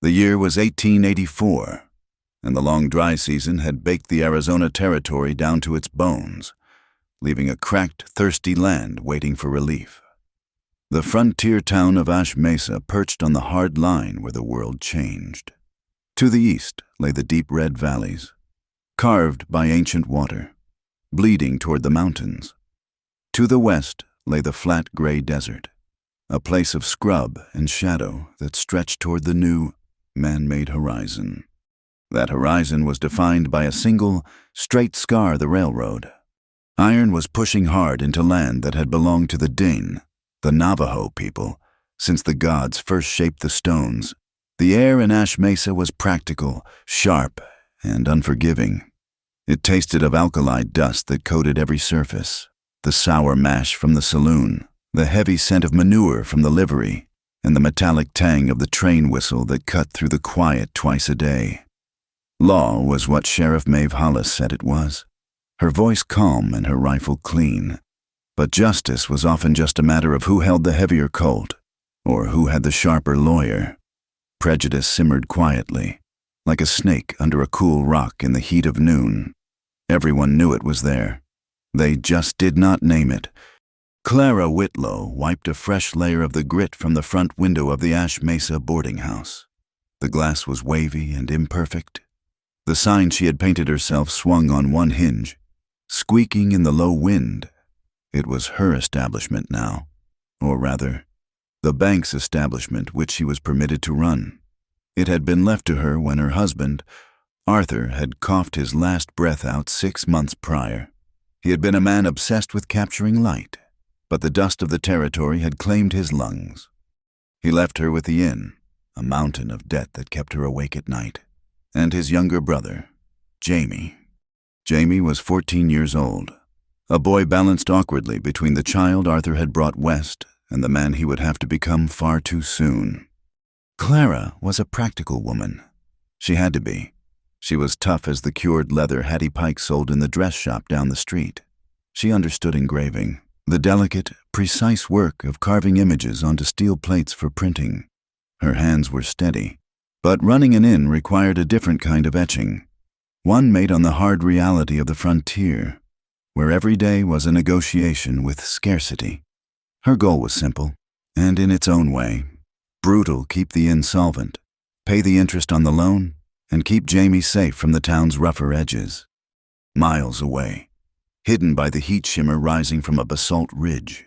The year was 1884, and the long dry season had baked the Arizona territory down to its bones, leaving a cracked, thirsty land waiting for relief. The frontier town of Ash Mesa perched on the hard line where the world changed. To the east lay the deep red valleys, carved by ancient water, bleeding toward the mountains. To the west lay the flat gray desert, a place of scrub and shadow that stretched toward the new, man-made horizon. That horizon was defined by a single, straight scar, the railroad. Iron was pushing hard into land that had belonged to the Dane, the Navajo people, since the gods first shaped the stones. The air in Ash Mesa was practical, sharp, and unforgiving. It tasted of alkali dust that coated every surface, the sour mash from the saloon, the heavy scent of manure from the livery, and the metallic tang of the train whistle that cut through the quiet twice a day. Law was what Sheriff Maeve Hollis said it was, her voice calm and her rifle clean. But justice was often just a matter of who held the heavier Colt, or who had the sharper lawyer. Prejudice simmered quietly, like a snake under a cool rock in the heat of noon. Everyone knew it was there. They just did not name it. Clara Whitlow wiped a fresh layer of the grit from the front window of the Ash Mesa boarding house. The glass was wavy and imperfect. The sign she had painted herself swung on one hinge, squeaking in the low wind. It was her establishment now, or rather, the bank's establishment which she was permitted to run. It had been left to her when her husband, Arthur, had coughed his last breath out 6 months prior. He had been a man obsessed with capturing light, but the dust of the territory had claimed his lungs. He left her with the inn, a mountain of debt that kept her awake at night, and his younger brother, Jamie. Jamie was 14 years old, a boy balanced awkwardly between the child Arthur had brought west and the man he would have to become far too soon. Clara was a practical woman. She had to be. She was tough as the cured leather Hattie Pike sold in the dress shop down the street. She understood engraving, the delicate, precise work of carving images onto steel plates for printing. Her hands were steady, but running an inn required a different kind of etching, one made on the hard reality of the frontier, where every day was a negotiation with scarcity. Her goal was simple, and in its own way, brutal: keep the inn solvent, pay the interest on the loan, and keep Jamie safe from the town's rougher edges. Miles away, hidden by the heat shimmer rising from a basalt ridge,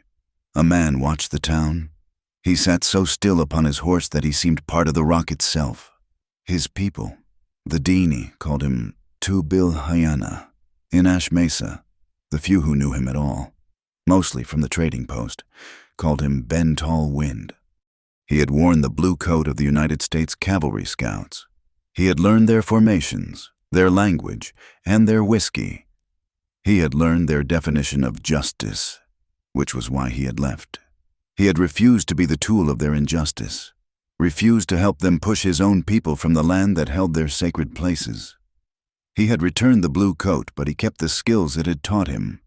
a man watched the town. He sat so still upon his horse that he seemed part of the rock itself. His people, the Dini, called him Tu-Bil Hyana. In Ash Mesa, the few who knew him at all, mostly from the trading post, called him Ben Tall Wind. He had worn the blue coat of the United States Cavalry Scouts. He had learned their formations, their language, and their whiskey. He had learned their definition of justice, which was why he had left. He had refused to be the tool of their injustice, refused to help them push his own people from the land that held their sacred places. He had returned the blue coat, but he kept the skills it had taught him.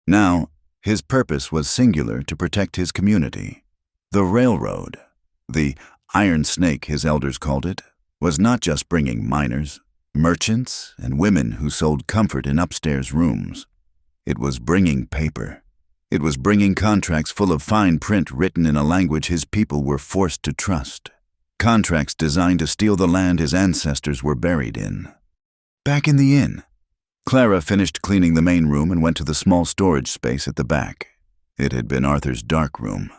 Now, his purpose was singular: to protect his community. The railroad, the iron snake his elders called it, was not just bringing miners, merchants, and women who sold comfort in upstairs rooms. It was bringing paper. It was bringing contracts full of fine print written in a language his people were forced to trust. Contracts designed to steal the land his ancestors were buried in. Back in the inn, Clara finished cleaning the main room and went to the small storage space at the back. It had been Arthur's dark room.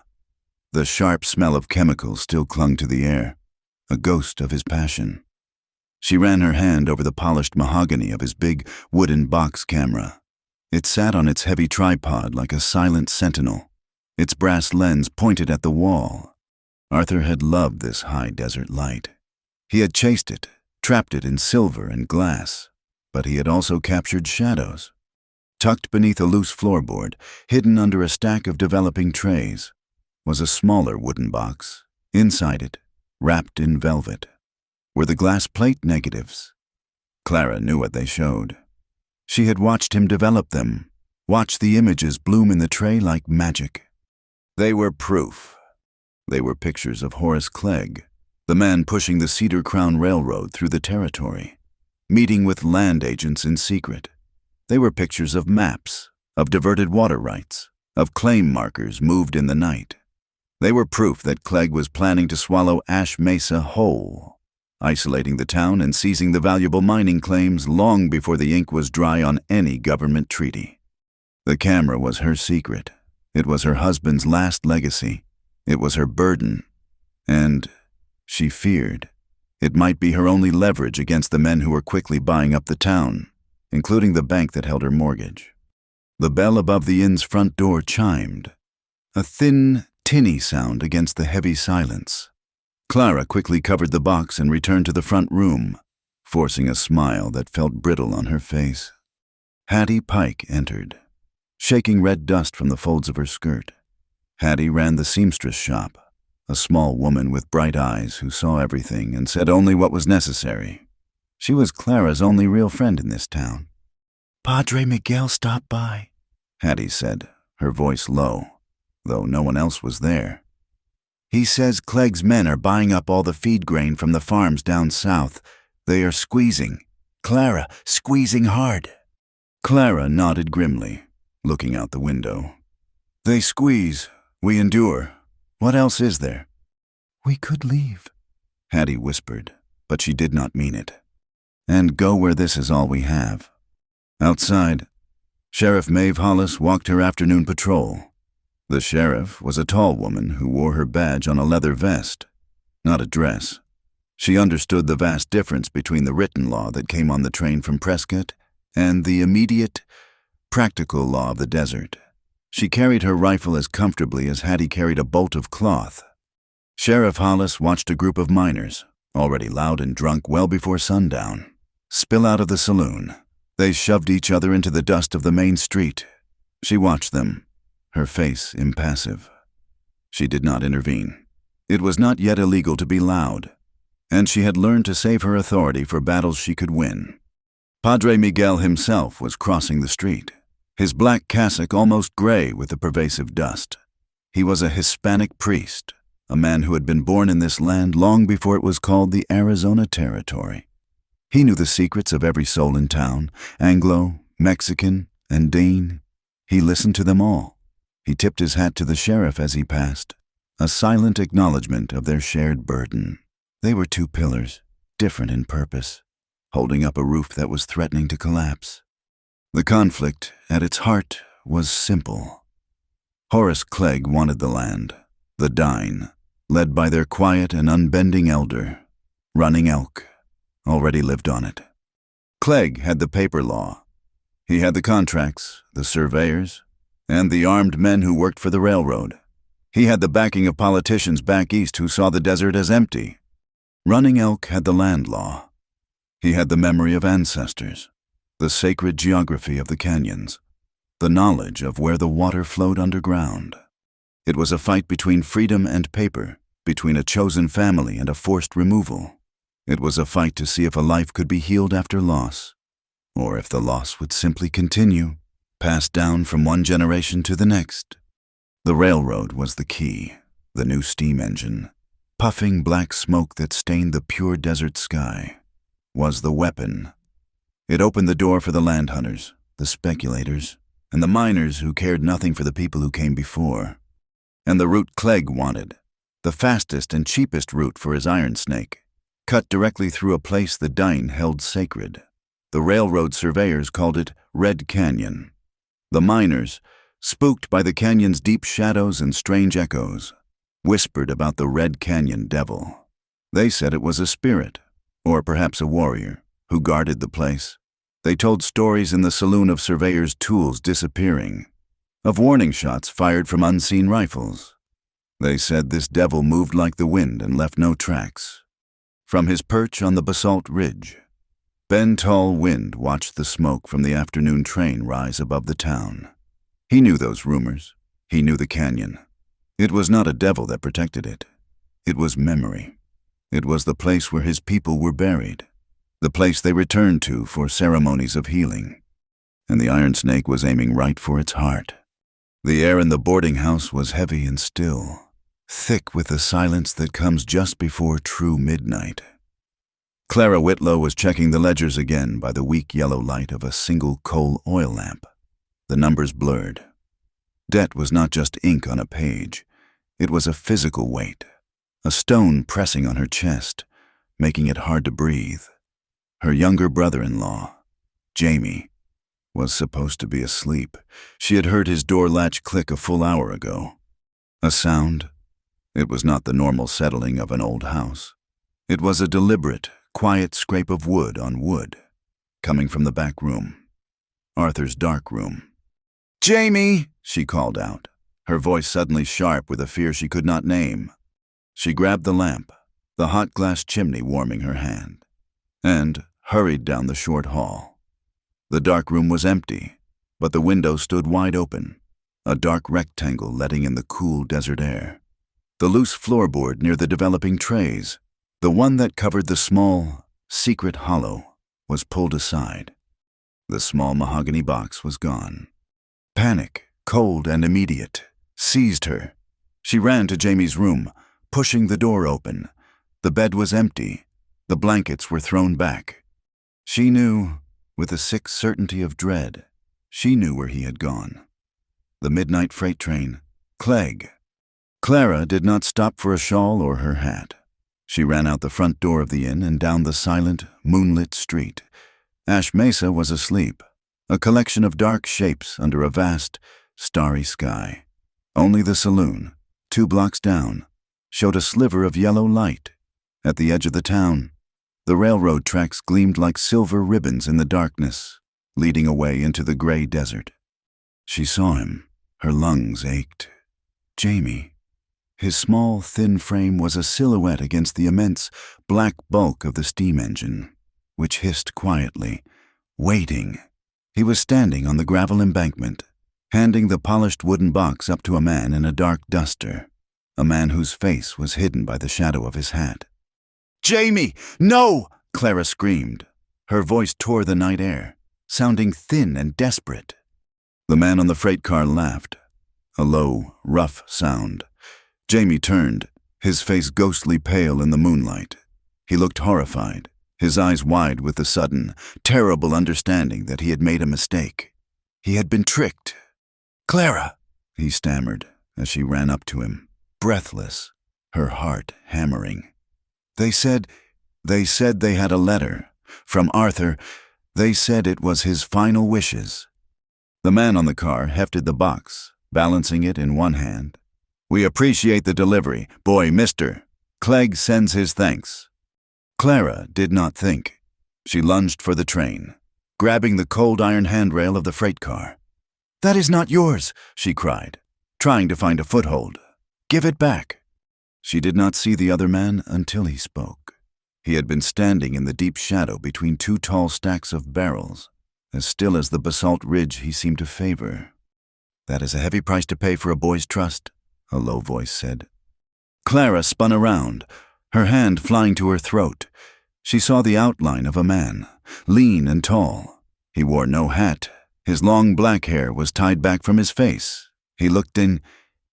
The sharp smell of chemicals still clung to the air, a ghost of his passion. She ran her hand over the polished mahogany of his big wooden box camera. It sat on its heavy tripod like a silent sentinel, its brass lens pointed at the wall. Arthur had loved this high desert light. He had chased it, trapped it in silver and glass, but he had also captured shadows. Tucked beneath a loose floorboard, hidden under a stack of developing trays, was a smaller wooden box. Inside it, wrapped in velvet, were the glass plate negatives. Clara knew what they showed. She had watched him develop them, watched the images bloom in the tray like magic. They were proof. They were pictures of Horace Clegg, The man pushing the Cedar Crown Railroad through the territory, meeting with land agents in secret. They were pictures of maps, of diverted water rights, of claim markers moved in the night. They were proof that Clegg was planning to swallow Ash Mesa whole, isolating the town and seizing the valuable mining claims long before the ink was dry on any government treaty. The camera was her secret. It was her husband's last legacy. It was her burden. And she feared it might be her only leverage against the men who were quickly buying up the town, including the bank that held her mortgage. The bell above the inn's front door chimed, a thin, tinny sound against the heavy silence. Clara quickly covered the box and returned to the front room, forcing a smile that felt brittle on her face. Hattie Pike entered, shaking red dust from the folds of her skirt. Hattie ran the seamstress shop, a small woman with bright eyes who saw everything and said only what was necessary. She was Clara's only real friend in this town. "Padre Miguel stopped by," Hattie said, her voice low, though no one else was there. "He says Clegg's men are buying up all the feed grain from the farms down south. They are squeezing. Clara, squeezing hard." Clara nodded grimly, looking out the window. "They squeeze. We endure. What else is there?" "We could leave," Hattie whispered, but she did not mean it. "And go where this is all we have." Outside, Sheriff Maeve Hollis walked her afternoon patrol. The sheriff was a tall woman who wore her badge on a leather vest, not a dress. She understood the vast difference between the written law that came on the train from Prescott and the immediate, practical law of the desert. She carried her rifle as comfortably as Hattie carried a bolt of cloth. Sheriff Hollis watched a group of miners, already loud and drunk well before sundown, spill out of the saloon. They shoved each other into the dust of the main street. She watched them, her face impassive. She did not intervene. It was not yet illegal to be loud, and she had learned to save her authority for battles she could win. Padre Miguel himself was crossing the street, his black cassock almost gray with the pervasive dust. He was a Hispanic priest, a man who had been born in this land long before it was called the Arizona Territory. He knew the secrets of every soul in town, Anglo, Mexican, and Dane. He listened to them all. He tipped his hat to the sheriff as he passed, a silent acknowledgement of their shared burden. They were two pillars, different in purpose, holding up a roof that was threatening to collapse. The conflict, at its heart, was simple. Horace Clegg wanted the land, the Dine, led by their quiet and unbending elder, Running Elk, already lived on it. Clegg had the paper law. He had the contracts, the surveyors, and the armed men who worked for the railroad. He had the backing of politicians back east who saw the desert as empty. Running Elk had the land law. He had the memory of ancestors, the sacred geography of the canyons, the knowledge of where the water flowed underground. It was a fight between freedom and paper, between a chosen family and a forced removal. It was a fight to see if a life could be healed after loss, or if the loss would simply continue, passed down from one generation to the next. The railroad was the key, the new steam engine, puffing black smoke that stained the pure desert sky, was the weapon. It opened the door for the land hunters, the speculators, and the miners who cared nothing for the people who came before. And the route Clegg wanted, the fastest and cheapest route for his iron snake, cut directly through a place the Dine held sacred. The railroad surveyors called it Red Canyon. The miners, spooked by the canyon's deep shadows and strange echoes, whispered about the Red Canyon Devil. They said it was a spirit, or perhaps a warrior, who guarded the place. They told stories in the saloon of surveyors' tools disappearing, of warning shots fired from unseen rifles. They said this devil moved like the wind and left no tracks. From his perch on the basalt ridge, Ben Tall Wind watched the smoke from the afternoon train rise above the town. He knew those rumors. He knew the canyon. It was not a devil that protected it. It was memory. It was the place where his people were buried, the place they returned to for ceremonies of healing. And the iron snake was aiming right for its heart. The air in the boarding house was heavy and still. thick with the silence that comes just before true midnight. Clara Whitlow was checking the ledgers again by the weak yellow light of a single coal oil lamp. The numbers blurred. Debt was not just ink on a page. It was a physical weight, a stone pressing on her chest, making it hard to breathe. Her younger brother-in-law, Jamie, was supposed to be asleep. She had heard his door latch click a full hour ago. A sound? It was not the normal settling of an old house. It was a deliberate, quiet scrape of wood on wood, coming from the back room, Arthur's dark room. "Jamie!" she called out, her voice suddenly sharp with a fear she could not name. She grabbed the lamp, the hot glass chimney warming her hand, and hurried down the short hall. The dark room was empty, but the window stood wide open, a dark rectangle letting in the cool desert air. The loose floorboard near the developing trays, the one that covered the small, secret hollow, was pulled aside. The small mahogany box was gone. Panic, cold and immediate, seized her. She ran to Jamie's room, pushing the door open. The bed was empty. The blankets were thrown back. She knew, with a sick certainty of dread, she knew where he had gone. The midnight freight train, Clegg. Clara did not stop for a shawl or her hat. She ran out the front door of the inn and down the silent, moonlit street. Ash Mesa was asleep, a collection of dark shapes under a vast, starry sky. Only the saloon, 2 blocks down, showed a sliver of yellow light. At the edge of the town, the railroad tracks gleamed like silver ribbons in the darkness, leading away into the gray desert. She saw him. Her lungs ached. Jamie. His small, thin frame was a silhouette against the immense, black bulk of the steam engine, which hissed quietly, waiting. He was standing on the gravel embankment, handing the polished wooden box up to a man in a dark duster, a man whose face was hidden by the shadow of his hat. "Jamie, no!" Clara screamed. Her voice tore the night air, sounding thin and desperate. The man on the freight car laughed, a low, rough sound. Jamie turned, his face ghostly pale in the moonlight. He looked horrified, his eyes wide with the sudden, terrible understanding that he had made a mistake. He had been tricked. "Clara," he stammered as she ran up to him, breathless, her heart hammering. They said they had a letter from Arthur. They said it was his final wishes." The man on the car hefted the box, balancing it in one hand. "We appreciate the delivery. Boy, mister. Clegg sends his thanks." Clara did not think. She lunged for the train, grabbing the cold iron handrail of the freight car. "That is not yours," she cried, trying to find a foothold. "Give it back." She did not see the other man until he spoke. He had been standing in the deep shadow between 2 tall stacks of barrels, as still as the basalt ridge he seemed to favor. "That is a heavy price to pay for a boy's trust," a low voice said. Clara spun around, her hand flying to her throat. She saw the outline of a man, lean and tall. He wore no hat. His long black hair was tied back from his face. He looked in.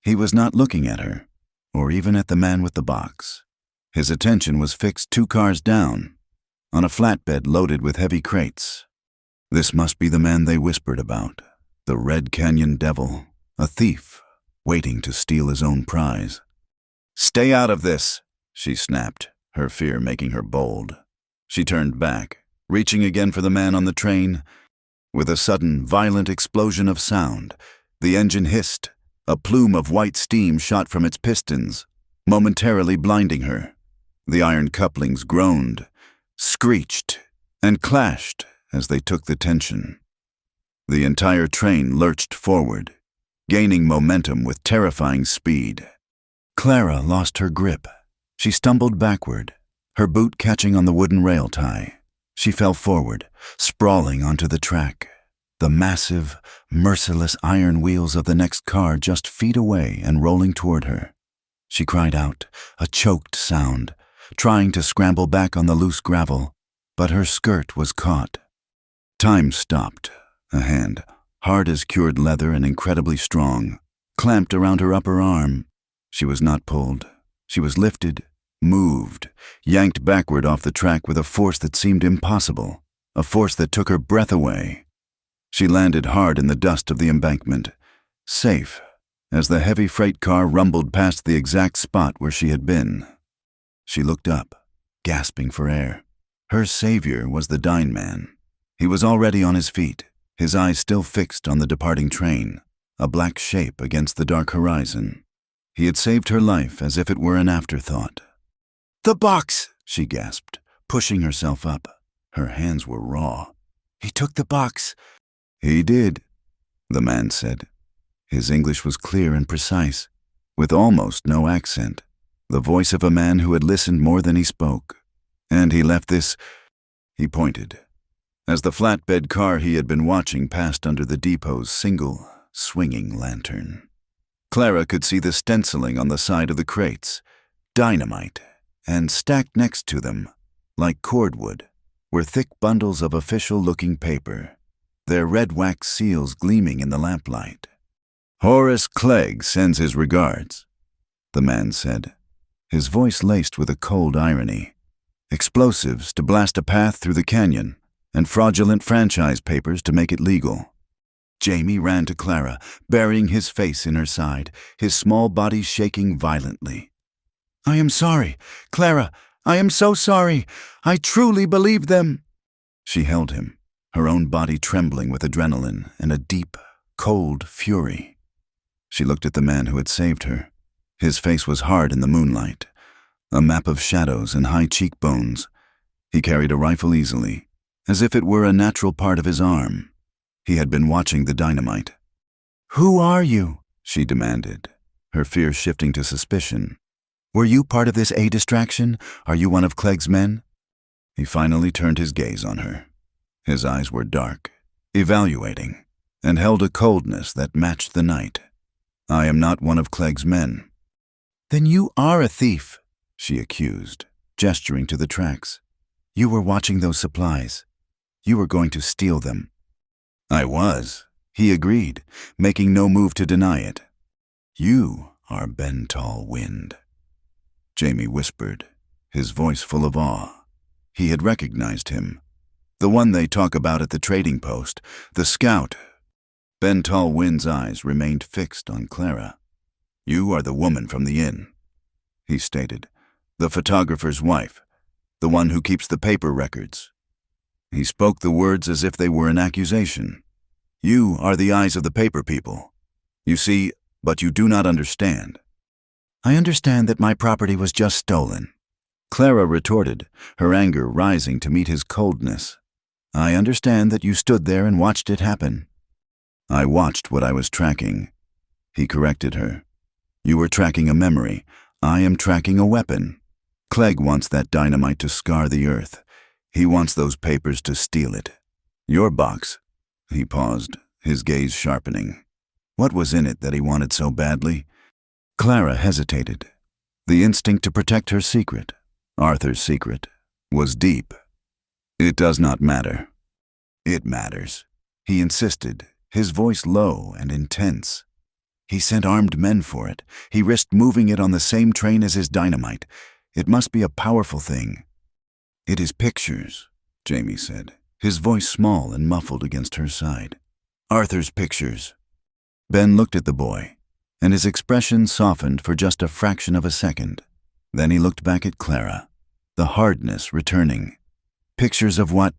He was not looking at her, or even at the man with the box. His attention was fixed 2 cars down, on a flatbed loaded with heavy crates. This must be the man they whispered about, the Red Canyon Devil, a thief, waiting to steal his own prize. "Stay out of this," she snapped, her fear making her bold. She turned back, reaching again for the man on the train. With a sudden, violent explosion of sound, the engine hissed. A plume of white steam shot from its pistons, momentarily blinding her. The iron couplings groaned, screeched, and clashed as they took the tension. The entire train lurched forward, gaining momentum with terrifying speed. Clara lost her grip. She stumbled backward, her boot catching on the wooden rail tie. She fell forward, sprawling onto the track. The massive, merciless iron wheels of the next car just feet away and rolling toward her. She cried out, a choked sound, trying to scramble back on the loose gravel, but her skirt was caught. Time stopped. A hand, hard as cured leather and incredibly strong, clamped around her upper arm. She was not pulled. She was lifted, moved, yanked backward off the track with a force that seemed impossible, a force that took her breath away. She landed hard in the dust of the embankment, safe, as the heavy freight car rumbled past the exact spot where she had been. She looked up, gasping for air. Her savior was the dying man. He was already on his feet, his eyes still fixed on the departing train, a black shape against the dark horizon. He had saved her life as if it were an afterthought. "The box!" she gasped, pushing herself up. Her hands were raw. "He took the box." "He did," the man said. His English was clear and precise, with almost no accent, the voice of a man who had listened more than he spoke. "And he left this," he pointed, as the flatbed car he had been watching passed under the depot's single, swinging lantern. Clara could see the stenciling on the side of the crates, dynamite, and stacked next to them, like cordwood, were thick bundles of official-looking paper, their red wax seals gleaming in the lamplight. "Horace Clegg sends his regards," the man said, his voice laced with a cold irony. "Explosives to blast a path through the canyon, and fraudulent franchise papers to make it legal." Jamie ran to Clara, burying his face in her side, his small body shaking violently. "I am sorry, Clara, I am so sorry. I truly believed them." She held him, her own body trembling with adrenaline and a deep, cold fury. She looked at the man who had saved her. His face was hard in the moonlight, a map of shadows and high cheekbones. He carried a rifle easily, as if it were a natural part of his arm. He had been watching the dynamite. "Who are you?" she demanded, her fear shifting to suspicion. "Were you part of this distraction? Are you one of Clegg's men?" He finally turned his gaze on her. His eyes were dark, evaluating, and held a coldness that matched the night. "I am not one of Clegg's men." "Then you are a thief," she accused, gesturing to the tracks. "You were watching those supplies. You were going to steal them." "I was," he agreed, making no move to deny it. "You are Ben Tall Wind," Jamie whispered, his voice full of awe. He had recognized him. The one they talk about at the trading post, the scout. Ben Tall Wind's eyes remained fixed on Clara. "You are the woman from the inn," he stated, "the photographer's wife, the one who keeps the paper records." He spoke the words as if they were an accusation. "You are the eyes of the paper people. You see, but you do not understand." "I understand that my property was just stolen," Clara retorted, her anger rising to meet his coldness. "I understand that you stood there and watched it happen." "I watched what I was tracking," he corrected her. "You were tracking a memory. I am tracking a weapon. Clegg wants that dynamite to scar the earth. He wants those papers to steal it. Your box," he paused, his gaze sharpening. "What was in it that he wanted so badly?" Clara hesitated. The instinct to protect her secret, Arthur's secret, was deep. "It does not matter." "It matters," he insisted, his voice low and intense. "He sent armed men for it. He risked moving it on the same train as his dynamite. It must be a powerful thing." "It is pictures," Jamie said, his voice small and muffled against her side. "Arthur's pictures." Ben looked at the boy, and his expression softened for just a fraction of a second. Then he looked back at Clara, the hardness returning. "Pictures of what?"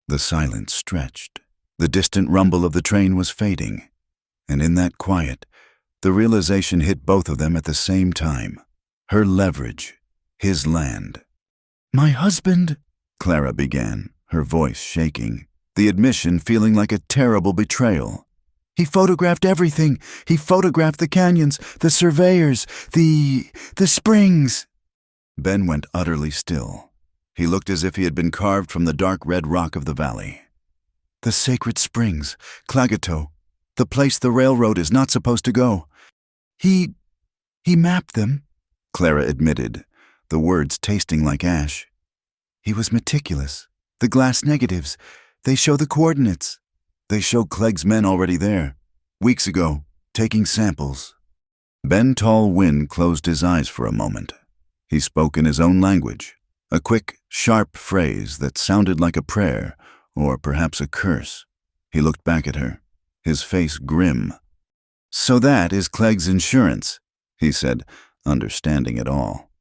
The silence stretched. The distant rumble of the train was fading, and in that quiet, the realization hit both of them at the same time. Her leverage, his land. "My husband," Clara began, her voice shaking, the admission feeling like a terrible betrayal. "He photographed everything. He photographed the canyons, the surveyors, the springs." Ben went utterly still. He looked as if he had been carved from the dark red rock of the valley. "The sacred springs, Klagetoh, the place the railroad is not supposed to go. He mapped them," Clara admitted, the words tasting like ash. "He was meticulous. The glass negatives, they show the coordinates. They showed Clegg's men already there, weeks ago, taking samples." Ben Tall-Wind closed his eyes for a moment. He spoke in his own language, a quick, sharp phrase that sounded like a prayer, or perhaps a curse. He looked back at her, his face grim. "So that is Clegg's insurance," he said, understanding it all.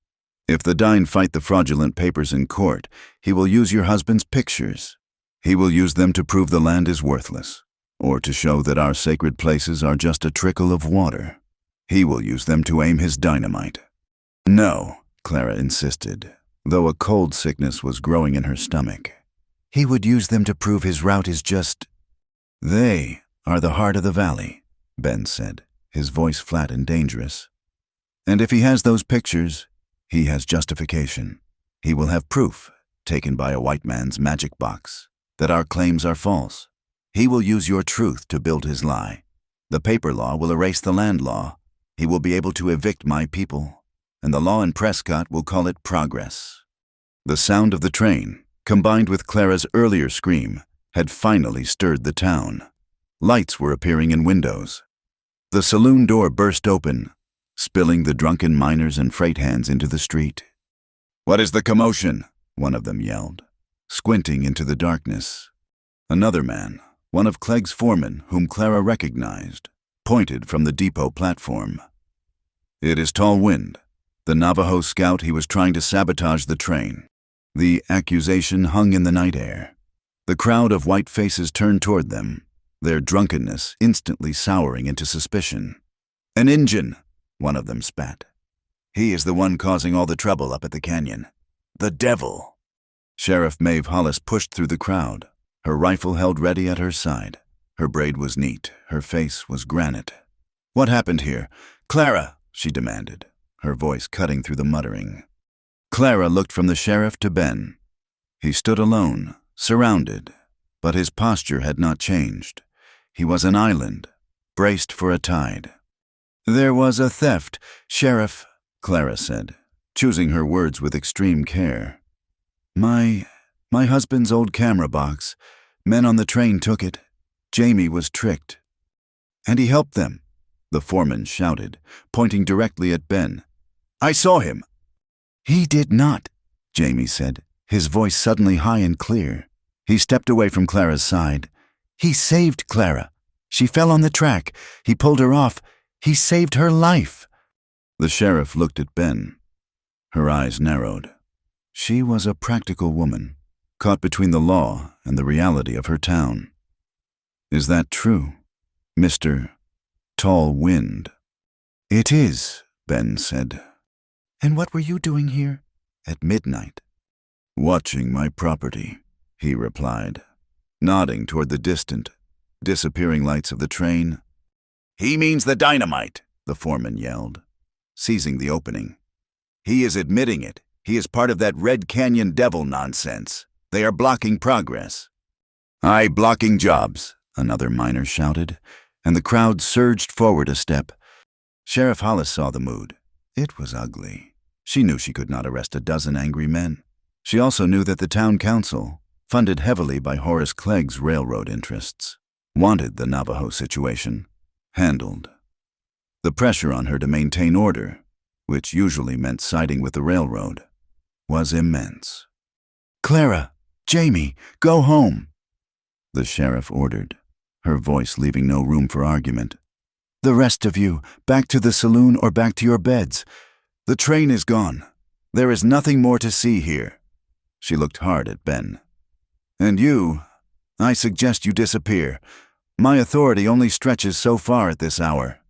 "If the Dine fight the fraudulent papers in court, he will use your husband's pictures. He will use them to prove the land is worthless, or to show that our sacred places are just a trickle of water. He will use them to aim his dynamite." "No," Clara insisted, though a cold sickness was growing in her stomach. "He would use them to prove his route is just—" "They are the heart of the valley," Ben said, his voice flat and dangerous. "And if he has those pictures, he has justification. He will have proof, taken by a white man's magic box, that our claims are false. He will use your truth to build his lie. The paper law will erase the land law. He will be able to evict my people, and the law in Prescott will call it progress." The sound of the train, combined with Clara's earlier scream, had finally stirred the town. Lights were appearing in windows. The saloon door burst open, spilling the drunken miners and freight hands into the street. "What is the commotion?" one of them yelled, squinting into the darkness. Another man, one of Clegg's foremen, whom Clara recognized, pointed from the depot platform. "It is Tall-Wind, the Navajo scout. He was trying to sabotage the train." The accusation hung in the night air. The crowd of white faces turned toward them, their drunkenness instantly souring into suspicion. "An Injun," one of them spat. "He is the one causing all the trouble up at the canyon. The devil." Sheriff Maeve Hollis pushed through the crowd, her rifle held ready at her side. Her braid was neat, her face was granite. "What happened here? Clara," she demanded, her voice cutting through the muttering. Clara looked from the sheriff to Ben. He stood alone, surrounded, but his posture had not changed. He was an island, braced for a tide. "There was a theft, Sheriff," Clara said, choosing her words with extreme care. My husband's old camera box. Men on the train took it. Jamie was tricked." "And he helped them," the foreman shouted, pointing directly at Ben. "I saw him." "He did not," Jamie said, his voice suddenly high and clear. He stepped away from Clara's side. "He saved Clara. She fell on the track. He pulled her off. He saved her life." The sheriff looked at Ben. Her eyes narrowed. She was a practical woman, caught between the law and the reality of her town. "Is that true, Mr. Tall-Wind?" "It is," Ben said. "And what were you doing here at midnight?" "Watching my property," he replied, nodding toward the distant, disappearing lights of the train. "He means the dynamite," the foreman yelled, seizing the opening. "He is admitting it. He is part of that Red Canyon devil nonsense. They are blocking progress." "Aye, blocking jobs," another miner shouted, and the crowd surged forward a step. Sheriff Hollis saw the mood. It was ugly. She knew she could not arrest a dozen angry men. She also knew that the town council, funded heavily by Horace Clegg's railroad interests, wanted the Navajo situation handled. The pressure on her to maintain order, which usually meant siding with the railroad, was immense. "Clara, Jamie, go home," the sheriff ordered, her voice leaving no room for argument. "The rest of you, back to the saloon or back to your beds. The train is gone. There is nothing more to see here." She looked hard at Ben. "And you, I suggest you disappear. My authority only stretches so far at this hour,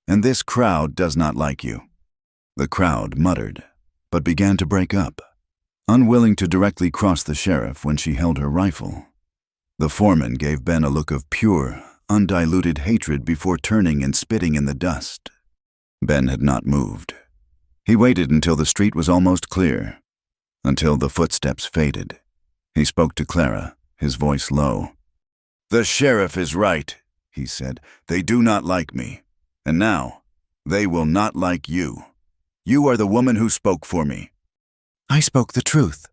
and this crowd does not like you." The crowd muttered, but began to break up, unwilling to directly cross the sheriff when she held her rifle. The foreman gave Ben a look of pure, undiluted hatred before turning and spitting in the dust. Ben had not moved. He waited until the street was almost clear, until the footsteps faded. He spoke to Clara, his voice low. "The sheriff is right," he said. "They do not like me. And now, they will not like you. You are the woman who spoke for me." "I spoke the truth,"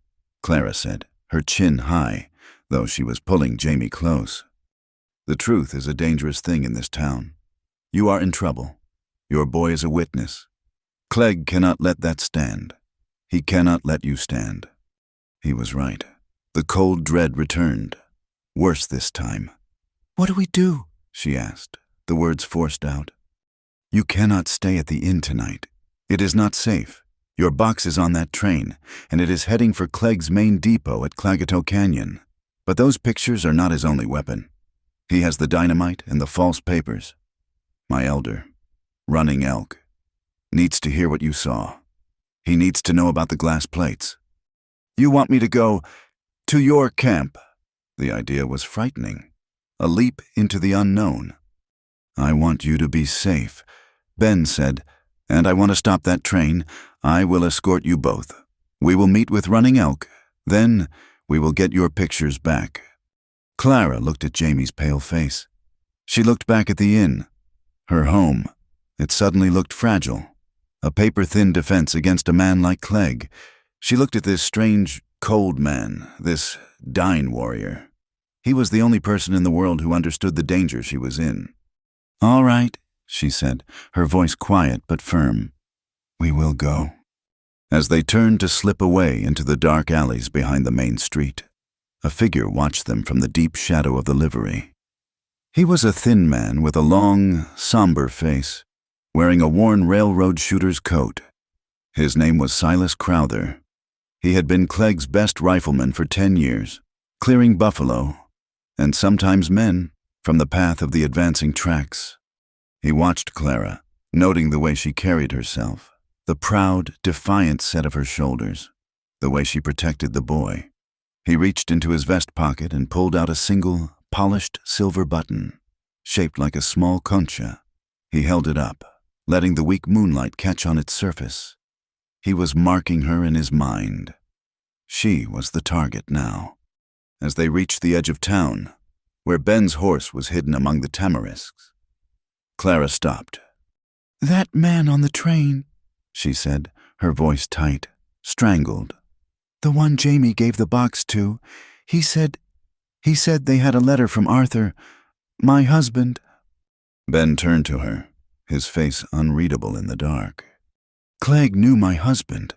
Clara said, her chin high, though she was pulling Jamie close. "The truth is a dangerous thing in this town. You are in trouble. Your boy is a witness. Clegg cannot let that stand. He cannot let you stand." He was right. The cold dread returned. Worse this time. "What do we do?" she asked, the words forced out. "You cannot stay at the inn tonight. It is not safe. Your box is on that train, and it is heading for Clegg's main depot at Clagato Canyon. But those pictures are not his only weapon. He has the dynamite and the false papers. My elder, Running Elk, needs to hear what you saw. He needs to know about the glass plates. You want me to go to your camp?" The idea was frightening. A leap into the unknown. "I want you to be safe," Ben said, "and I want to stop that train. I will escort you both. We will meet with Running Elk. Then we will get your pictures back." Clara looked at Jamie's pale face. She looked back at the inn. Her home. It suddenly looked fragile. A paper-thin defense against a man like Clegg. She looked at this strange, cold man, this dying warrior. He was the only person in the world who understood the danger she was in. "All right," she said, her voice quiet but firm. "We will go." As they turned to slip away into the dark alleys behind the main street, a figure watched them from the deep shadow of the livery. He was a thin man with a long, somber face, wearing a worn railroad shooter's coat. His name was Silas Crowther. He had been Clegg's best rifleman for 10 years, clearing buffalo, and sometimes men, from the path of the advancing tracks. He watched Clara, noting the way she carried herself, the proud, defiant set of her shoulders, the way she protected the boy. He reached into his vest pocket and pulled out a single, polished silver button, shaped like a small concha. He held it up, letting the weak moonlight catch on its surface. He was marking her in his mind. She was the target now. As they reached the edge of town, where Ben's horse was hidden among the tamarisks, Clara stopped. "That man on the train," she said, her voice tight, strangled. "The one Jamie gave the box to. He said they had a letter from Arthur, my husband." Ben turned to her, his face unreadable in the dark. "Clegg knew my husband,"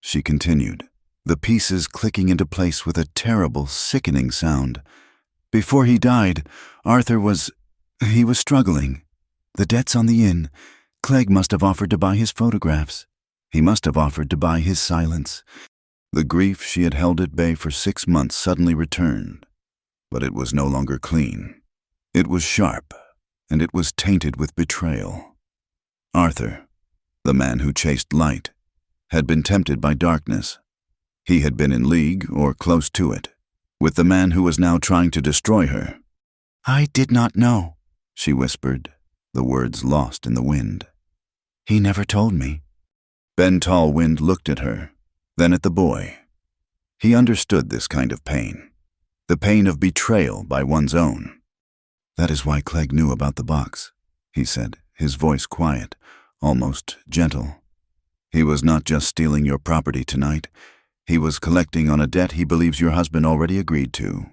she continued, the pieces clicking into place with a terrible, sickening sound. "Before he died, Arthur was struggling. The debt's on the inn. Clegg must have offered to buy his photographs. He must have offered to buy his silence." The grief she had held at bay for 6 months suddenly returned, but it was no longer clean. It was sharp, and it was tainted with betrayal. Arthur, the man who chased light, had been tempted by darkness. He had been in league, or close to it, with the man who was now trying to destroy her. "I did not know," she whispered, the words lost in the wind. "He never told me." Ben Tallwind looked at her, then at the boy. He understood this kind of pain, the pain of betrayal by one's own. "That is why Clegg knew about the box," he said, his voice quiet, almost gentle. "He was not just stealing your property tonight. He was collecting on a debt he believes your husband already agreed to."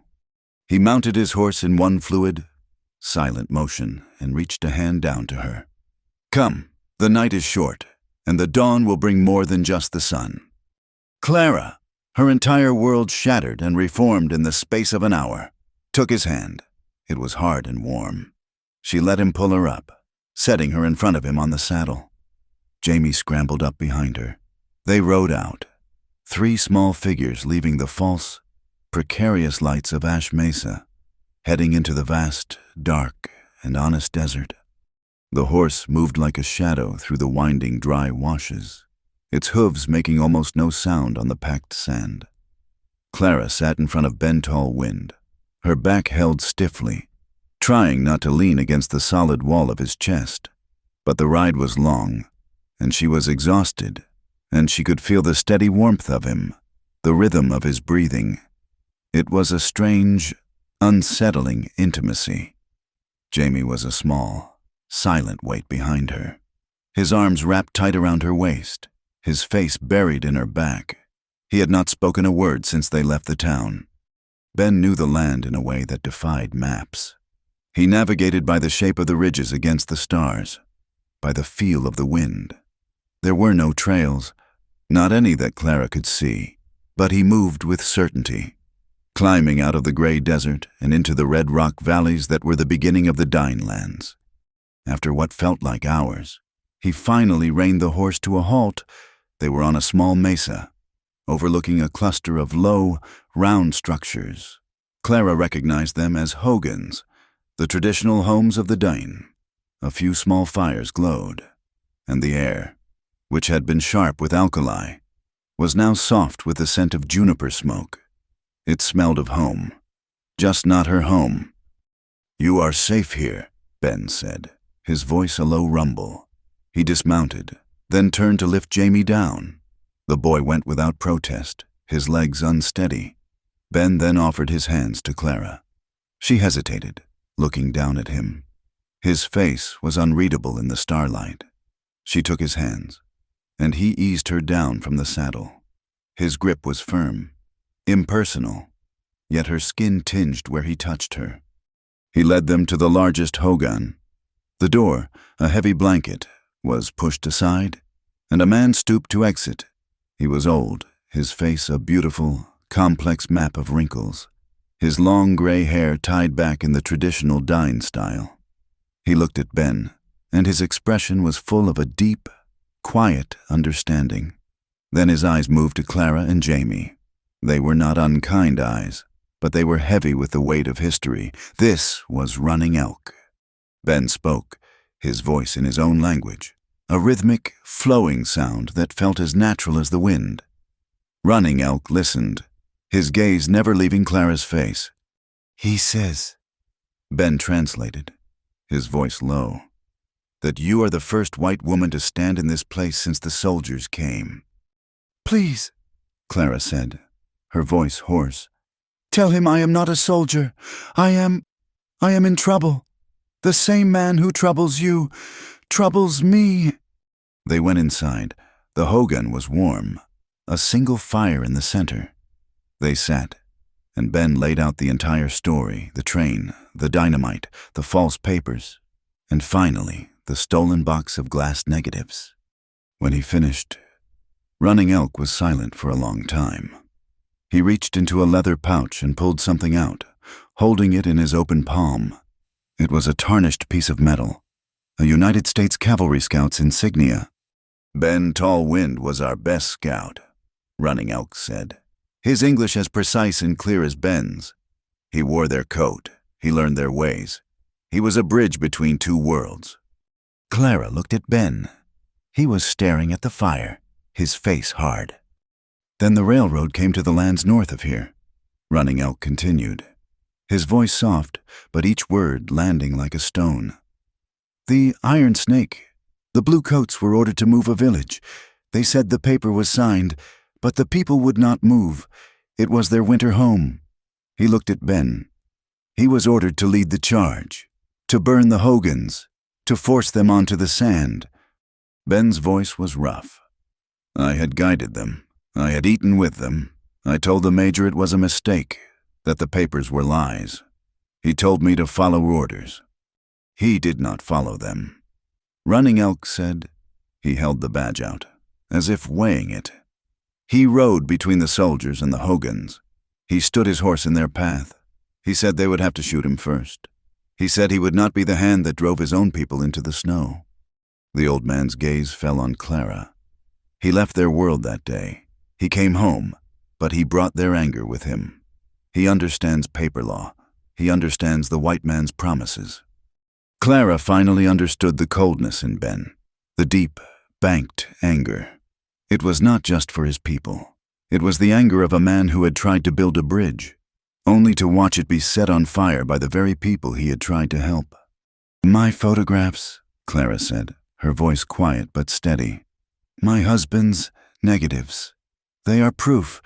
He mounted his horse in one fluid, silent motion and reached a hand down to her. "Come, the night is short, and the dawn will bring more than just the sun." Clara, her entire world shattered and reformed in the space of an hour, took his hand. It was hard and warm. She let him pull her up, setting her in front of him on the saddle. Jamie scrambled up behind her. They rode out, 3 small figures leaving the false, precarious lights of Ash Mesa, heading into the vast, dark, and honest desert. The horse moved like a shadow through the winding, dry washes, its hooves making almost no sound on the packed sand. Clara sat in front of Ben Tallwind, her back held stiffly, trying not to lean against the solid wall of his chest. But the ride was long, and she was exhausted, and she could feel the steady warmth of him, the rhythm of his breathing. It was a strange, unsettling intimacy. Jamie was a small, silent weight behind her, his arms wrapped tight around her waist, his face buried in her back. He had not spoken a word since they left the town. Ben knew the land in a way that defied maps. He navigated by the shape of the ridges against the stars, by the feel of the wind. There were no trails, not any that Clara could see, but he moved with certainty, climbing out of the gray desert and into the red rock valleys that were the beginning of the Dine Lands. After what felt like hours, he finally reined the horse to a halt. They were on a small mesa, overlooking a cluster of low, round structures. Clara recognized them as hogans, the traditional homes of the Dine. A few small fires glowed, and the air, which had been sharp with alkali, was now soft with the scent of juniper smoke. It smelled of home, just not her home. "You are safe here," Ben said, his voice a low rumble. He dismounted, then turned to lift Jamie down. The boy went without protest, his legs unsteady. Ben then offered his hands to Clara. She hesitated, looking down at him. His face was unreadable in the starlight. She took his hands, and he eased her down from the saddle. His grip was firm, impersonal, yet her skin tinged where he touched her. He led them to the largest hogan. The door, a heavy blanket, was pushed aside, and a man stooped to exit. He was old, his face a beautiful, complex map of wrinkles, his long gray hair tied back in the traditional Dine style. He looked at Ben, and his expression was full of a deep, quiet understanding. Then his eyes moved to Clara and Jamie. They were not unkind eyes, but they were heavy with the weight of history. This was Running Elk. Ben spoke, his voice in his own language, a rhythmic, flowing sound that felt as natural as the wind. Running Elk listened, his gaze never leaving Clara's face. "He says," Ben translated, his voice low, "that you are the first white woman to stand in this place since the soldiers came." "Please," Clara said, her voice hoarse, "tell him I am not a soldier. I am in trouble. The same man who troubles you troubles me." They went inside. The hogan was warm, a single fire in the center. They sat, and Ben laid out the entire story, the train, the dynamite, the false papers, and finally, the stolen box of glass negatives. When he finished, Running Elk was silent for a long time. He reached into a leather pouch and pulled something out, holding it in his open palm. It was a tarnished piece of metal, a United States Cavalry Scout's insignia. "Ben Tallwind was our best scout," Running Elk said, his English as precise and clear as Ben's. "He wore their coat. He learned their ways. He was a bridge between two worlds." Clara looked at Ben. He was staring at the fire, his face hard. "Then the railroad came to the lands north of here," Running Elk continued, his voice soft, but each word landing like a stone. "The Iron Snake, the Blue Coats were ordered to move a village. They said the paper was signed, but the people would not move. It was their winter home." He looked at Ben. "He was ordered to lead the charge, to burn the hogans, to force them onto the sand." Ben's voice was rough. "I had guided them. I had eaten with them. I told the major it was a mistake, that the papers were lies. He told me to follow orders. He did not follow them." Running Elk said. He held the badge out, as if weighing it. "He rode between the soldiers and the hogans. He stood his horse in their path. He said they would have to shoot him first. He said he would not be the hand that drove his own people into the snow." The old man's gaze fell on Clara. He left their world that day. He came home, but he brought their anger with him. He understands paper law. He understands the white man's promises. Clara finally understood the coldness in Ben, the deep, banked anger. It was not just for his people. It was the anger of a man who had tried to build a bridge, only to watch it be set on fire by the very people he had tried to help. "My photographs," Clara said, her voice quiet but steady. "My husband's negatives. They are proof.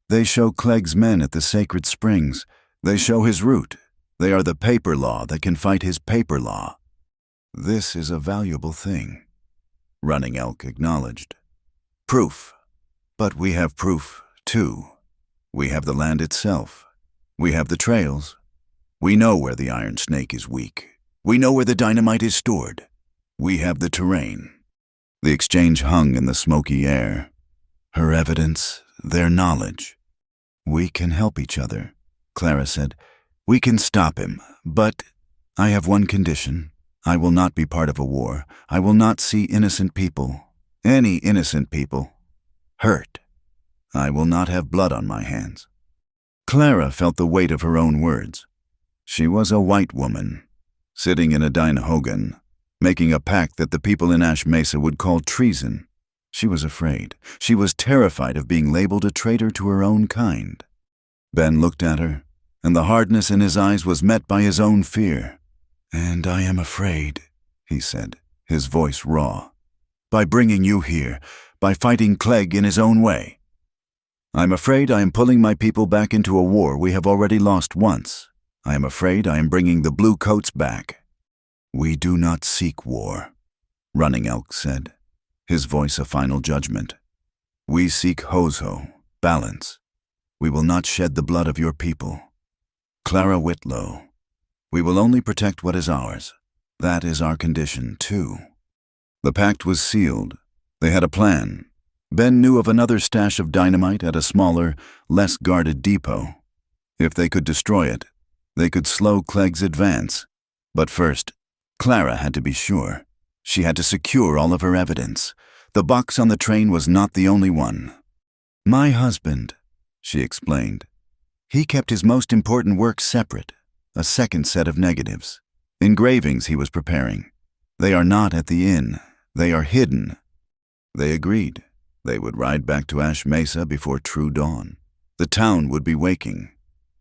They show Clegg's men at the sacred springs. They show his route. They are the paper law that can fight his paper law." "This is a valuable thing," Running Elk acknowledged. "Proof. But we have proof, too. We have the land itself. We have the trails. We know where the Iron Snake is weak. We know where the dynamite is stored. We have the terrain." The exchange hung in the smoky air. Her evidence, their knowledge. "We can help each other," Clara said. "We can stop him, but I have one condition. I will not be part of a war. I will not see innocent people, any innocent people, hurt. I will not have blood on my hands." Clara felt the weight of her own words. She was a white woman, sitting in a Dinahogan, making a pact that the people in Ash Mesa would call treason. She was afraid. She was terrified of being labeled a traitor to her own kind. Ben looked at her, and the hardness in his eyes was met by his own fear. "And I am afraid," he said, his voice raw, "by bringing you here, by fighting Clegg in his own way. I'm afraid I am pulling my people back into a war we have already lost once. I am afraid I am bringing the blue coats back." "We do not seek war," Running Elk said, his voice a final judgment. "We seek Hozo, balance. We will not shed the blood of your people. Clara Whitlow, we will only protect what is ours. That is our condition, too." The pact was sealed. They had a plan. Ben knew of another stash of dynamite at a smaller, less guarded depot. If they could destroy it, they could slow Clegg's advance. But first, Clara had to be sure. She had to secure all of her evidence. The box on the train was not the only one. "My husband," she explained. "He kept his most important work separate, a second set of negatives. Engravings he was preparing. They are not at the inn. They are hidden." They agreed. They would ride back to Ash Mesa before true dawn. The town would be waking.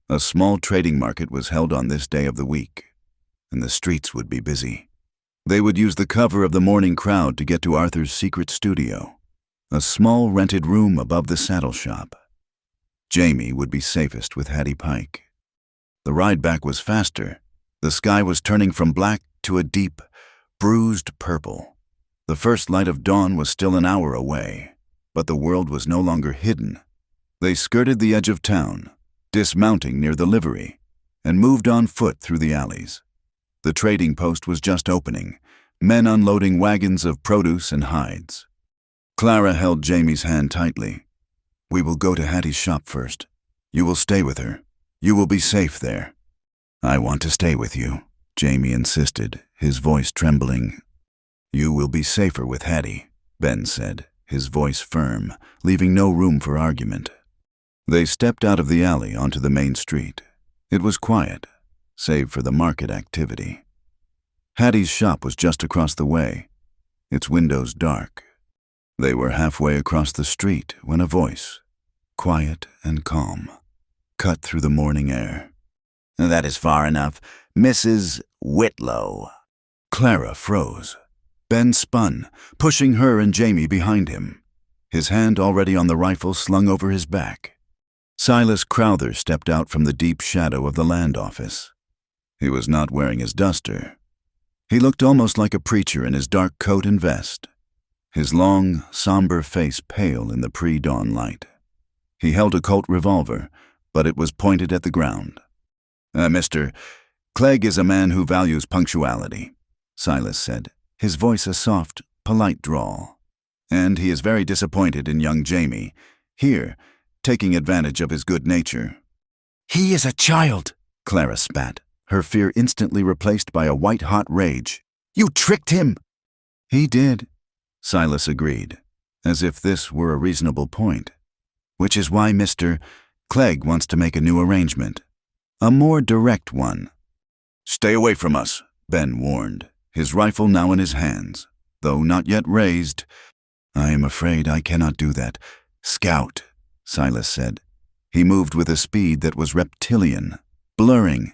A small trading market was held on this day of the week, and the streets would be busy. They would use the cover of the morning crowd to get to Arthur's secret studio, a small rented room above the saddle shop. Jamie would be safest with Hattie Pike. The ride back was faster. The sky was turning from black to a deep, bruised purple. The first light of dawn was still an hour away, but the world was no longer hidden. They skirted the edge of town, dismounting near the livery, and moved on foot through the alleys. The trading post was just opening, men unloading wagons of produce and hides. Clara held Jamie's hand tightly. "We will go to Hattie's shop first. You will stay with her. You will be safe there." "I want to stay with you," Jamie insisted, his voice trembling. "You will be safer with Hattie," Ben said, his voice firm, leaving no room for argument. They stepped out of the alley onto the main street. It was quiet, save for the market activity. Hattie's shop was just across the way, its windows dark. They were halfway across the street when a voice, quiet and calm, cut through the morning air. "That is far enough. Mrs. Whitlow." Clara froze. Ben spun, pushing her and Jamie behind him, his hand already on the rifle slung over his back. Silas Crowther stepped out from the deep shadow of the land office. He was not wearing his duster. He looked almost like a preacher in his dark coat and vest, his long, somber face pale in the pre-dawn light. He held a Colt revolver, but it was pointed at the ground. "Mr. Clegg is a man who values punctuality," Silas said, his voice a soft, polite drawl. "And he is very disappointed in young Jamie, here, taking advantage of his good nature." "He is a child," Clara spat, her fear instantly replaced by a white-hot rage. "You tricked him!" "He did," Silas agreed, as if this were a reasonable point. "Which is why Mr. Clegg wants to make a new arrangement. A more direct one." "Stay away from us," Ben warned, his rifle now in his hands, though not yet raised. "I am afraid I cannot do that. Scout," Silas said. He moved with a speed that was reptilian, blurring.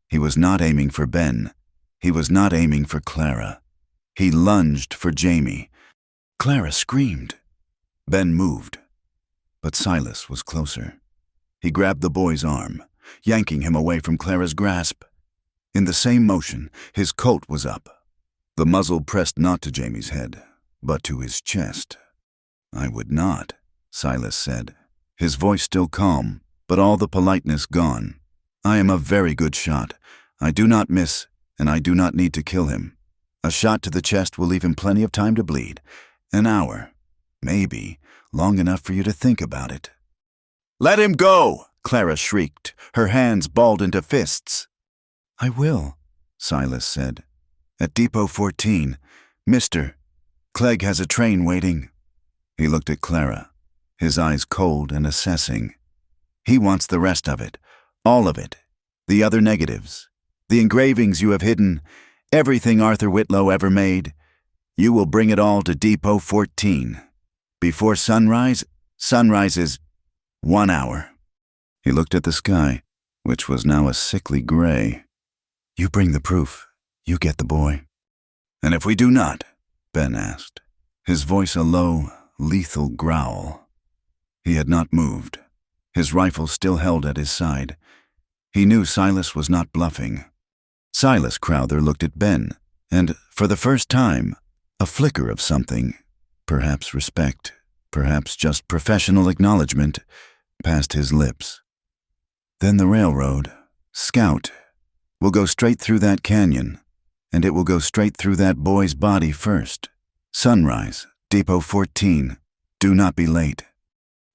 He was not aiming for Ben. He was not aiming for Clara. He lunged for Jamie. Clara screamed. Ben moved, but Silas was closer. He grabbed the boy's arm, yanking him away from Clara's grasp. In the same motion, his Colt was up. The muzzle pressed not to Jamie's head, but to his chest. "I would not," Silas said, his voice still calm, but all the politeness gone. "I am a very good shot. I do not miss, and I do not need to kill him. A shot to the chest will leave him plenty of time to bleed. An hour. Maybe. Long enough for you to think about it. "Let him go!" Clara shrieked, her hands balled into fists. "I will," Silas said. "At Depot 14. Mister, Clegg has a train waiting." He looked at Clara, his eyes cold and assessing. "He wants the rest of it. All of it. The other negatives. The engravings you have hidden. Everything Arthur Whitlow ever made. You will bring it all to Depot 14. Before sunrise. Sunrise is 1 hour." He looked at the sky, which was now a sickly gray. "You bring the proof. You get the boy." "And if we do not?" Ben asked, his voice a low, lethal growl. He had not moved, his rifle still held at his side. He knew Silas was not bluffing. Silas Crowther looked at Ben, and, for the first time, a flicker of something, perhaps respect, perhaps just professional acknowledgement, passed his lips. "Then the railroad, Scout, will go straight through that canyon, and it will go straight through that boy's body first. Sunrise, Depot 14. Do not be late."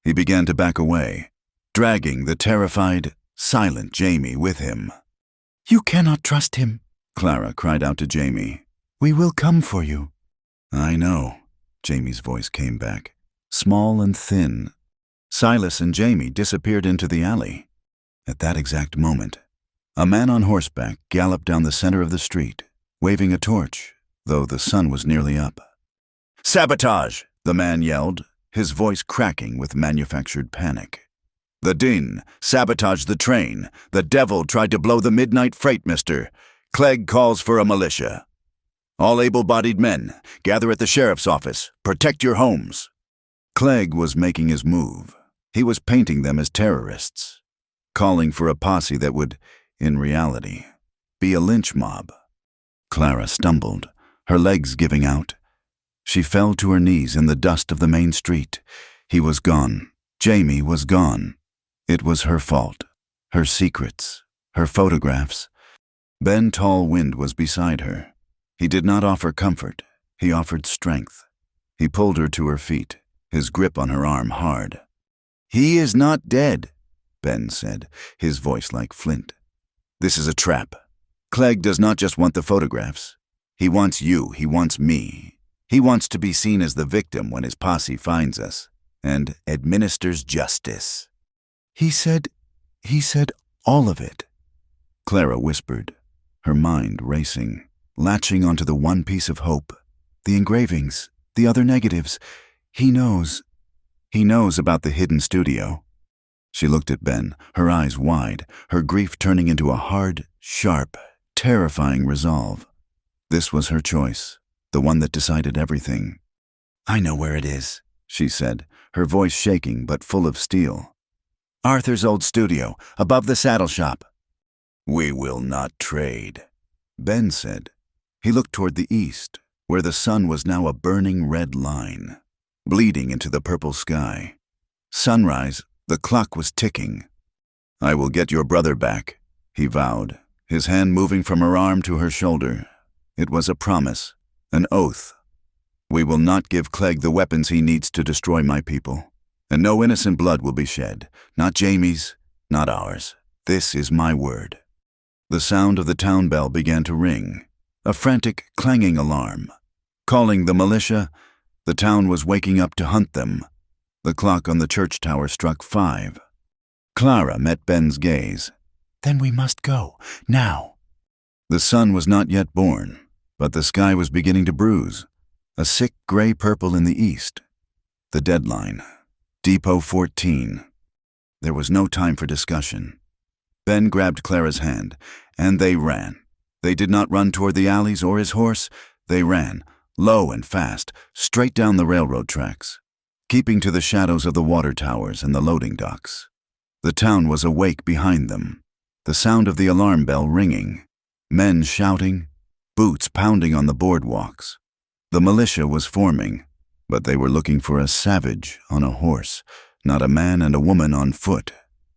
He began to back away, dragging the terrified, silent Jamie with him. "You cannot trust him," Clara cried out to Jamie. "We will come for you." "I know," Jamie's voice came back, small and thin. Silas and Jamie disappeared into the alley. At that exact moment, a man on horseback galloped down the center of the street, waving a torch, though the sun was nearly up. "Sabotage!" the man yelled, his voice cracking with manufactured panic. "The din! Sabotage the train! The devil tried to blow the midnight freight, mister! Clegg calls for a militia. All able-bodied men, gather at the sheriff's office. Protect your homes." Clegg was making his move. He was painting them as terrorists, calling for a posse that would, in reality, be a lynch mob. Clara stumbled, her legs giving out. She fell to her knees in the dust of the main street. He was gone. Jamie was gone. It was her fault. Her secrets. Her photographs. Ben Tallwind was beside her. He did not offer comfort. He offered strength. He pulled her to her feet, his grip on her arm hard. "He is not dead," Ben said, his voice like flint. "This is a trap. Clegg does not just want the photographs. He wants you. He wants me. He wants to be seen as the victim when his posse finds us and administers justice." He said all of it," Clara whispered, her mind racing, latching onto the one piece of hope. "The engravings, the other negatives. He knows about the hidden studio." She looked at Ben, her eyes wide, her grief turning into a hard, sharp, terrifying resolve. This was her choice, the one that decided everything. "I know where it is," she said, her voice shaking but full of steel. "Arthur's old studio, above the saddle shop." "We will not trade," Ben said. He looked toward the east, where the sun was now a burning red line, bleeding into the purple sky. Sunrise, the clock was ticking. "I will get your brother back," he vowed, his hand moving from her arm to her shoulder. It was a promise, an oath. "We will not give Clegg the weapons he needs to destroy my people, and no innocent blood will be shed, not Jamie's, not ours. This is my word." The sound of the town bell began to ring, a frantic, clanging alarm. Calling the militia, the town was waking up to hunt them. The clock on the church tower struck 5. Clara met Ben's gaze. "Then we must go, now." The sun was not yet born, but the sky was beginning to bruise, a sick gray purple in the east. The deadline, Depot 14. There was no time for discussion. Ben grabbed Clara's hand, and they ran. They did not run toward the alleys or his horse. They ran, low and fast, straight down the railroad tracks, keeping to the shadows of the water towers and the loading docks. The town was awake behind them, the sound of the alarm bell ringing, men shouting, boots pounding on the boardwalks. The militia was forming, but they were looking for a savage on a horse, not a man and a woman on foot,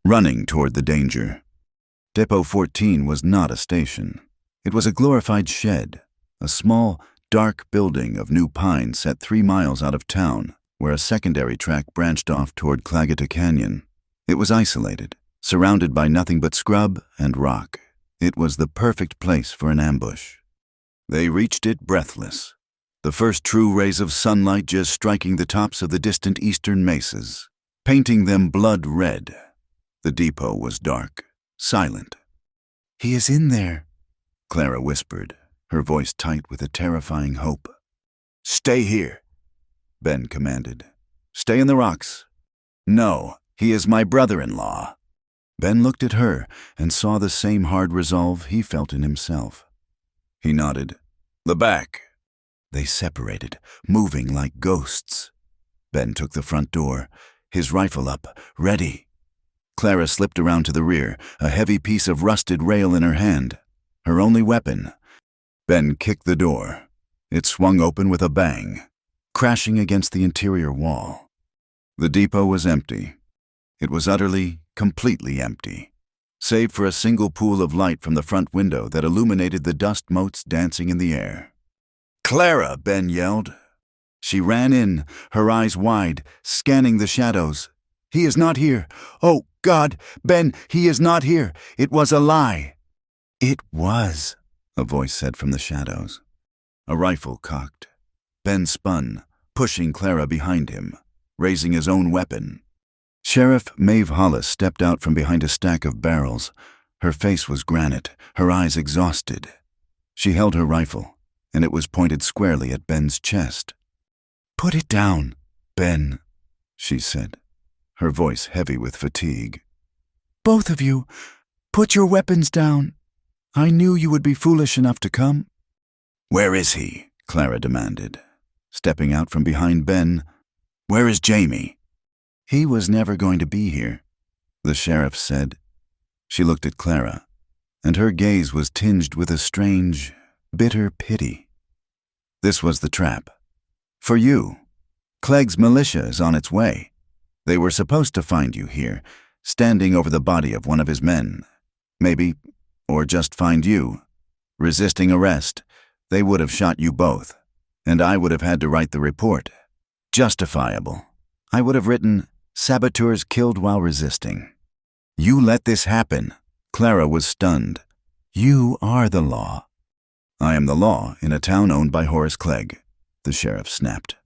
running toward the danger. Depot 14 was not a station. It was a glorified shed, a small, dark building of new pine set 3 miles out of town, where a secondary track branched off toward Claggeta Canyon. It was isolated, surrounded by nothing but scrub and rock. It was the perfect place for an ambush. They reached it breathless, the first true rays of sunlight just striking the tops of the distant eastern mesas, painting them blood red. The depot was dark, silent. "He is in there," Clara whispered, her voice tight with a terrifying hope. "Stay here," Ben commanded. "Stay in the rocks." "No, he is my brother-in-law." Ben looked at her and saw the same hard resolve he felt in himself. He nodded. "The back." They separated, moving like ghosts. Ben took the front door, his rifle up, ready. Clara slipped around to the rear, a heavy piece of rusted rail in her hand, her only weapon. Ben kicked the door. It swung open with a bang, crashing against the interior wall. The depot was empty. It was utterly, completely empty, save for a single pool of light from the front window that illuminated the dust motes dancing in the air. "Clara!" Ben yelled. She ran in, her eyes wide, scanning the shadows. "He is not here! Oh, God! Ben, he is not here! It was a lie!" "It was," a voice said from the shadows. A rifle cocked. Ben spun, pushing Clara behind him, raising his own weapon. Sheriff Maeve Hollis stepped out from behind a stack of barrels. Her face was granite, her eyes exhausted. She held her rifle, and it was pointed squarely at Ben's chest. "Put it down, Ben," she said, her voice heavy with fatigue. "Both of you, put your weapons down. I knew you would be foolish enough to come." "Where is he?" Clara demanded, stepping out from behind Ben. "Where is Jamie?" "He was never going to be here," the sheriff said. She looked at Clara, and her gaze was tinged with a strange, bitter pity. "This was the trap. For you. Clegg's militia is on its way. They were supposed to find you here, standing over the body of one of his men. Maybe, or just find you. Resisting arrest, they would have shot you both, and I would have had to write the report. Justifiable. I would have written, 'Saboteurs killed while resisting.' You let this happen." Clara was stunned. "You are the law." "I am the law in a town owned by Horace Clegg," the sheriff snapped,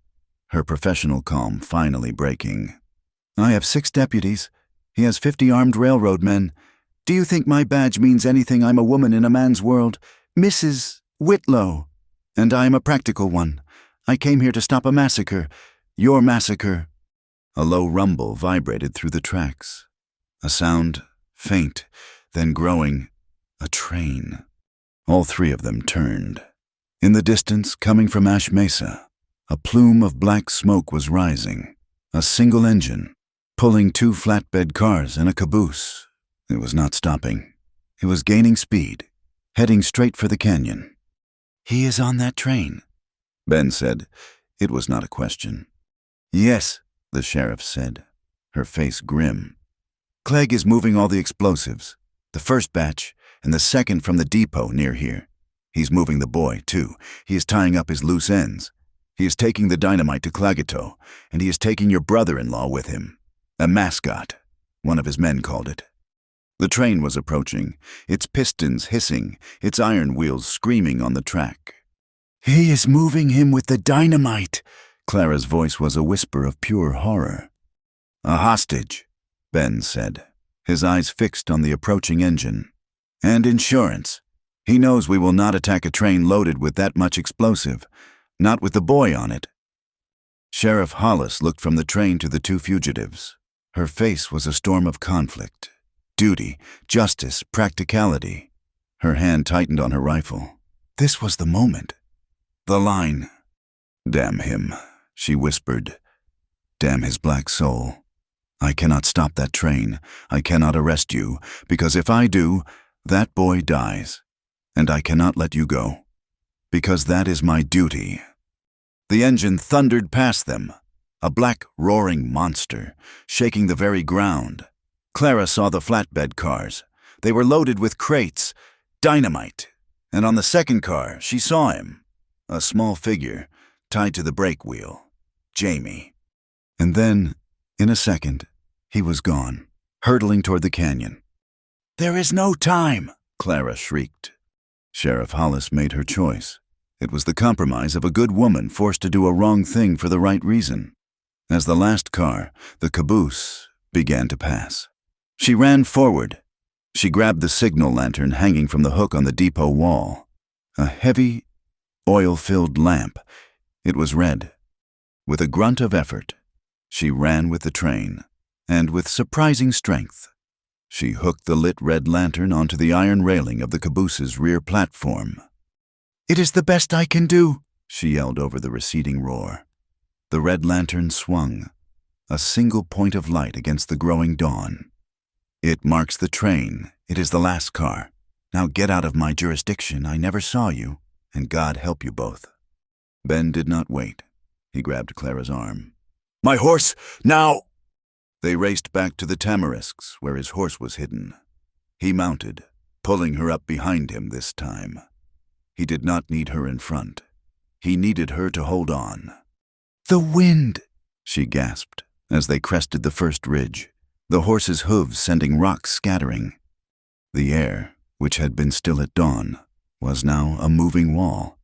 her professional calm finally breaking. "I have 6 deputies. He has 50 armed railroad men. Do you think my badge means anything? I'm a woman in a man's world, Mrs. Whitlow, and I am a practical one. I came here to stop a massacre, your massacre." A low rumble vibrated through the tracks. A sound, faint, then growing, a train. All 3 of them turned. In the distance, coming from Ash Mesa, a plume of black smoke was rising. A single engine, pulling 2 flatbed cars and a caboose. It was not stopping. It was gaining speed, heading straight for the canyon. "He is on that train," Ben said. It was not a question. "Yes," the sheriff said, her face grim. "Clegg is moving all the explosives, the first batch and the second from the depot near here. He's moving the boy, too. He is tying up his loose ends. He is taking the dynamite to Claggeta, and he is taking your brother-in-law with him. A mascot, one of his men called it." The train was approaching, its pistons hissing, its iron wheels screaming on the track. "He is moving him with the dynamite." Clara's voice was a whisper of pure horror. "A hostage," Ben said, his eyes fixed on the approaching engine. "And insurance. He knows we will not attack a train loaded with that much explosive, not with the boy on it." Sheriff Hollis looked from the train to the 2 fugitives. Her face was a storm of conflict. Duty, justice, practicality. Her hand tightened on her rifle. This was the moment. The line. "Damn him," she whispered. "Damn his black soul. I cannot stop that train. I cannot arrest you, because if I do, that boy dies. And I cannot let you go, because that is my duty." The engine thundered past them, a black, roaring monster, shaking the very ground. Clara saw the flatbed cars. They were loaded with crates, dynamite, and on the second car, she saw him, a small figure tied to the brake wheel. Jamie. And then, in a second, he was gone, hurtling toward the canyon. "There is no time!" Clara shrieked. Sheriff Hollis made her choice. It was the compromise of a good woman forced to do a wrong thing for the right reason. As the last car, the caboose, began to pass, she ran forward. She grabbed the signal lantern hanging from the hook on the depot wall. A heavy, oil-filled lamp. It was red. With a grunt of effort, she ran with the train, and with surprising strength, she hooked the lit red lantern onto the iron railing of the caboose's rear platform. "It is the best I can do," she yelled over the receding roar. The red lantern swung, a single point of light against the growing dawn. "It marks the train. It is the last car. Now get out of my jurisdiction. I never saw you, and God help you both." Ben did not wait. He grabbed Clara's arm. "My horse, now!" They raced back to the tamarisks, where his horse was hidden. He mounted, pulling her up behind him this time. He did not need her in front. He needed her to hold on. "The wind!" she gasped as they crested the first ridge, the horse's hooves sending rocks scattering. The air, which had been still at dawn, was now a moving wall.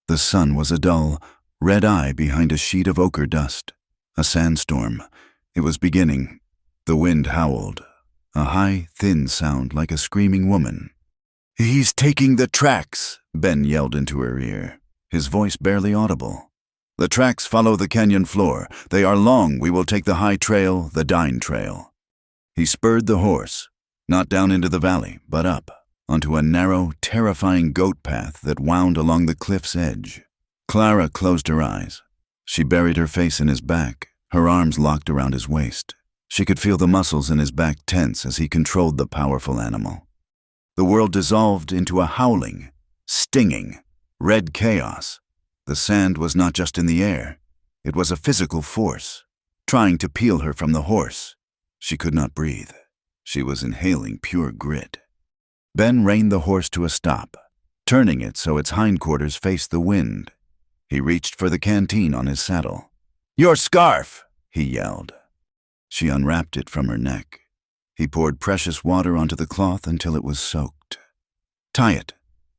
The sun was a dull, red eye behind a sheet of ochre dust. A sandstorm. It was beginning. The wind howled, a high, thin sound like a screaming woman. "He's taking the tracks," Ben yelled into her ear, his voice barely audible. "The tracks follow the canyon floor. They are long. We will take the high trail, the Dine Trail." He spurred the horse, not down into the valley, but up, onto a narrow, terrifying goat path that wound along the cliff's edge. Clara closed her eyes. She buried her face in his back, her arms locked around his waist. She could feel the muscles in his back tense as he controlled the powerful animal. The world dissolved into a howling, stinging, red chaos. The sand was not just in the air. It was a physical force, trying to peel her from the horse. She could not breathe. She was inhaling pure grit. Ben reined the horse to a stop, turning it so its hindquarters faced the wind. He reached for the canteen on his saddle. "Your scarf!" he yelled. She unwrapped it from her neck. He poured precious water onto the cloth until it was soaked. "Tie it,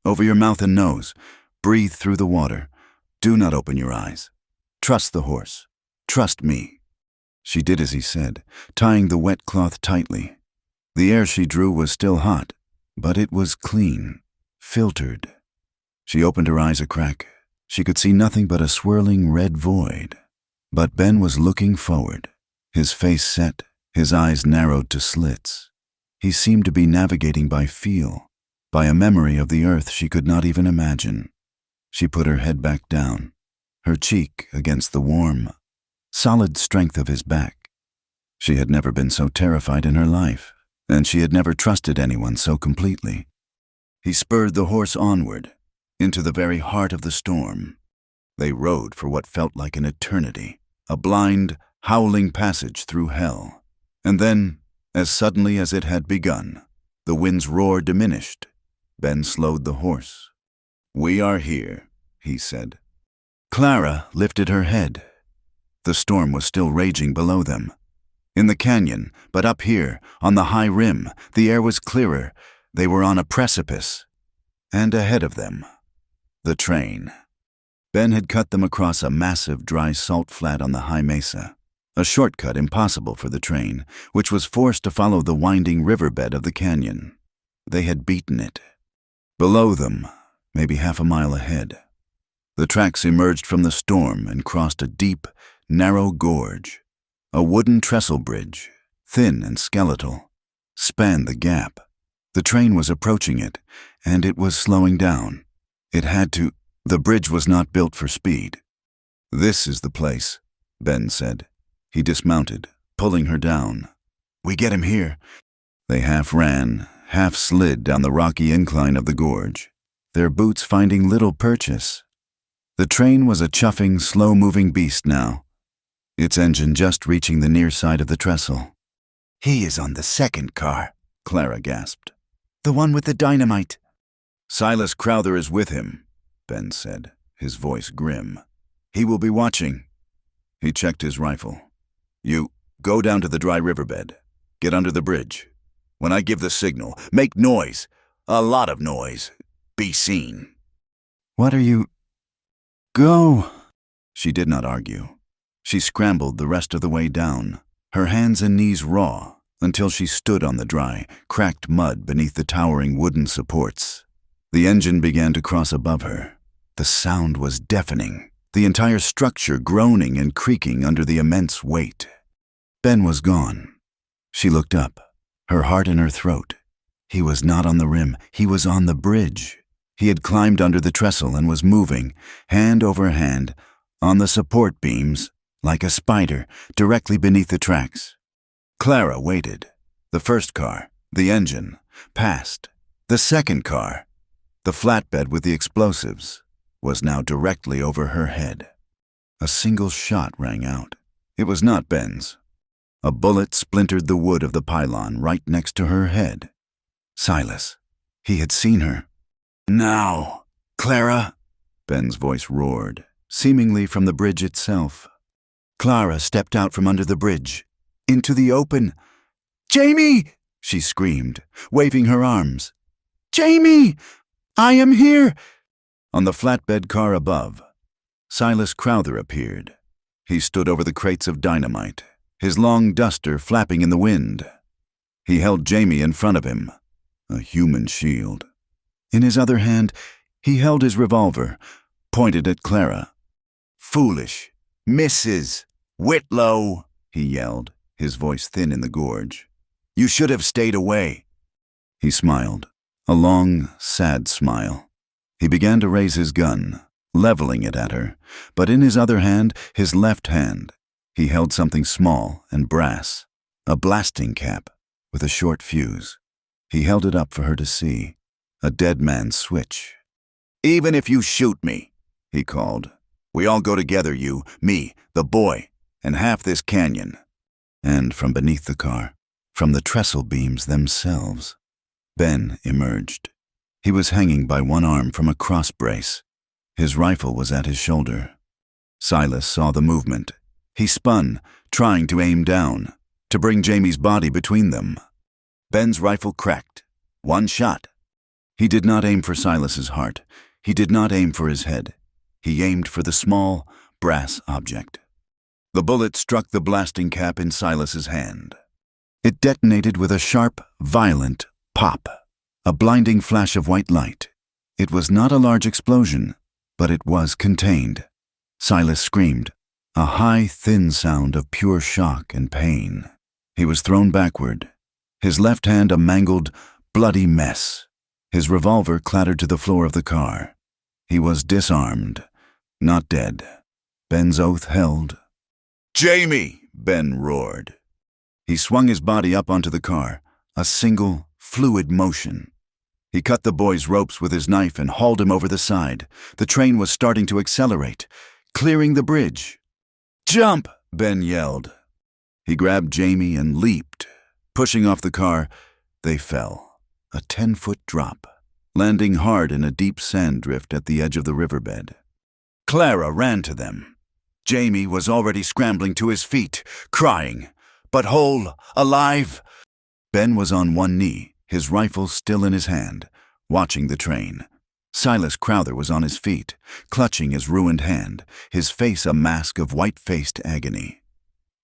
over your mouth and nose. Breathe through the water. Do not open your eyes. Trust the horse. Trust me." She did as he said, tying the wet cloth tightly. The air she drew was still hot, but it was clean, filtered. She opened her eyes a crack. She could see nothing but a swirling red void. But Ben was looking forward, his face set, his eyes narrowed to slits. He seemed to be navigating by feel, by a memory of the earth she could not even imagine. She put her head back down, her cheek against the warm, solid strength of his back. She had never been so terrified in her life, and she had never trusted anyone so completely. He spurred the horse onward, into the very heart of the storm. They rode for what felt like an eternity, a blind, howling passage through hell. And then, as suddenly as it had begun, the wind's roar diminished. Ben slowed the horse. "We are here," he said. Clara lifted her head. The storm was still raging below them. In the canyon, but up here, on the high rim, the air was clearer. They were on a precipice. And ahead of them, the train. Ben had cut them across a massive dry salt flat on the high mesa, a shortcut impossible for the train, which was forced to follow the winding riverbed of the canyon. They had beaten it. Below them, maybe half a mile ahead, the tracks emerged from the storm and crossed a deep, narrow gorge. A wooden trestle bridge, thin and skeletal, spanned the gap. The train was approaching it, and it was slowing down. It had to. The bridge was not built for speed. "This is the place," Ben said. He dismounted, pulling her down. "We get him here." They half ran, half slid down the rocky incline of the gorge, their boots finding little purchase. The train was a chuffing, slow-moving beast now, its engine just reaching the near side of the trestle. "He is on the second car," Clara gasped. "The one with the dynamite." "Silas Crowther is with him," Ben said, his voice grim. "He will be watching." He checked his rifle. "You, go down to the dry riverbed. Get under the bridge. When I give the signal, make noise. A lot of noise. Be seen." "What are you—" "Go!" She did not argue. She scrambled the rest of the way down, her hands and knees raw, until she stood on the dry, cracked mud beneath the towering wooden supports. The engine began to cross above her. The sound was deafening, the entire structure groaning and creaking under the immense weight. Ben was gone. She looked up, her heart in her throat. He was not on the rim, he was on the bridge. He had climbed under the trestle and was moving, hand over hand, on the support beams, like a spider, directly beneath the tracks. Clara waited. The first car, the engine, passed. The second car, the flatbed with the explosives, was now directly over her head. A single shot rang out. It was not Ben's. A bullet splintered the wood of the pylon right next to her head. Silas. He had seen her. "Now, Clara!" Ben's voice roared, seemingly from the bridge itself. Clara stepped out from under the bridge, into the open. "Jamie!" she screamed, waving her arms. "Jamie! I am here!" On the flatbed car above, Silas Crowther appeared. He stood over the crates of dynamite, his long duster flapping in the wind. He held Jamie in front of him, a human shield. In his other hand, he held his revolver, pointed at Clara. "Foolish! Mrs. Whitlow!" he yelled, his voice thin in the gorge. "You should have stayed away." He smiled, a long, sad smile. He began to raise his gun, leveling it at her, but in his other hand, his left hand, he held something small and brass, a blasting cap with a short fuse. He held it up for her to see, a dead man's switch. "Even if you shoot me," he called, "we all go together, you, me, the boy, and half this canyon." And from beneath the car, from the trestle beams themselves, Ben emerged. He was hanging by one arm from a cross brace. His rifle was at his shoulder. Silas saw the movement. He spun, trying to aim down, to bring Jamie's body between them. Ben's rifle cracked. One shot. He did not aim for Silas's heart. He did not aim for his head. He aimed for the small, brass object. The bullet struck the blasting cap in Silas's hand. It detonated with a sharp, violent pop, a blinding flash of white light. It was not a large explosion, but it was contained. Silas screamed, a high, thin sound of pure shock and pain. He was thrown backward, his left hand a mangled, bloody mess. His revolver clattered to the floor of the car. He was disarmed, not dead. Ben's oath held. "Jamie!" Ben roared. He swung his body up onto the car, a single, fluid motion. He cut the boy's ropes with his knife and hauled him over the side. The train was starting to accelerate, clearing the bridge. "Jump!" Ben yelled. He grabbed Jamie and leaped. Pushing off the car, they fell, a 10-foot drop, landing hard in a deep sand drift at the edge of the riverbed. Clara ran to them. Jamie was already scrambling to his feet, crying, but whole, alive. Ben was on one knee, his rifle still in his hand, watching the train. Silas Crowther was on his feet, clutching his ruined hand, his face a mask of white-faced agony.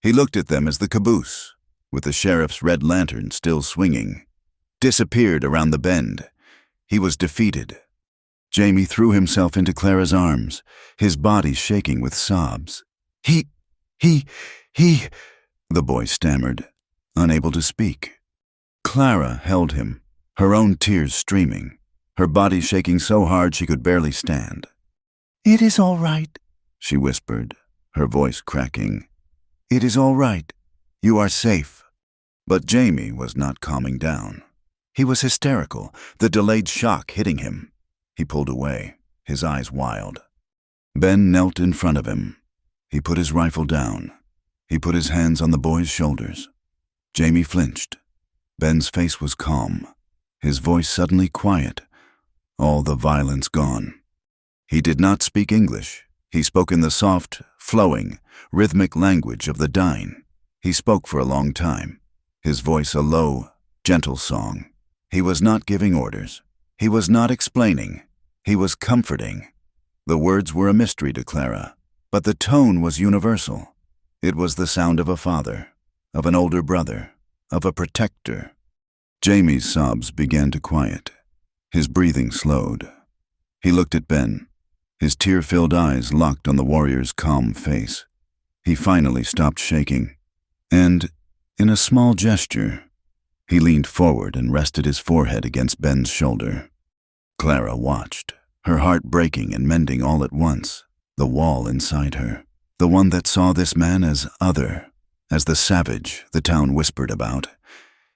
He looked at them as the caboose, with the sheriff's red lantern still swinging, disappeared around the bend. He was defeated. Jamie threw himself into Clara's arms, his body shaking with sobs. He, the boy stammered, unable to speak. Clara held him, her own tears streaming, her body shaking so hard she could barely stand. "It is all right," she whispered, her voice cracking. "It is all right. You are safe." But Jamie was not calming down. He was hysterical, the delayed shock hitting him. He pulled away, his eyes wild. Ben knelt in front of him. He put his rifle down. He put his hands on the boy's shoulders. Jamie flinched. Ben's face was calm, his voice suddenly quiet, all the violence gone. He did not speak English. He spoke in the soft, flowing, rhythmic language of the dying. He spoke for a long time, his voice a low, gentle song. He was not giving orders. He was not explaining. He was comforting. The words were a mystery to Clara, but the tone was universal. It was the sound of a father, of an older brother, of a protector. Jamie's sobs began to quiet. His breathing slowed. He looked at Ben, his tear-filled eyes locked on the warrior's calm face. He finally stopped shaking, and, in a small gesture, he leaned forward and rested his forehead against Ben's shoulder. Clara watched, her heart breaking and mending all at once, the wall inside her, the one that saw this man as other, as the savage the town whispered about.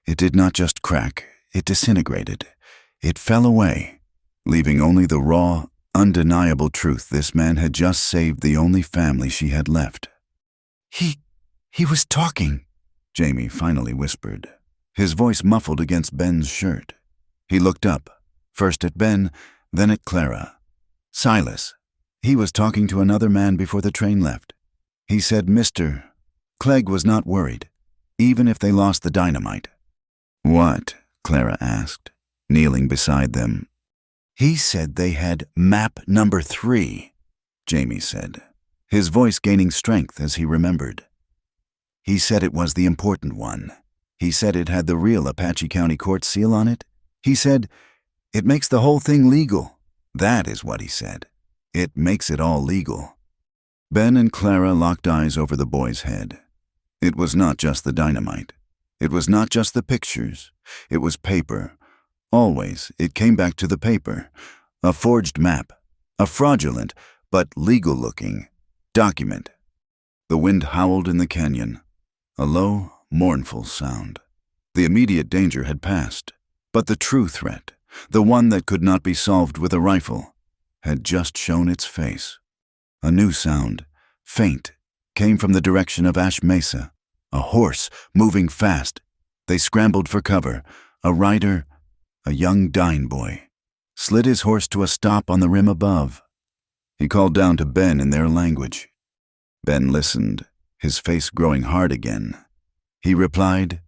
It did not just crack, it disintegrated. It fell away, leaving only the raw, undeniable truth this man had just saved the only family she had left. He was talking, Jamie finally whispered, his voice muffled against Ben's shirt. He looked up, first at Ben, then at Clara. Silas. He was talking to another man before the train left. He said Mr. Clegg was not worried, even if they lost the dynamite. What? Clara asked, kneeling beside them. He said they had map number 3, Jamie said, his voice gaining strength as he remembered. He said it was the important one. He said it had the real Apache County Court seal on it. He said, "It makes the whole thing legal." That is what he said. It makes it all legal. Ben and Clara locked eyes over the boy's head. It was not just the dynamite. It was not just the pictures. It was paper. Always, it came back to the paper. A forged map. A fraudulent, but legal-looking document. The wind howled in the canyon. A low, mournful sound. The immediate danger had passed, but the true threat, the one that could not be solved with a rifle, had just shown its face. A new sound, faint, came from the direction of Ash Mesa. A horse, moving fast. They scrambled for cover. A rider, a young Dine boy, slid his horse to a stop on the rim above. He called down to Ben in their language. Ben listened, his face growing hard again. He replied,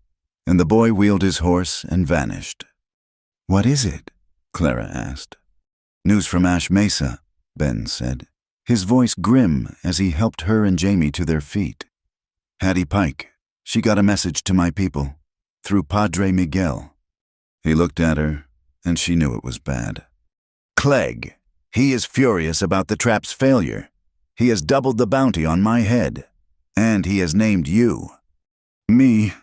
and the boy wheeled his horse and vanished. "What is it?" Clara asked. "News from Ash Mesa," Ben said, his voice grim as he helped her and Jamie to their feet. "Hattie Pike, she got a message to my people, through Padre Miguel." He looked at her, and she knew it was bad. "Clegg, he is furious about the trap's failure. He has doubled the bounty on my head, and he has named you." "Me?"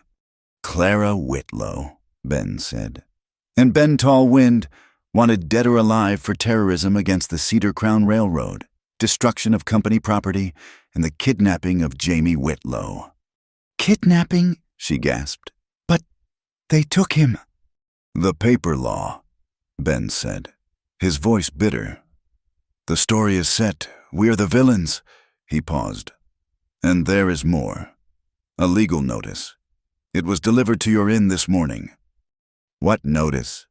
"Clara Whitlow," Ben said. "And Ben Tallwind, wanted dead or alive for terrorism against the Cedar Crown Railroad, destruction of company property, and the kidnapping of Jamie Whitlow." "Kidnapping?" she gasped. "But they took him." "The paper law," Ben said, his voice bitter. "The story is set. We're the villains." He paused. "And there is more. A legal notice. It was delivered to your inn this morning." "What notice?"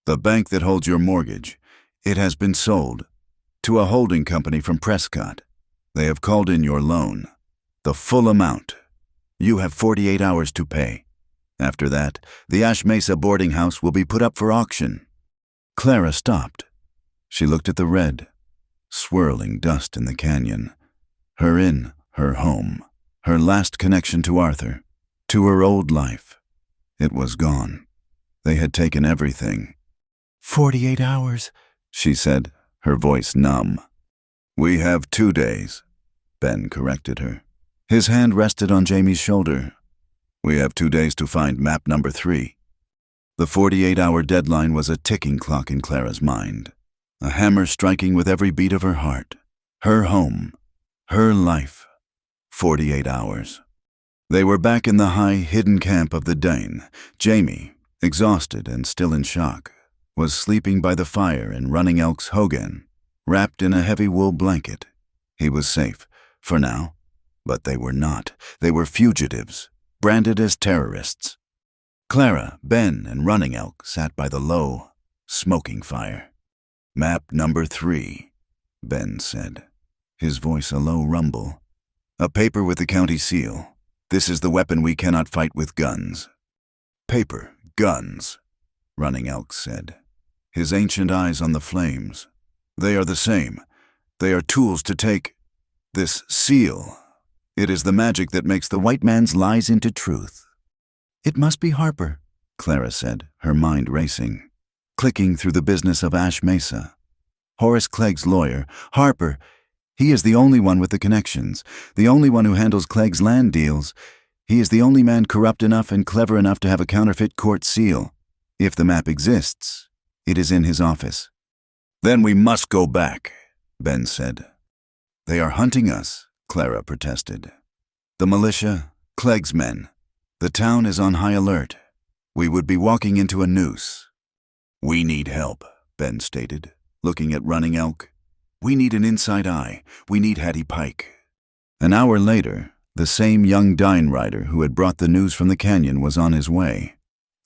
"The bank that holds your mortgage. It has been sold to a holding company from Prescott. They have called in your loan. The full amount. You have 48 hours to pay. After that, the Ash Mesa boarding house will be put up for auction." Clara stopped. She looked at the red, swirling dust in the canyon. Her inn, her home, her last connection to Arthur, to her old life. It was gone. They had taken everything. 48 hours, she said, her voice numb. "We have 2 days, Ben corrected her. His hand rested on Jamie's shoulder. "We have 2 days to find map number 3. The 48-hour deadline was a ticking clock in Clara's mind, a hammer striking with every beat of her heart. Her home, her life. 48 hours. They were back in the high, hidden camp of the Dane. Jamie, exhausted and still in shock, was sleeping by the fire in Running Elk's hogan, wrapped in a heavy wool blanket. He was safe, for now, but they were not. They were fugitives, branded as terrorists. Clara, Ben, and Running Elk sat by the low, smoking fire. Map number 3. Ben said, his voice a low rumble. A paper with the county seal. This is the weapon we cannot fight with guns. Paper, guns, Running Elk said, his ancient eyes on the flames. They are the same. They are tools to take this seal. It is the magic that makes the white man's lies into truth. It must be Harper, Clara said, her mind racing, clicking through the business of Ash Mesa. Horace Clegg's lawyer, Harper. He is the only one with the connections, the only one who handles Clegg's land deals. He is the only man corrupt enough and clever enough to have a counterfeit court seal. If the map exists, it is in his office. Then we must go back, Ben said. They are hunting us, Clara protested. The militia, Clegg's men. The town is on high alert. We would be walking into a noose. We need help, Ben stated, looking at Running Elk. We need an inside eye. We need Hattie Pike. An hour later, the same young dine rider who had brought the news from the canyon was on his way.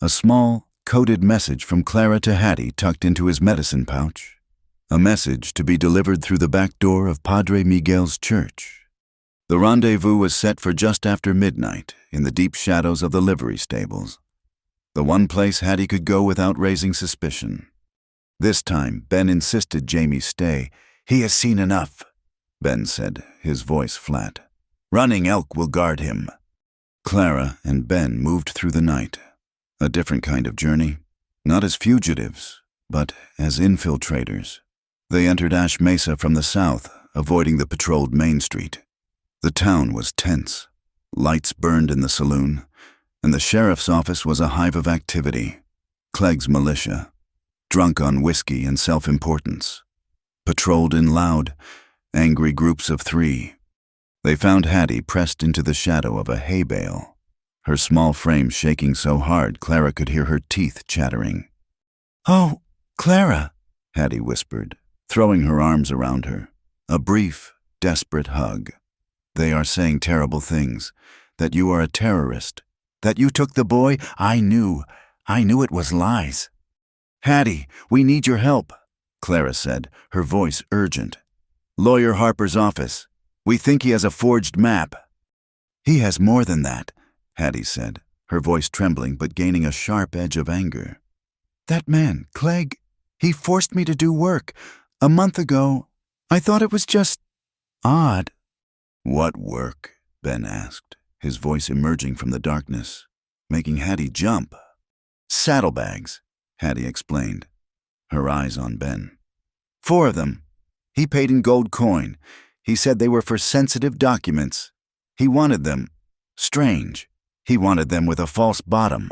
A small, coded message from Clara to Hattie tucked into his medicine pouch. A message to be delivered through the back door of Padre Miguel's church. The rendezvous was set for just after midnight in the deep shadows of the livery stables. The one place Hattie could go without raising suspicion. This time, Ben insisted Jamie stay. He has seen enough, Ben said, his voice flat. Running Elk will guard him. Clara and Ben moved through the night. A different kind of journey. Not as fugitives, but as infiltrators. They entered Ash Mesa from the south, avoiding the patrolled Main Street. The town was tense. Lights burned in the saloon, and the sheriff's office was a hive of activity. Clegg's militia, drunk on whiskey and self-importance, patrolled in loud, angry groups of three. They found Hattie pressed into the shadow of a hay bale, her small frame shaking so hard Clara could hear her teeth chattering. "Oh, Clara," Hattie whispered, throwing her arms around her. A brief, desperate hug. "They are saying terrible things, that you are a terrorist, that you took the boy. I knew it was lies." "Hattie, we need your help," Clara said, her voice urgent. "Lawyer Harper's office. We think he has a forged map." "He has more than that," Hattie said, her voice trembling but gaining a sharp edge of anger. "That man, Clegg, he forced me to do work. A month ago, I thought it was just odd." "What work?" Ben asked, his voice emerging from the darkness, making Hattie jump. "Saddlebags," Hattie explained, her eyes on Ben. "4 of them. He paid in gold coin. He said they were for sensitive documents. He wanted them. Strange. He wanted them with a false bottom.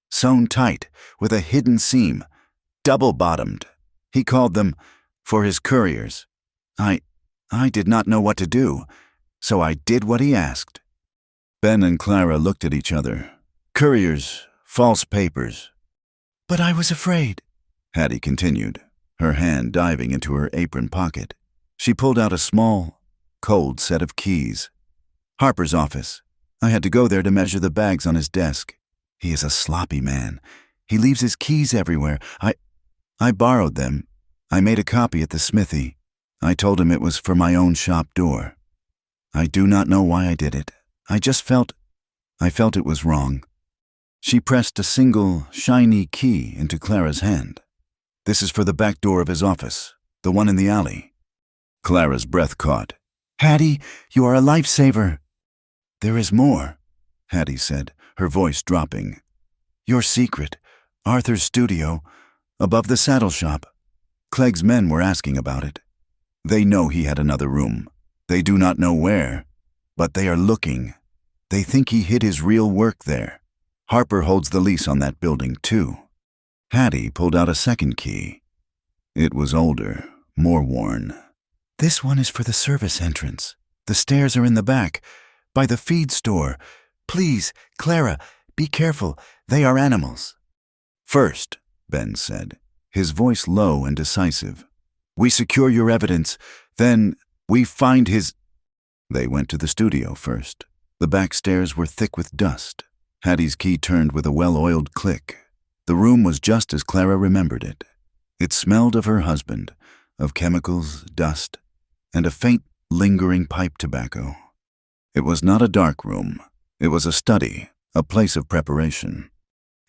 Sewn tight, with a hidden seam. Double-bottomed. He called them for his couriers. I did not know what to do, so I did what he asked." Ben and Clara looked at each other. Couriers, false papers. "But I was afraid," Hattie continued, her hand diving into her apron pocket. She pulled out a small, cold set of keys. "Harper's office. I had to go there to measure the bags on his desk. He is a sloppy man. He leaves his keys everywhere. I borrowed them. I made a copy at the smithy. I told him it was for my own shop door. I do not know why I did it. I felt it was wrong." She pressed a single, shiny key into Clara's hand. "This is for the back door of his office, the one in the alley." Clara's breath caught. "Hattie, you are a lifesaver." "There is more," Hattie said, her voice dropping. "Your secret, Arthur's studio, above the saddle shop. Clegg's men were asking about it. They know he had another room. They do not know where, but they are looking. They think he hid his real work there. Harper holds the lease on that building, too." Hattie pulled out a second key. It was older, more worn. "This one is for the service entrance. The stairs are in the back, by the feed store. Please, Clara, be careful. They are animals." "First," Ben said, his voice low and decisive, "we secure your evidence. Then we find his—" They went to the studio first. The back stairs were thick with dust. Hattie's key turned with a well-oiled click. The room was just as Clara remembered it. It smelled of her husband, of chemicals, dust, and a faint, lingering pipe tobacco. It was not a dark room. It was a study, a place of preparation.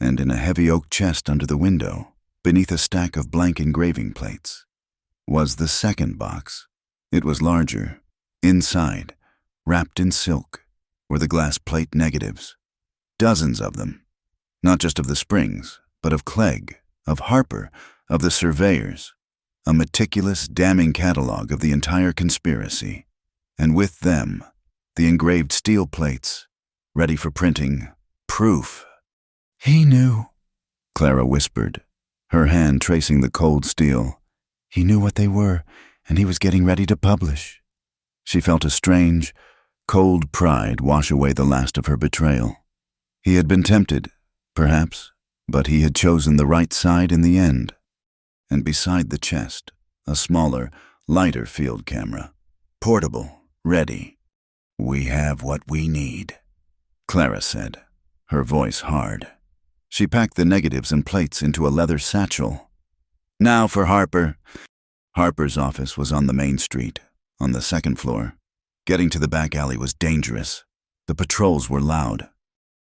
And in a heavy oak chest under the window, beneath a stack of blank engraving plates, was the second box. It was larger. Inside, wrapped in silk, were the glass plate negatives. Dozens of them. Not just of the Springs, but of Clegg, of Harper, of the surveyors. A meticulous, damning catalog of the entire conspiracy. And with them, the engraved steel plates, ready for printing, proof. "He knew," Clara whispered, her hand tracing the cold steel. "He knew what they were, and he was getting ready to publish." She felt a strange, cold pride wash away the last of her betrayal. He had been tempted, perhaps, but he had chosen the right side in the end. And beside the chest, a smaller, lighter field camera. Portable, ready. "We have what we need," Clara said, her voice hard. She packed the negatives and plates into a leather satchel. "Now for Harper." Harper's office was on the main street, on the second floor. Getting to the back alley was dangerous. The patrols were loud.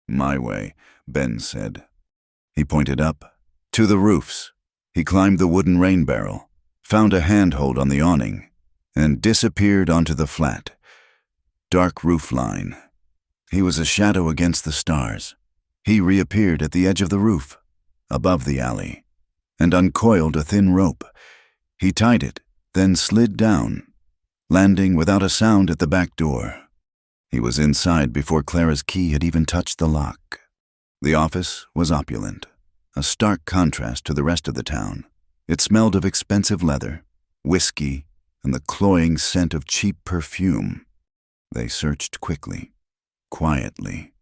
"My way," Ben said. He pointed up. To the roofs. He climbed the wooden rain barrel, found a handhold on the awning, and disappeared onto the flat. Dark roof line. He was a shadow against the stars. He reappeared at the edge of the roof, above the alley, and uncoiled a thin rope. He tied it, then slid down, landing without a sound at the back door. He was inside before Clara's key had even touched the lock. The office was opulent, a stark contrast to the rest of the town. It smelled of expensive leather, whiskey, and the cloying scent of cheap perfume. They searched quickly, quietly.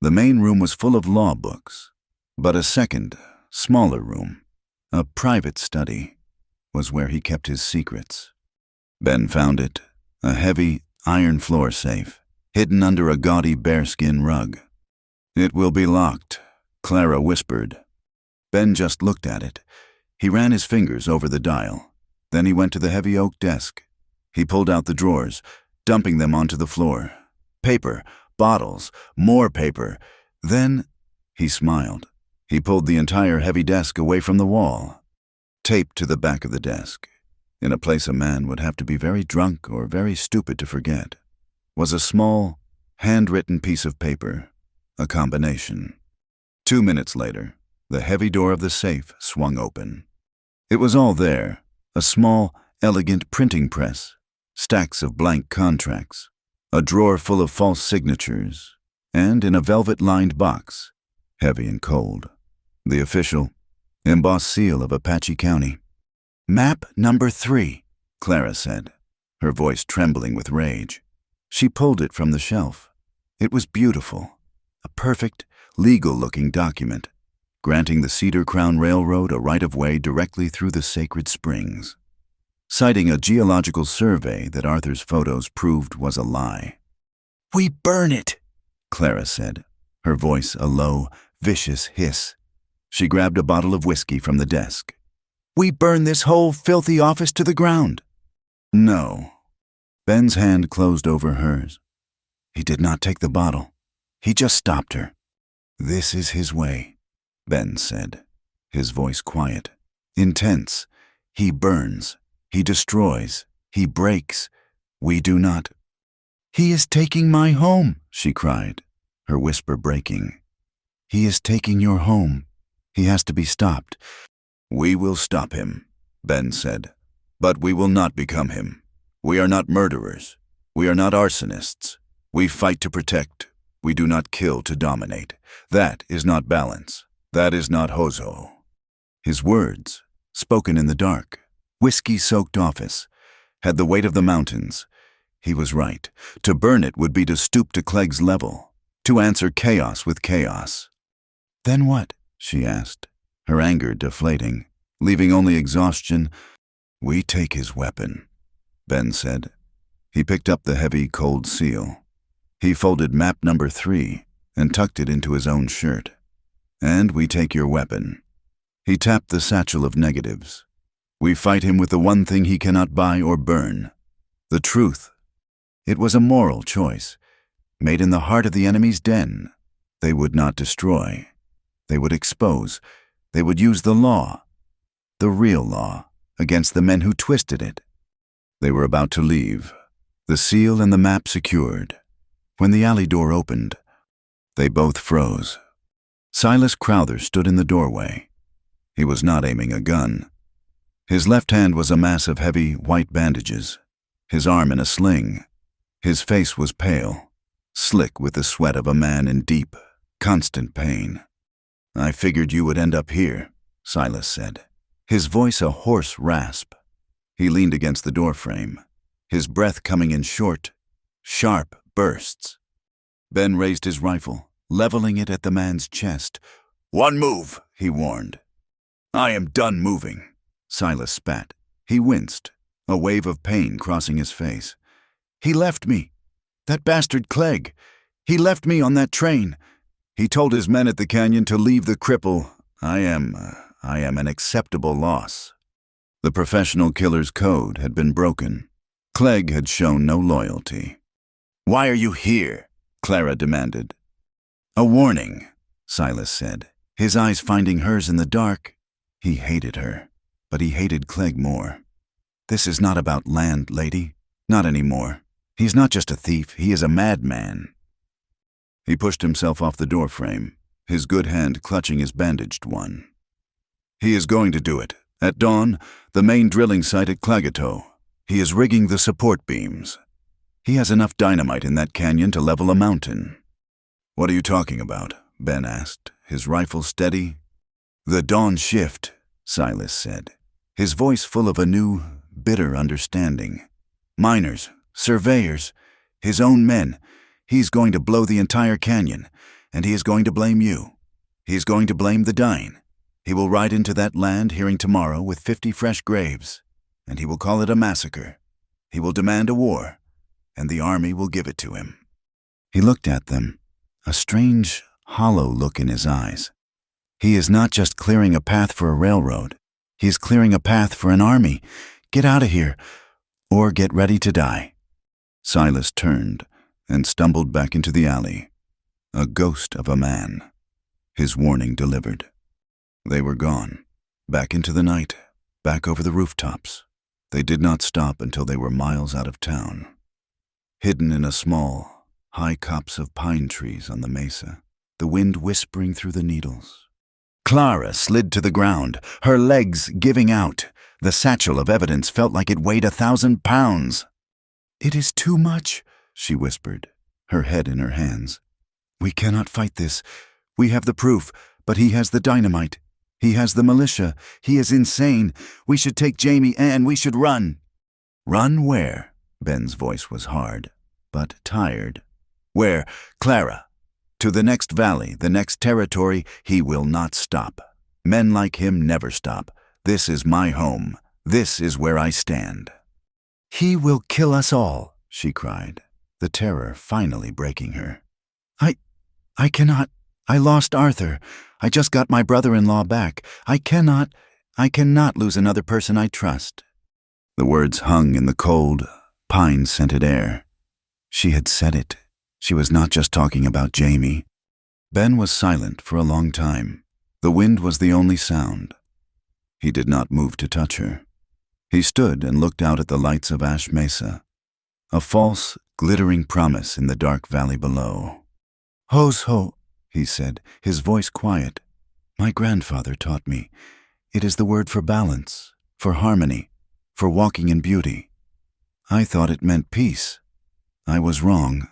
The main room was full of law books, but a second, smaller room, a private study, was where he kept his secrets. Ben found it, a heavy, iron floor safe, hidden under a gaudy bearskin rug. "It will be locked," Clara whispered. Ben just looked at it. He ran his fingers over the dial. Then he went to the heavy oak desk. He pulled out the drawers, dumping them onto the floor. Paper, bottles, more paper. Then, he smiled. He pulled the entire heavy desk away from the wall. Taped to the back of the desk, in a place a man would have to be very drunk or very stupid to forget, was a small, handwritten piece of paper, a combination. 2 minutes later, the heavy door of the safe swung open. It was all there, a small, elegant printing press, stacks of blank contracts, a drawer full of false signatures, and in a velvet-lined box, heavy and cold, the official, embossed seal of Apache County. "Map number 3, Clara said, her voice trembling with rage. She pulled it from the shelf. It was beautiful, a perfect, legal-looking document, granting the Cedar Crown Railroad a right-of-way directly through the sacred springs, citing a geological survey that Arthur's photos proved was a lie. "We burn it," Clara said, her voice a low, vicious hiss. She grabbed a bottle of whiskey from the desk. "We burn this whole filthy office to the ground." "No." Ben's hand closed over hers. He did not take the bottle. He just stopped her. "This is his way," Ben said, his voice quiet, intense. "He burns. He destroys. He breaks. We do not." "He is taking my home," she cried, her whisper breaking. "He is taking your home. He has to be stopped." "We will stop him," Ben said. "But we will not become him. We are not murderers. We are not arsonists. We fight to protect. We do not kill to dominate. That is not balance. That is not Hozo." His words, spoken in the dark, whiskey-soaked office, had the weight of the mountains. He was right. To burn it would be to stoop to Clegg's level, to answer chaos with chaos. "Then what?" she asked, her anger deflating, leaving only exhaustion. "We take his weapon," Ben said. He picked up the heavy, cold seal. He folded map number 3 and tucked it into his own shirt. "And we take your weapon." He tapped the satchel of negatives. "We fight him with the one thing he cannot buy or burn, The truth. It was a moral choice, made in the heart of the enemy's den. They would not destroy. They would expose. They would use the law, the real law, against the men who twisted it. They were about to leave, the seal and the map secured. When the alley door opened, they both froze. Silas Crowther stood in the doorway. He was not aiming a gun. His left hand was a mass of heavy, white bandages, his arm in a sling. His face was pale, slick with the sweat of a man in deep, constant pain. "I figured you would end up here," Silas said, his voice a hoarse rasp. He leaned against the doorframe, his breath coming in short, sharp bursts. Ben raised his rifle, leveling it at the man's chest. "One move," he warned. "I am done moving." Silas spat. He winced, a wave of pain crossing his face. "He left me. That bastard Clegg. He left me on that train. He told his men at the canyon to leave the cripple. I am an acceptable loss." The professional killer's code had been broken. Clegg had shown no loyalty. "Why are you here?" Clara demanded. "A warning," Silas said, his eyes finding hers in the dark. He hated her, but he hated Clegg more. "This is not about land, lady. Not anymore. He's not just a thief, he is a madman." He pushed himself off the doorframe, his good hand clutching his bandaged one. "He is going to do it. At dawn, the main drilling site at Clagato. He is rigging the support beams. He has enough dynamite in that canyon to level a mountain." "What are you talking about?" Ben asked, his rifle steady. "The dawn shift," Silas said, his voice full of a new, bitter understanding. "Miners, surveyors, his own men. He's going to blow the entire canyon, and he is going to blame you. He is going to blame the dying. He will ride into that land hearing tomorrow with 50 fresh graves, and he will call it a massacre. He will demand a war, and the army will give it to him." He looked at them, a strange, hollow look in his eyes. "He is not just clearing a path for a railroad. He is clearing a path for an army. Get out of here, or get ready to die." Silas turned and stumbled back into the alley, a ghost of a man. His warning delivered. They were gone, back into the night, back over the rooftops. They did not stop until they were miles out of town, hidden in a small, high copse of pine trees on the mesa, the wind whispering through the needles. Clara slid to the ground, her legs giving out. The satchel of evidence felt like it weighed 1,000 pounds. "It is too much," she whispered, her head in her hands. "We cannot fight this. We have the proof, but he has the dynamite. He has the militia. He is insane. We should take Jamie and we should run." "Run where?" Ben's voice was hard, but tired. "Where, Clara? To the next valley, the next territory. He will not stop. Men like him never stop. This is my home. This is where I stand." "He will kill us all," she cried, the terror finally breaking her. I cannot. I lost Arthur. I just got my brother-in-law back. I cannot lose another person I trust." The words hung in the cold, pine-scented air. She had said it. She was not just talking about Jamie. Ben was silent for a long time. The wind was the only sound. He did not move to touch her. He stood and looked out at the lights of Ash Mesa, a false, glittering promise in the dark valley below. "Ho-ho," he said, his voice quiet. "My grandfather taught me. It is the word for balance, for harmony, for walking in beauty. I thought it meant peace. I was wrong."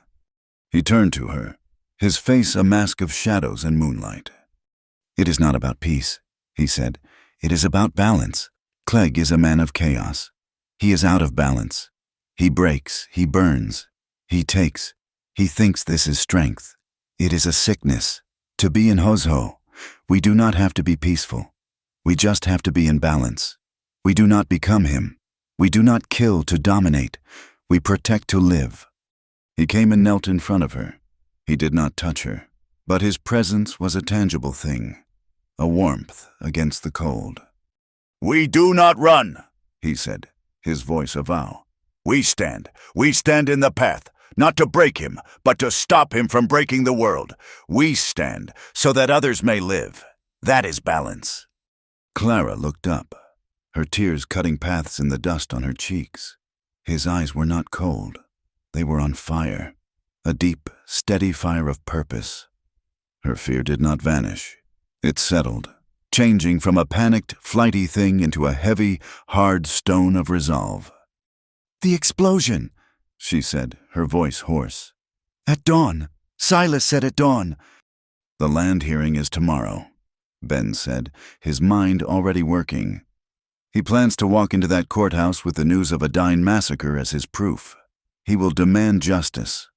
He turned to her, his face a mask of shadows and moonlight. "It is not about peace," he said. "It is about balance. Clegg is a man of chaos. He is out of balance. He breaks, he burns, he takes. He thinks this is strength. It is a sickness. To be in Hozho, we do not have to be peaceful. We just have to be in balance. We do not become him. We do not kill to dominate. We protect to live." He came and knelt in front of her. He did not touch her, but his presence was a tangible thing, a warmth against the cold. "We do not run," he said, his voice a vow. We stand in the path, not to break him, but to stop him from breaking the world. We stand so that others may live. That is balance. Clara looked up, her tears cutting paths in the dust on her cheeks. His eyes were not cold. They were on fire, a deep, steady fire of purpose. Her fear did not vanish. It settled, changing from a panicked, flighty thing into a heavy, hard stone of resolve. "The explosion," she said, her voice hoarse. "At dawn. Silas said at dawn." "The land hearing is tomorrow," Ben said, his mind already working. "He plans to walk into that courthouse with the news of a Dine massacre as his proof. He will demand justice."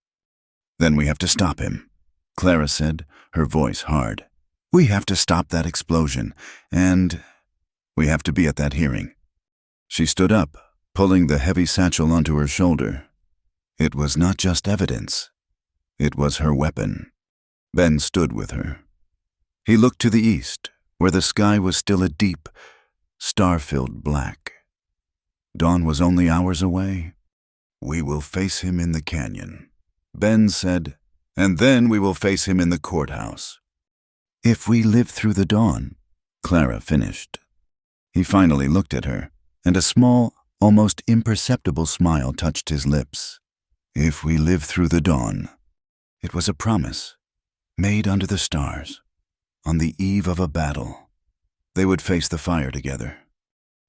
"Then we have to stop him," Clara said, her voice hard. "We have to stop that explosion, and we have to be at that hearing." She stood up, pulling the heavy satchel onto her shoulder. It was not just evidence. It was her weapon. Ben stood with her. He looked to the east, where the sky was still a deep, star-filled black. Dawn was only hours away. "We will face him in the canyon," Ben said, "and then we will face him in the courthouse." "If we live through the dawn," Clara finished. He finally looked at her, and a small, almost imperceptible smile touched his lips. "If we live through the dawn." It was a promise, made under the stars, on the eve of a battle. They would face the fire together.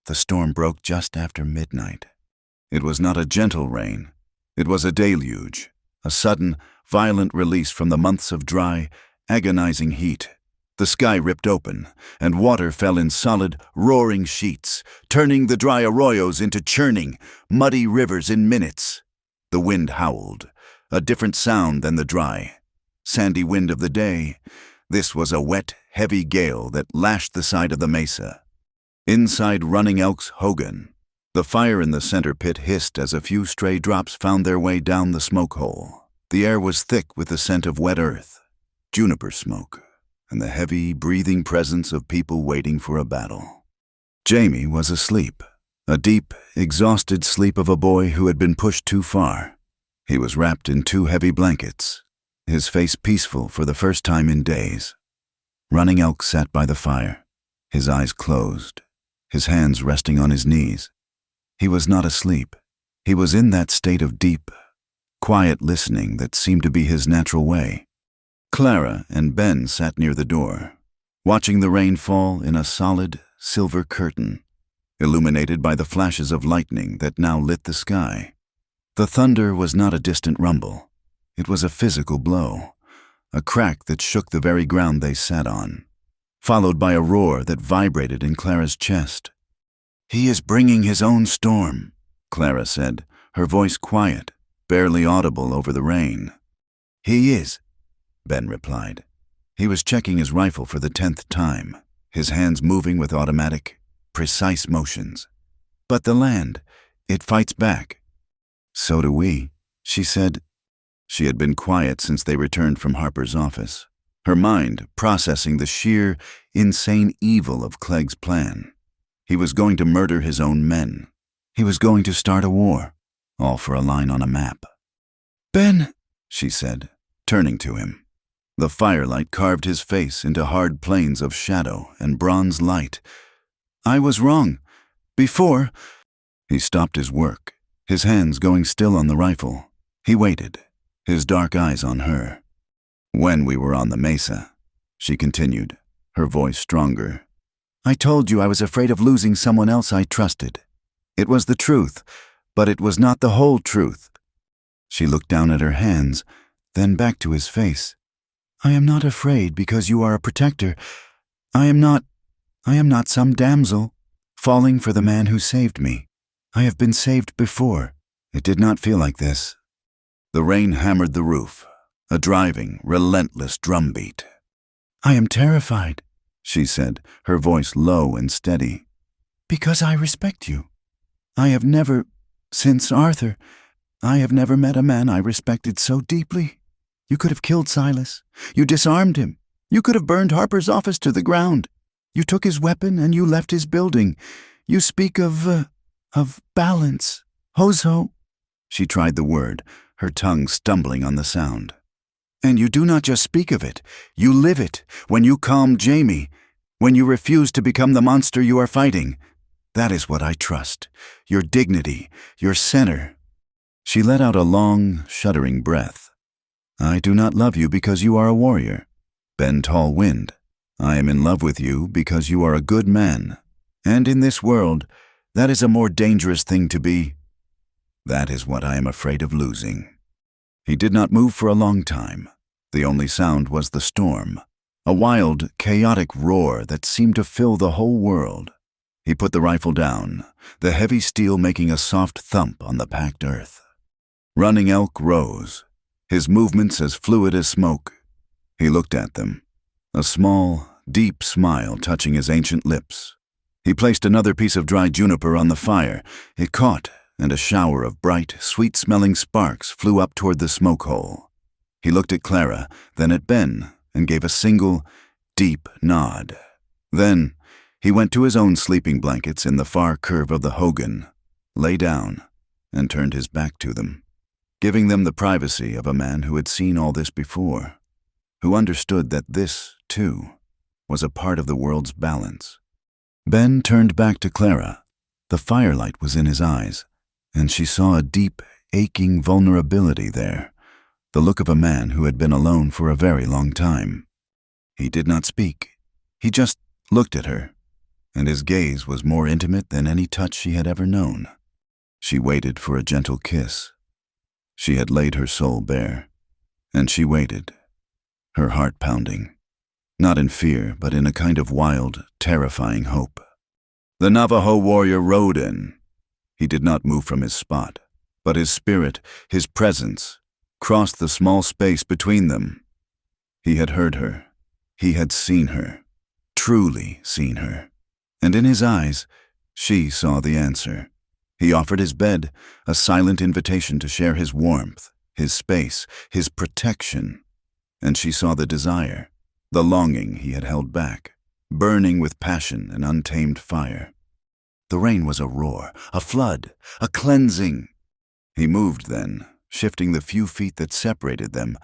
The storm broke just after midnight. It was not a gentle rain. It was a deluge, a sudden, violent release from the months of dry, agonizing heat. The sky ripped open, and water fell in solid, roaring sheets, turning the dry arroyos into churning, muddy rivers in minutes. The wind howled, a different sound than the dry, sandy wind of the day. This was a wet, heavy gale that lashed the side of the mesa. Inside Running Elk's hogan, the fire in the center pit hissed as a few stray drops found their way down the smoke hole. The air was thick with the scent of wet earth, juniper smoke, and the heavy, breathing presence of people waiting for a battle. Jamie was asleep, a deep, exhausted sleep of a boy who had been pushed too far. He was wrapped in 2 heavy blankets, his face peaceful for the first time in days. Running Elk sat by the fire, his eyes closed, his hands resting on his knees. He was not asleep. He was in that state of deep, quiet listening that seemed to be his natural way. Clara and Ben sat near the door, watching the rain fall in a solid, silver curtain, illuminated by the flashes of lightning that now lit the sky. The thunder was not a distant rumble. It was a physical blow, a crack that shook the very ground they sat on, followed by a roar that vibrated in Clara's chest. "He is bringing his own storm," Clara said, her voice quiet, barely audible over the rain. "He is," Ben replied. He was checking his rifle for the 10th time, his hands moving with automatic, precise motions. "But the land, it fights back." "So do we," she said. She had been quiet since they returned from Harper's office, her mind processing the sheer, insane evil of Clegg's plan. He was going to murder his own men. He was going to start a war, all for a line on a map. "Ben," she said, turning to him. The firelight carved his face into hard planes of shadow and bronze light. "I was wrong. Before—" He stopped his work, his hands going still on the rifle. He waited, his dark eyes on her. "When we were on the mesa," she continued, her voice stronger. "I told you I was afraid of losing someone else I trusted. It was the truth, but it was not the whole truth." She looked down at her hands, then back to his face. "I am not afraid because you are a protector. I am not some damsel, falling for the man who saved me. I have been saved before." It did not feel like this. The rain hammered the roof, a driving, relentless drumbeat. "I am terrified," she said, her voice low and steady. "Because I respect you. I have never, since Arthur, I have never met a man I respected so deeply. You could have killed Silas. You disarmed him. You could have burned Harper's office to the ground. You took his weapon and you left his building. You speak of balance. Hoso, She tried the word, her tongue stumbling on the sound. And you do not just speak of it, you live it, when you calm Jamie, when you refuse to become the monster you are fighting. That is what I trust, your dignity, your center. She let out a long, shuddering breath. I do not love you because you are a warrior. Bend tall wind. I am in love with you because you are a good man. And in this world, that is a more dangerous thing to be. That is what I am afraid of losing. He did not move for a long time. The only sound was the storm, a wild, chaotic roar that seemed to fill the whole world. He put the rifle down, the heavy steel making a soft thump on the packed earth. Running Elk rose, his movements as fluid as smoke. He looked at them, a small, deep smile touching his ancient lips. He placed another piece of dry juniper on the fire. It caught, and a shower of bright, sweet-smelling sparks flew up toward the smoke hole. He looked at Clara, then at Ben, and gave a single, deep nod. Then, he went to his own sleeping blankets in the far curve of the hogan, lay down, and turned his back to them, giving them the privacy of a man who had seen all this before, who understood that this, too, was a part of the world's balance. Ben turned back to Clara. The firelight was in his eyes, and she saw a deep, aching vulnerability there, the look of a man who had been alone for a very long time. He did not speak. He just looked at her, and his gaze was more intimate than any touch she had ever known. She waited for a gentle kiss. She had laid her soul bare, and she waited, her heart pounding, not in fear, but in a kind of wild, terrifying hope. The Navajo warrior rode in. He did not move from his spot, but his spirit, his presence, crossed the small space between them. He had heard her. He had seen her, truly seen her. And in his eyes, she saw the answer. He offered his bed, a silent invitation to share his warmth, his space, his protection. And she saw the desire, the longing he had held back, burning with passion and untamed fire. The rain was a roar, a flood, a cleansing. He moved then, shifting the few feet that separated them.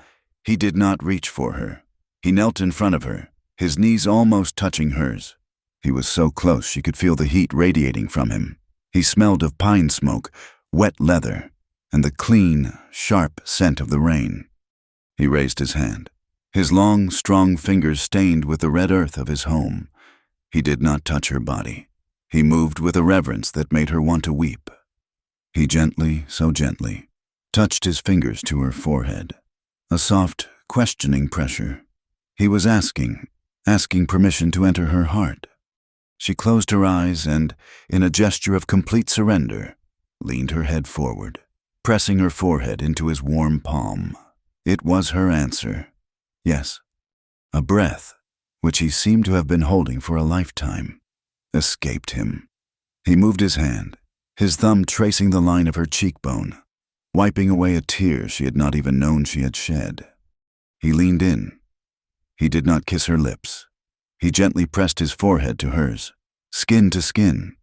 He did not reach for her. He knelt in front of her, his knees almost touching hers. He was so close she could feel the heat radiating from him. He smelled of pine smoke, wet leather, and the clean, sharp scent of the rain. He raised his hand, his long, strong fingers stained with the red earth of his home. He did not touch her body. He moved with a reverence that made her want to weep. He gently, so gently, touched his fingers to her forehead, a soft, questioning pressure. He was asking permission to enter her heart. She closed her eyes and, in a gesture of complete surrender, leaned her head forward, pressing her forehead into his warm palm. It was her answer. Yes, a breath, which he seemed to have been holding for a lifetime, escaped him. He moved his hand, his thumb tracing the line of her cheekbone, wiping away a tear she had not even known she had shed. He leaned in. He did not kiss her lips. He gently pressed his forehead to hers, skin to skin.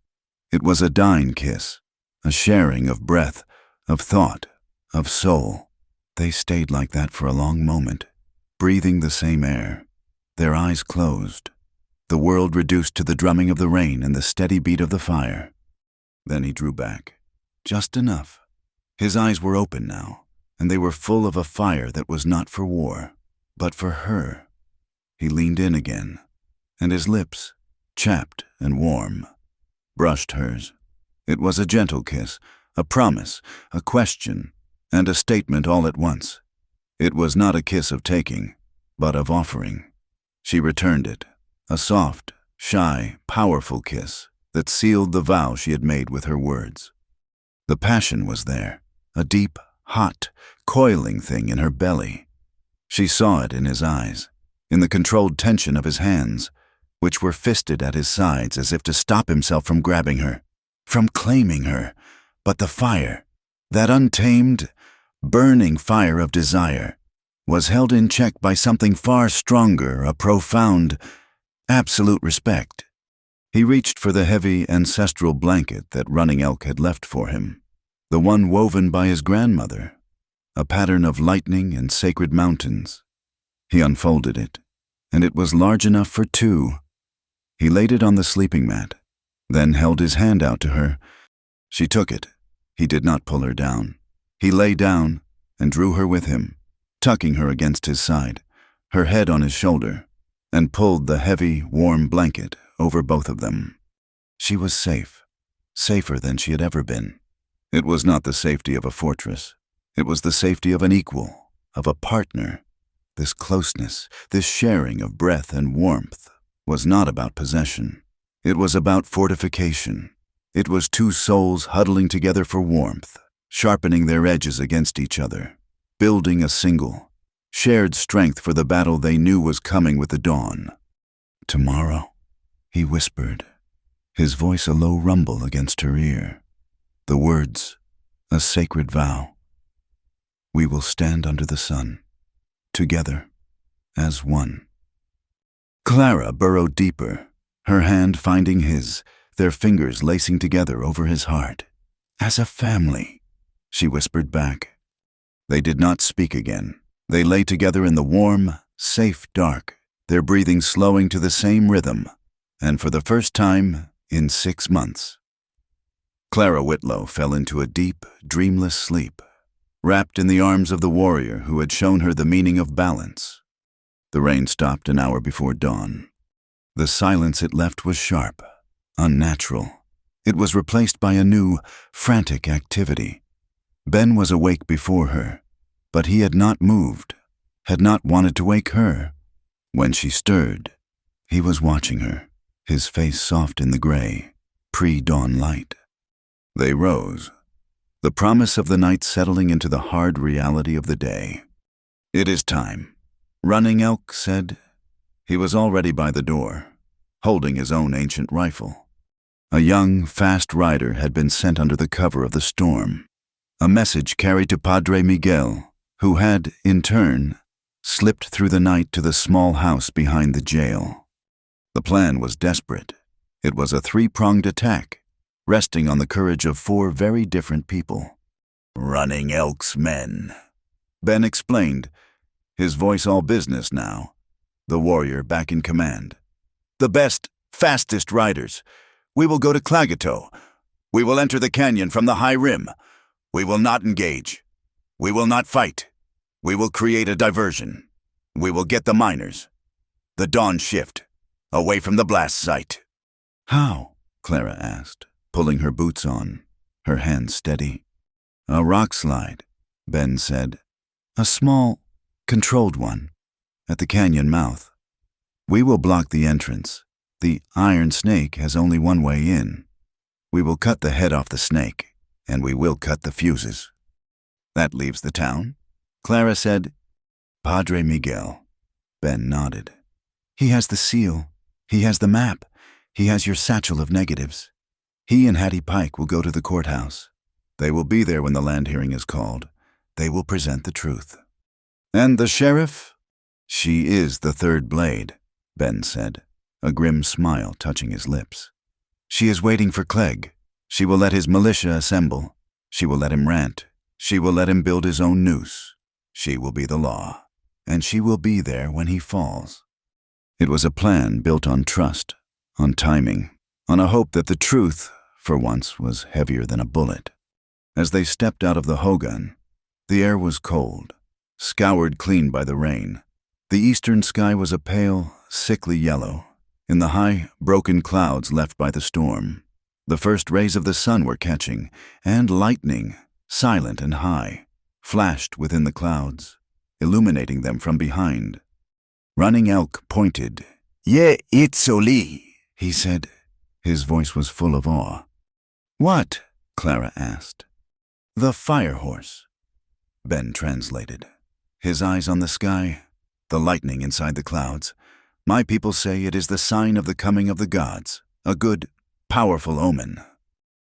It was a dying kiss, a sharing of breath, of thought, of soul. They stayed like that for a long moment, breathing the same air, their eyes closed, the world reduced to the drumming of the rain and the steady beat of the fire. Then he drew back, just enough. His eyes were open now, and they were full of a fire that was not for war, but for her. He leaned in again, and his lips, chapped and warm, brushed hers. It was a gentle kiss, a promise, a question, and a statement all at once. It was not a kiss of taking, but of offering. She returned it, a soft, shy, powerful kiss that sealed the vow she had made with her words. The passion was there, a deep, hot, coiling thing in her belly. She saw it in his eyes, in the controlled tension of his hands, which were fisted at his sides as if to stop himself from grabbing her, from claiming her. But the fire, that untamed, burning fire of desire, was held in check by something far stronger, a profound, absolute respect. He reached for the heavy, ancestral blanket that Running Elk had left for him. the one woven by his grandmother, a pattern of lightning and sacred mountains. He unfolded it, and it was large enough for two. He laid it on the sleeping mat, then held his hand out to her. She took it. He did not pull her down. He lay down and drew her with him, tucking her against his side, her head on his shoulder, and pulled the heavy, warm blanket over both of them. She was safe, safer than she had ever been. It was not the safety of a fortress. It was the safety of an equal, of a partner. This closeness, this sharing of breath and warmth was not about possession. It was about fortification. It was two souls huddling together for warmth, sharpening their edges against each other, building a single, shared strength for the battle they knew was coming with the dawn. "Tomorrow," he whispered, his voice a low rumble against her ear. The words, a sacred vow. "We will stand under the sun, together, as one." Clara burrowed deeper, her hand finding his, their fingers lacing together over his heart. "As a family," she whispered back. They did not speak again. They lay together in the warm, safe dark, their breathing slowing to the same rhythm, and for the first time in 6 months. Clara Whitlow fell into a deep, dreamless sleep, wrapped in the arms of the warrior who had shown her the meaning of balance. The rain stopped an hour before dawn. The silence it left was sharp, unnatural. It was replaced by a new, frantic activity. Ben was awake before her, but he had not moved, had not wanted to wake her. When she stirred, he was watching her, his face soft in the gray, pre-dawn light. They rose, the promise of the night settling into the hard reality of the day. "It is time," Running Elk said. He was already by the door, holding his own ancient rifle. A young, fast rider had been sent under the cover of the storm. A message carried to Padre Miguel, who had, in turn, slipped through the night to the small house behind the jail. The plan was desperate. It was a 3-pronged attack, resting on the courage of 4 very different people. "Running Elk's men," Ben explained, his voice all business now, the warrior back in command. "The best, fastest riders. We will go to Clagato. We will enter the canyon from the high rim. We will not engage. We will not fight. We will create a diversion. We will get the miners. The dawn shift, away from the blast site." "How?" Clara asked, pulling her boots on, her hands steady. "A rock slide," Ben said. "A small, controlled one, at the canyon mouth. We will block the entrance. The iron snake has only one way in. We will cut the head off the snake, and we will cut the fuses." "That leaves the town?" Clara said. "Padre Miguel." Ben nodded. "He has the seal. He has the map. He has your satchel of negatives. He and Hattie Pike will go to the courthouse. They will be there when the land hearing is called. They will present the truth." "And the sheriff?" "She is the third blade," Ben said, a grim smile touching his lips. "She is waiting for Clegg. She will let his militia assemble. She will let him rant. She will let him build his own noose. She will be the law, and she will be there when he falls." It was a plan built on trust, on timing, on a hope that the truth, for once, was heavier than a bullet. As they stepped out of the hogan, the air was cold, scoured clean by the rain. The eastern sky was a pale, sickly yellow, in the high, broken clouds left by the storm. The first rays of the sun were catching, and lightning, silent and high, flashed within the clouds, illuminating them from behind. Running Elk pointed. "Ye Itzoli," he said. His voice was full of awe. "What?" Clara asked. "The fire horse," Ben translated, his eyes on the sky, the lightning inside the clouds. "My people say it is the sign of the coming of the gods, a good, powerful omen."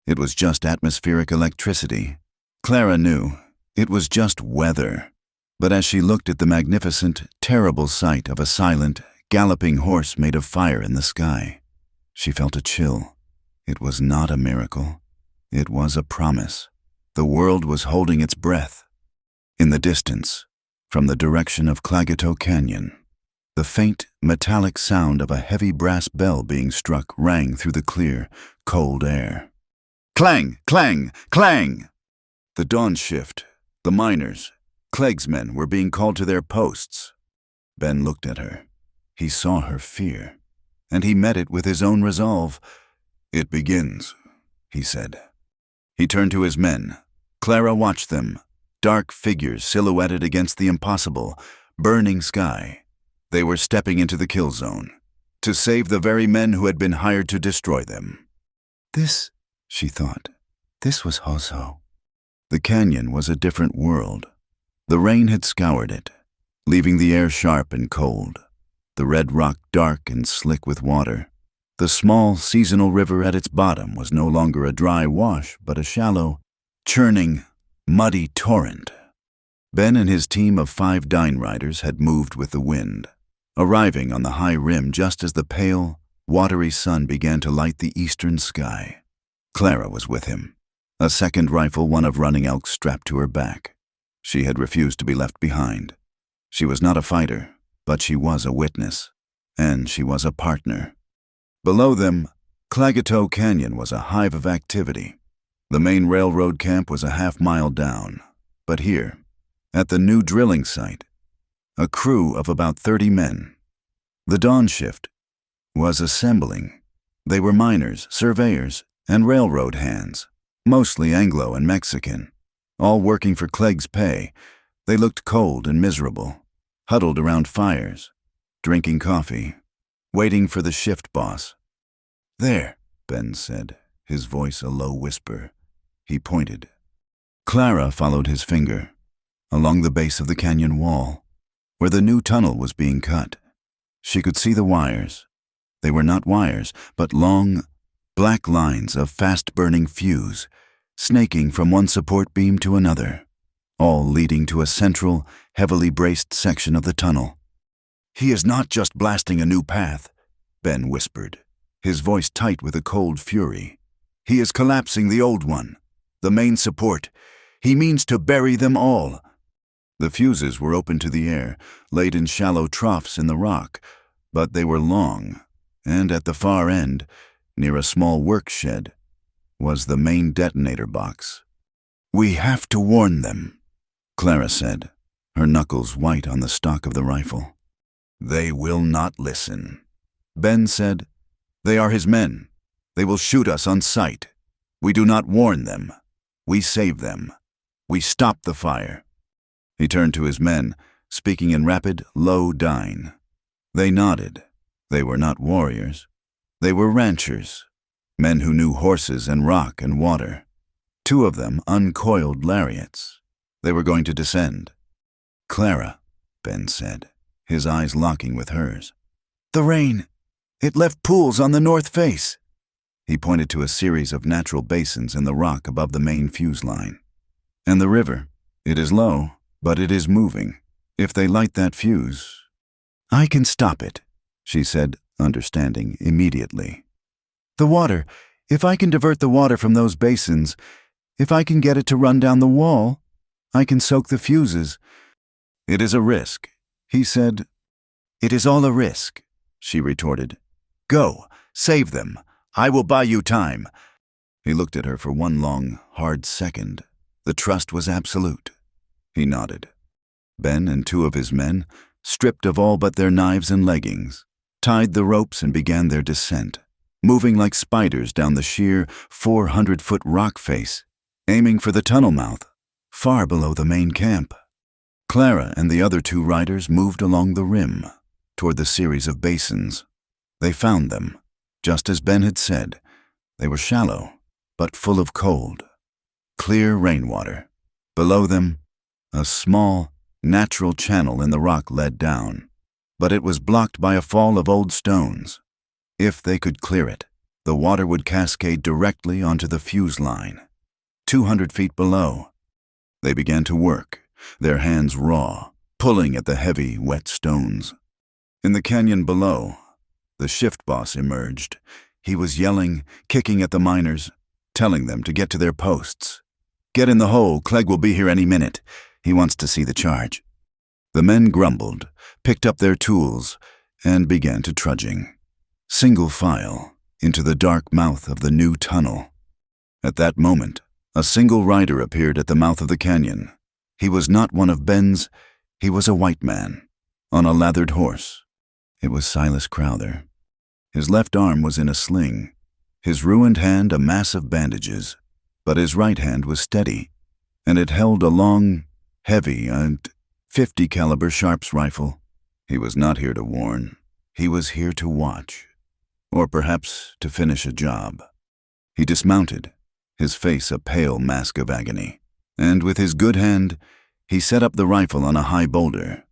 It was just atmospheric electricity. Clara knew it was just weather. But as she looked at the magnificent, terrible sight of a silent, galloping horse made of fire in the sky, she felt a chill. It was not a miracle. It was a promise. The world was holding its breath. In the distance, from the direction of Clagato Canyon, the faint, metallic sound of a heavy brass bell being struck rang through the clear, cold air. Clang! Clang! Clang! The dawn shift, the miners, Clegg's men were being called to their posts. Ben looked at her. He saw her fear, and he met it with his own resolve. "It begins," he said. He turned to his men. Clara watched them, dark figures silhouetted against the impossible, burning sky. They were stepping into the kill zone, to save the very men who had been hired to destroy them. This, she thought, this was Hoso. The canyon was a different world. The rain had scoured it, leaving the air sharp and cold, the red rock dark and slick with water. The small, seasonal river at its bottom was no longer a dry wash, but a shallow, churning, muddy torrent. Ben and his team of 5 dine riders had moved with the wind, arriving on the high rim just as the pale, watery sun began to light the eastern sky. Clara was with him, a second rifle, one of running elk, strapped to her back. She had refused to be left behind. She was not a fighter, but she was a witness, and she was a partner. Below them, Clagato Canyon was a hive of activity. The main railroad camp was a half-mile down, but here, at the new drilling site, a crew of about 30 men. The dawn shift was assembling. They were miners, surveyors, and railroad hands, mostly Anglo and Mexican, all working for Clegg's pay. They looked cold and miserable, huddled around fires, drinking coffee, waiting for the shift boss. "There," Ben said, his voice a low whisper. He pointed. Clara followed his finger, along the base of the canyon wall, where the new tunnel was being cut. She could see the wires. They were not wires, but long, black lines of fast-burning fuse, snaking from one support beam to another, all leading to a central, heavily braced section of the tunnel. "He is not just blasting a new path," Ben whispered, his voice tight with a cold fury. "He is collapsing the old one, the main support. He means to bury them all." The fuses were open to the air, laid in shallow troughs in the rock, but they were long, and at the far end, near a small work shed, was the main detonator box. "We have to warn them," Clara said, her knuckles white on the stock of the rifle. "They will not listen." Ben said, "They are his men. They will shoot us on sight. We do not warn them. We save them. We stop the fire." He turned to his men, speaking in rapid, low Dine. They nodded. They were not warriors. They were ranchers, men who knew horses and rock and water. 2 of them uncoiled lariats. They were going to descend. "Clara," Ben said, his eyes locking with hers. "The rain. It left pools on the north face." He pointed to a series of natural basins in the rock above the main fuse line. "And the river. It is low, but it is moving. If they light that fuse—" "I can stop it," she said, understanding immediately. "The water. If I can divert the water from those basins, if I can get it to run down the wall, I can soak the fuses." "It is a risk," he said. "It is all a risk," she retorted. "Go, save them. I will buy you time." He looked at her for one long, hard second. The trust was absolute. He nodded. Ben and 2 of his men, stripped of all but their knives and leggings, tied the ropes and began their descent, moving like spiders down the sheer 400-foot rock face, aiming for the tunnel mouth, far below the main camp. Clara and the other 2 riders moved along the rim, toward the series of basins. They found them, just as Ben had said. They were shallow, but full of cold, clear rainwater. Below them, a small, natural channel in the rock led down, but it was blocked by a fall of old stones. If they could clear it, the water would cascade directly onto the fuse line, 200 feet below. They began to work, their hands raw, pulling at the heavy, wet stones. In the canyon below, the shift boss emerged. He was yelling, kicking at the miners, telling them to get to their posts. Get in the hole. Clegg will be here any minute. He wants to see the charge." The men grumbled, picked up their tools, and began to trudging, single file, into the dark mouth of the new tunnel. At that moment, a single rider appeared at the mouth of the canyon. He was not one of Ben's. He was a white man, on a lathered horse. It was Silas Crowther. His left arm was in a sling, his ruined hand a mass of bandages, but his right hand was steady, and it held a long, heavy, and .50 caliber Sharps rifle. He was not here to warn. He was here to watch, or perhaps to finish a job. He dismounted, his face a pale mask of agony, and with his good hand, he set up the rifle on a high boulder,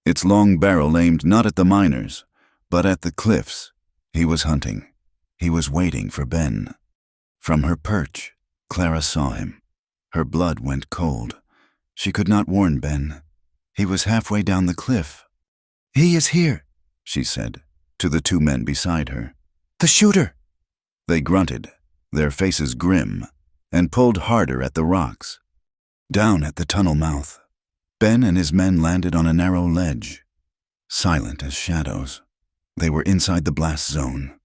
its long barrel aimed not at the miners, but at the cliffs. He was hunting. He was waiting for Ben. From her perch, Clara saw him. Her blood went cold. She could not warn Ben. He was halfway down the cliff. "He is here," she said, to the two men beside her. "The shooter!" They grunted, their faces grim, and pulled harder at the rocks. Down at the tunnel mouth, Ben and his men landed on a narrow ledge, silent as shadows. They were inside the blast zone.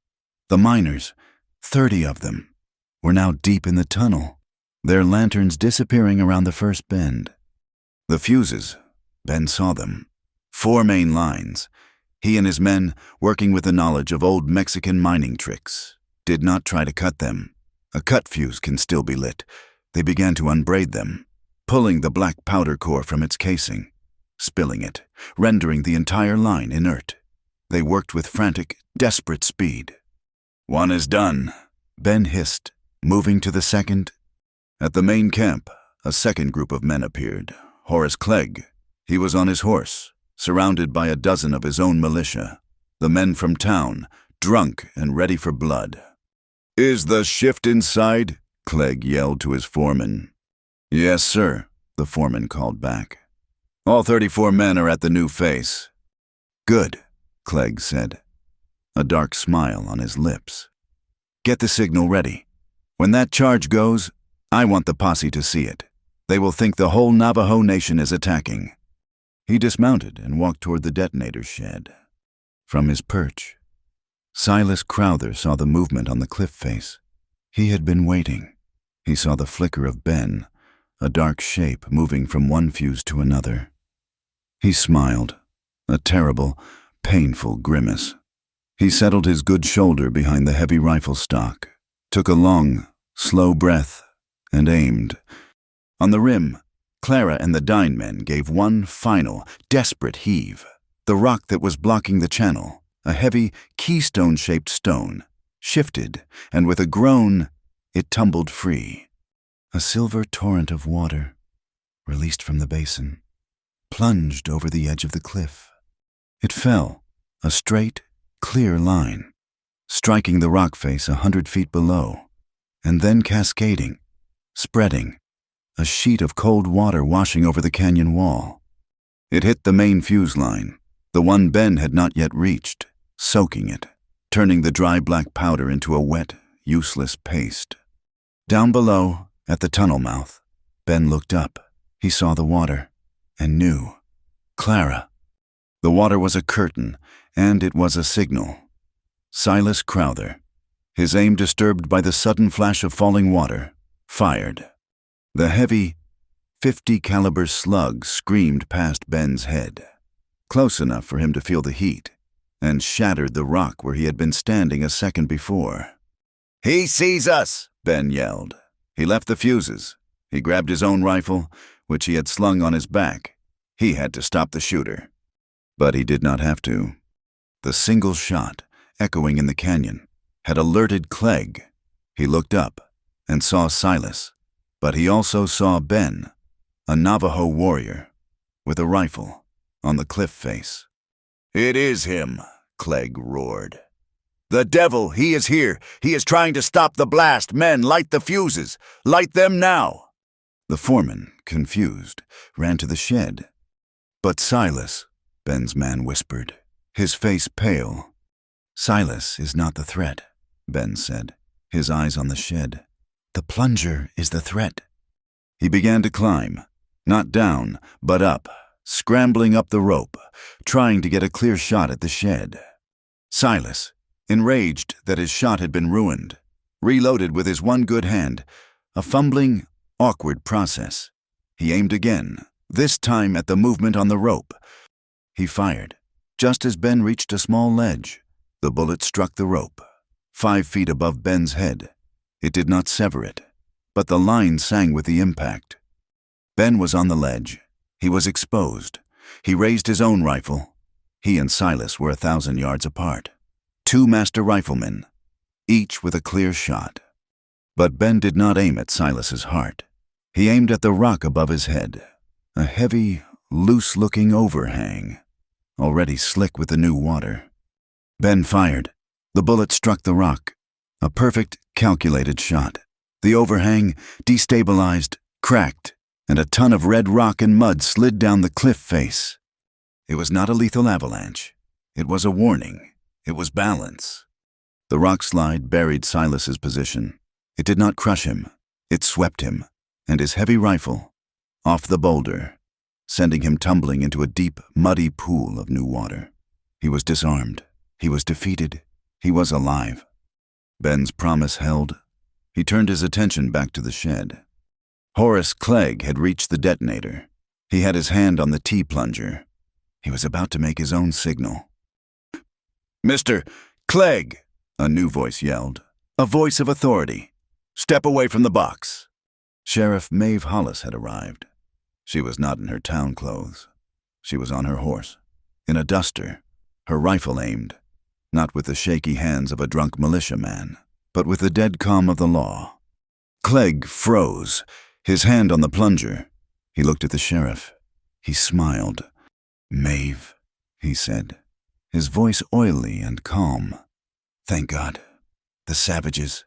The miners, 30 of them, were now deep in the tunnel, their lanterns disappearing around the first bend. The fuses, Ben saw them. 4 main lines. He and his men, working with the knowledge of old Mexican mining tricks, did not try to cut them. A cut fuse can still be lit. They began to unbraid them, pulling the black powder core from its casing, spilling it, rendering the entire line inert. They worked with frantic, desperate speed. "One is done," Ben hissed, moving to the second. At the main camp, a second group of men appeared. Horace Clegg. He was on his horse, surrounded by a dozen of his own militia, the men from town, drunk and ready for blood. "Is the shift inside?" Clegg yelled to his foreman. "Yes, sir," the foreman called back. "All 34 men are at the new face." "Good," Clegg said, a dark smile on his lips. "Get the signal ready. When that charge goes, I want the posse to see it. They will think the whole Navajo nation is attacking." He dismounted and walked toward the detonator shed. From his perch, Silas Crowther saw the movement on the cliff face. He had been waiting. He saw the flicker of Ben, a dark shape moving from one fuse to another. He smiled, a terrible, painful grimace. He settled his good shoulder behind the heavy rifle stock, took a long, slow breath, and aimed. On the rim, Clara and the Dine men gave one final, desperate heave. The rock that was blocking the channel, a heavy, keystone-shaped stone, shifted, and with a groan, it tumbled free. A silver torrent of water, released from the basin, plunged over the edge of the cliff. It fell, a straight, clear line, striking the rock face 100 feet below, and then cascading, spreading, a sheet of cold water washing over the canyon wall. It hit the main fuse line, the one Ben had not yet reached, soaking it, turning the dry black powder into a wet, useless paste. Down below, at the tunnel mouth, Ben looked up. He saw the water, and knew. Clara. The water was a curtain, and it was a signal. Silas Crowther, his aim disturbed by the sudden flash of falling water, fired. The heavy, .50 caliber slug screamed past Ben's head, close enough for him to feel the heat, and shattered the rock where he had been standing a second before. "He sees us!" Ben yelled. He left the fuses. He grabbed his own rifle, which he had slung on his back. He had to stop the shooter. But he did not have to. The single shot, echoing in the canyon, had alerted Clegg. He looked up and saw Silas, but he also saw Ben, a Navajo warrior, with a rifle, on the cliff face. "It is him," Clegg roared. "The devil, he is here. He is trying to stop the blast. Men, light the fuses. Light them now." The foreman, confused, ran to the shed. "But Silas," Ben's man whispered, his face pale. "Silas is not the threat," Ben said, his eyes on the shed. "The plunger is the threat." He began to climb, not down, but up, scrambling up the rope, trying to get a clear shot at the shed. Silas, enraged that his shot had been ruined, reloaded with his one good hand, a fumbling, awkward process. He aimed again, this time at the movement on the rope. He fired. Just as Ben reached a small ledge, the bullet struck the rope, 5 feet above Ben's head. It did not sever it, but the line sang with the impact. Ben was on the ledge. He was exposed. He raised his own rifle. He and Silas were 1,000 yards apart. 2 master riflemen, each with a clear shot. But Ben did not aim at Silas's heart. He aimed at the rock above his head, a heavy, loose-looking overhang, already slick with the new water. Ben fired. The bullet struck the rock, a perfect, calculated shot. The overhang, destabilized, cracked, and a ton of red rock and mud slid down the cliff face. It was not a lethal avalanche. It was a warning. It was balance. The rock slide buried Silas's position. It did not crush him. It swept him, and his heavy rifle, off the boulder, sending him tumbling into a deep, muddy pool of new water. He was disarmed. He was defeated. He was alive. Ben's promise held. He turned his attention back to the shed. Horace Clegg had reached the detonator. He had his hand on the T-plunger. He was about to make his own signal. "Mr. Clegg," a new voice yelled, a voice of authority. "Step away from the box." Sheriff Maeve Hollis had arrived. She was not in her town clothes. She was on her horse, in a duster, her rifle aimed, not with the shaky hands of a drunk militiaman, but with the dead calm of the law. Clegg froze, his hand on the plunger. He looked at the sheriff. He smiled. "Maeve," he said, his voice oily and calm. "Thank God. The savages,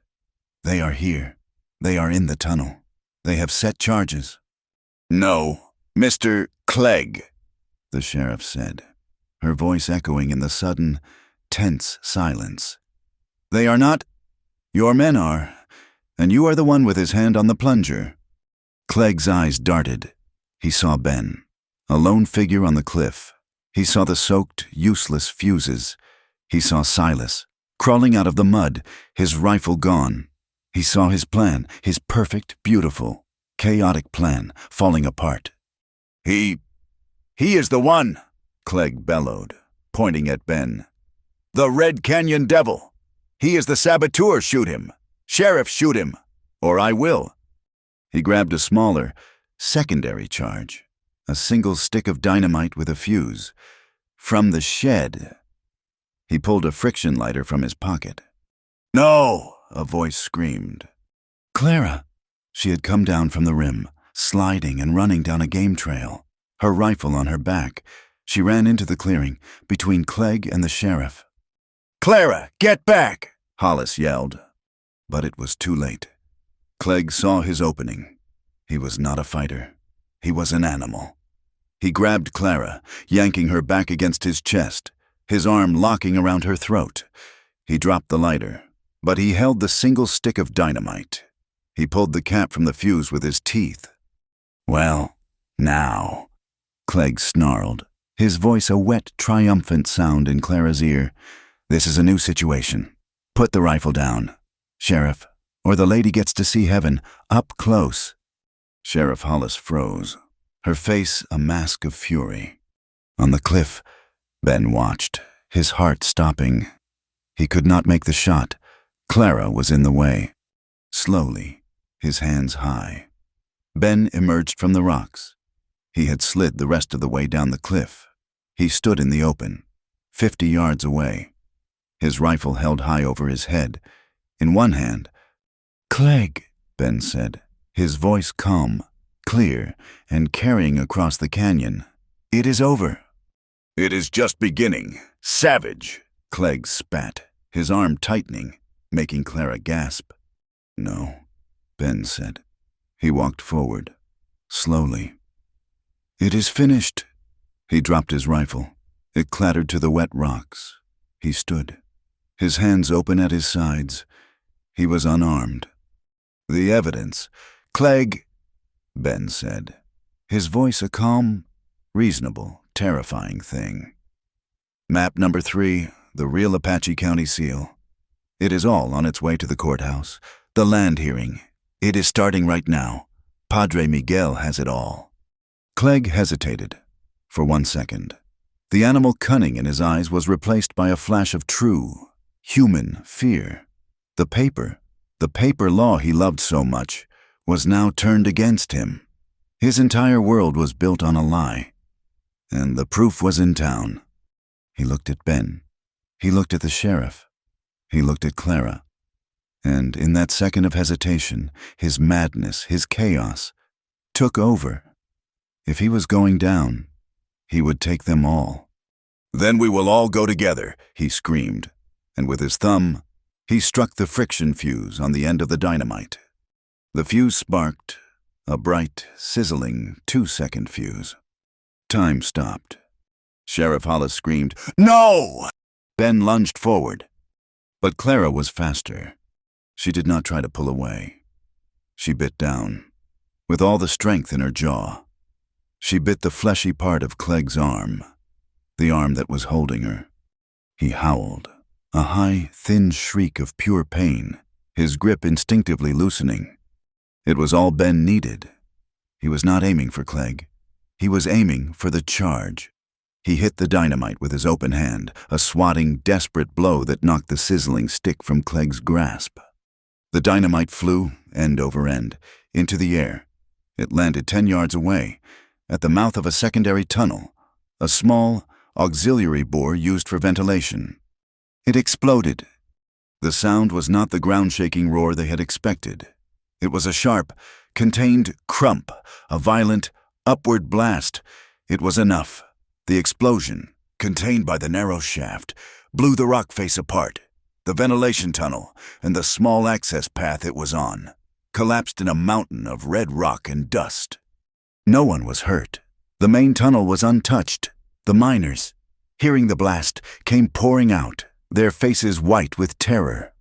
they are here. They are in the tunnel. They have set charges." "No, Mr. Clegg," the sheriff said, her voice echoing in the sudden, tense silence. "They are not. Your men are, and you are the one with his hand on the plunger." Clegg's eyes darted. He saw Ben, a lone figure on the cliff. He saw the soaked, useless fuses. He saw Silas, crawling out of the mud, his rifle gone. He saw his plan, his perfect, beautiful, chaotic plan, falling apart. He is the one," Clegg bellowed, pointing at Ben. "The Red Canyon Devil. He is the saboteur. Shoot him. Sheriff, shoot him. Or I will." He grabbed a smaller, secondary charge, a single stick of dynamite with a fuse. From the shed, he pulled a friction lighter from his pocket. "No!" a voice screamed. Clara! She had come down from the rim, sliding and running down a game trail, her rifle on her back. She ran into the clearing, between Clegg and the sheriff. "Clara, get back!" Hollis yelled. But it was too late. Clegg saw his opening. He was not a fighter. He was an animal. He grabbed Clara, yanking her back against his chest, his arm locking around her throat. He dropped the lighter, but he held the single stick of dynamite. He pulled the cap from the fuse with his teeth. "Well, now," Clegg snarled, his voice a wet, triumphant sound in Clara's ear. "This is a new situation. Put the rifle down, Sheriff, or the lady gets to see heaven up close." Sheriff Hollis froze, her face a mask of fury. On the cliff, Ben watched, his heart stopping. He could not make the shot. Clara was in the way. Slowly, his hands high, Ben emerged from the rocks. He had slid the rest of the way down the cliff. He stood in the open, 50 yards away, his rifle held high over his head. In one hand, "Clegg," Ben said, his voice calm, clear, and carrying across the canyon. "It is over." "It is just beginning, savage," Clegg spat, his arm tightening, making Clara gasp. "No," Ben said. He walked forward, slowly. "It is finished." He dropped his rifle. It clattered to the wet rocks. He stood, his hands open at his sides. He was unarmed. "The evidence." "Clegg." Ben said, his voice a calm, reasonable, terrifying thing. Map number 3, the real Apache County seal. It is all on its way to the courthouse. The land hearing. It is starting right now. Padre Miguel has it all. Clegg hesitated for 1 second. The animal cunning in his eyes was replaced by a flash of true, human fear. The paper law he loved so much, was now turned against him. His entire world was built on a lie. And the proof was in town. He looked at Ben. He looked at the sheriff. He looked at Clara. And in that second of hesitation, his madness, his chaos, took over. If he was going down, he would take them all. "Then we will all go together," he screamed, and with his thumb, he struck the friction fuse on the end of the dynamite. The fuse sparked, a bright, sizzling 2-second fuse. Time stopped. Sheriff Hollis screamed, "No!" Ben lunged forward. But Clara was faster. She did not try to pull away. She bit down, with all the strength in her jaw. She bit the fleshy part of Clegg's arm, the arm that was holding her. He howled, a high, thin shriek of pure pain, his grip instinctively loosening. It was all Ben needed. He was not aiming for Clegg. He was aiming for the charge. He hit the dynamite with his open hand, a swatting, desperate blow that knocked the sizzling stick from Clegg's grasp. The dynamite flew, end over end, into the air. It landed 10 yards away, at the mouth of a secondary tunnel, a small, auxiliary bore used for ventilation. It exploded. The sound was not the ground-shaking roar they had expected. It was a sharp, contained crump, a violent, upward blast. It was enough. The explosion, contained by the narrow shaft, blew the rock face apart. The ventilation tunnel and the small access path it was on collapsed in a mountain of red rock and dust. No one was hurt. The main tunnel was untouched. The miners, hearing the blast, came pouring out, their faces white with terror.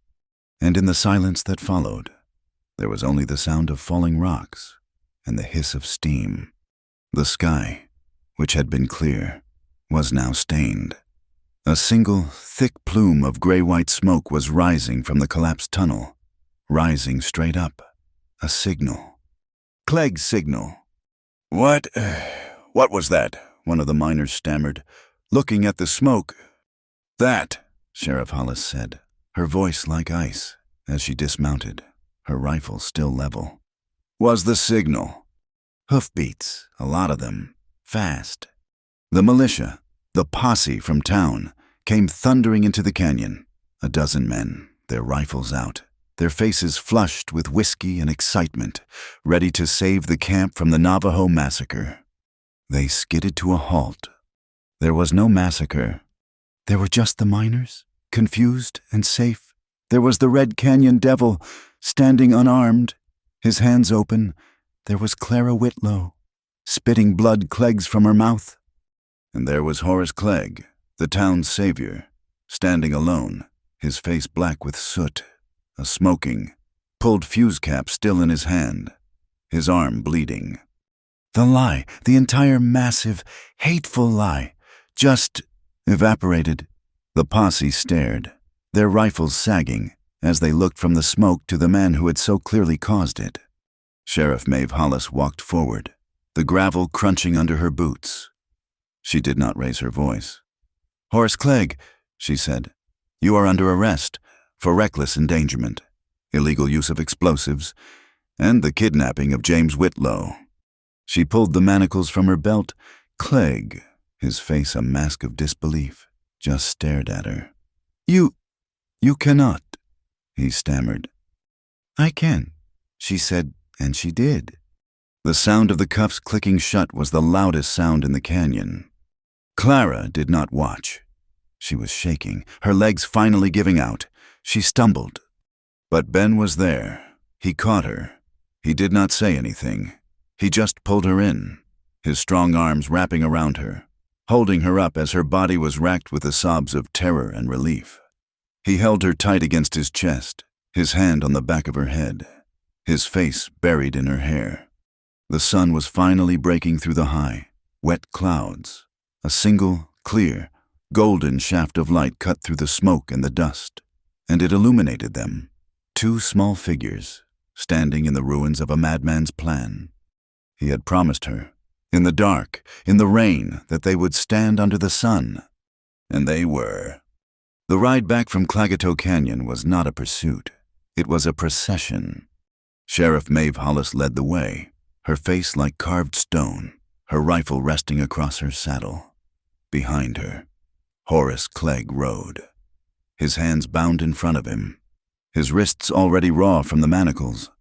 And in the silence that followed, there was only the sound of falling rocks and the hiss of steam. The sky, which had been clear, was now stained. A single, thick plume of gray-white smoke was rising from the collapsed tunnel, rising straight up. A signal. Clegg's signal. What was that?" one of the miners stammered, looking at the smoke. "That," Sheriff Hollis said, her voice like ice, as she dismounted, her rifle still level, "was the signal. Hoofbeats, a lot of them, fast. The militia, the posse from town, came thundering into the canyon, a dozen men, their rifles out, their faces flushed with whiskey and excitement, ready to save the camp from the Navajo massacre. They skidded to a halt. There was no massacre. There were just the miners, confused and safe. There was the Red Canyon Devil, standing unarmed, his hands open. There was Clara Whitlow, spitting blood Clegg's from her mouth. And there was Horace Clegg, the town's savior, standing alone, his face black with soot, a smoking, pulled fuse cap still in his hand, his arm bleeding. The lie, the entire massive, hateful lie, just evaporated. The posse stared, their rifles sagging, as they looked from the smoke to the man who had so clearly caused it. Sheriff Maeve Hollis walked forward, the gravel crunching under her boots. She did not raise her voice. "Horace Clegg," she said, "you are under arrest for reckless endangerment, illegal use of explosives, and the kidnapping of James Whitlow." She pulled the manacles from her belt. Clegg, his face a mask of disbelief, just stared at her. You cannot," he stammered. "I can," she said, and she did. The sound of the cuffs clicking shut was the loudest sound in the canyon. Clara did not watch. She was shaking, her legs finally giving out. She stumbled. But Ben was there. He caught her. He did not say anything. He just pulled her in, his strong arms wrapping around her, holding her up as her body was racked with the sobs of terror and relief. He held her tight against his chest, his hand on the back of her head, his face buried in her hair. The sun was finally breaking through the high, wet clouds. A single, clear, golden shaft of light cut through the smoke and the dust, and it illuminated them, two small figures, standing in the ruins of a madman's plan. He had promised her, in the dark, in the rain, that they would stand under the sun. And they were. The ride back from Clagato Canyon was not a pursuit. It was a procession. Sheriff Maeve Hollis led the way, her face like carved stone, her rifle resting across her saddle. Behind her, Horace Clegg rode, his hands bound in front of him, his wrists already raw from the manacles.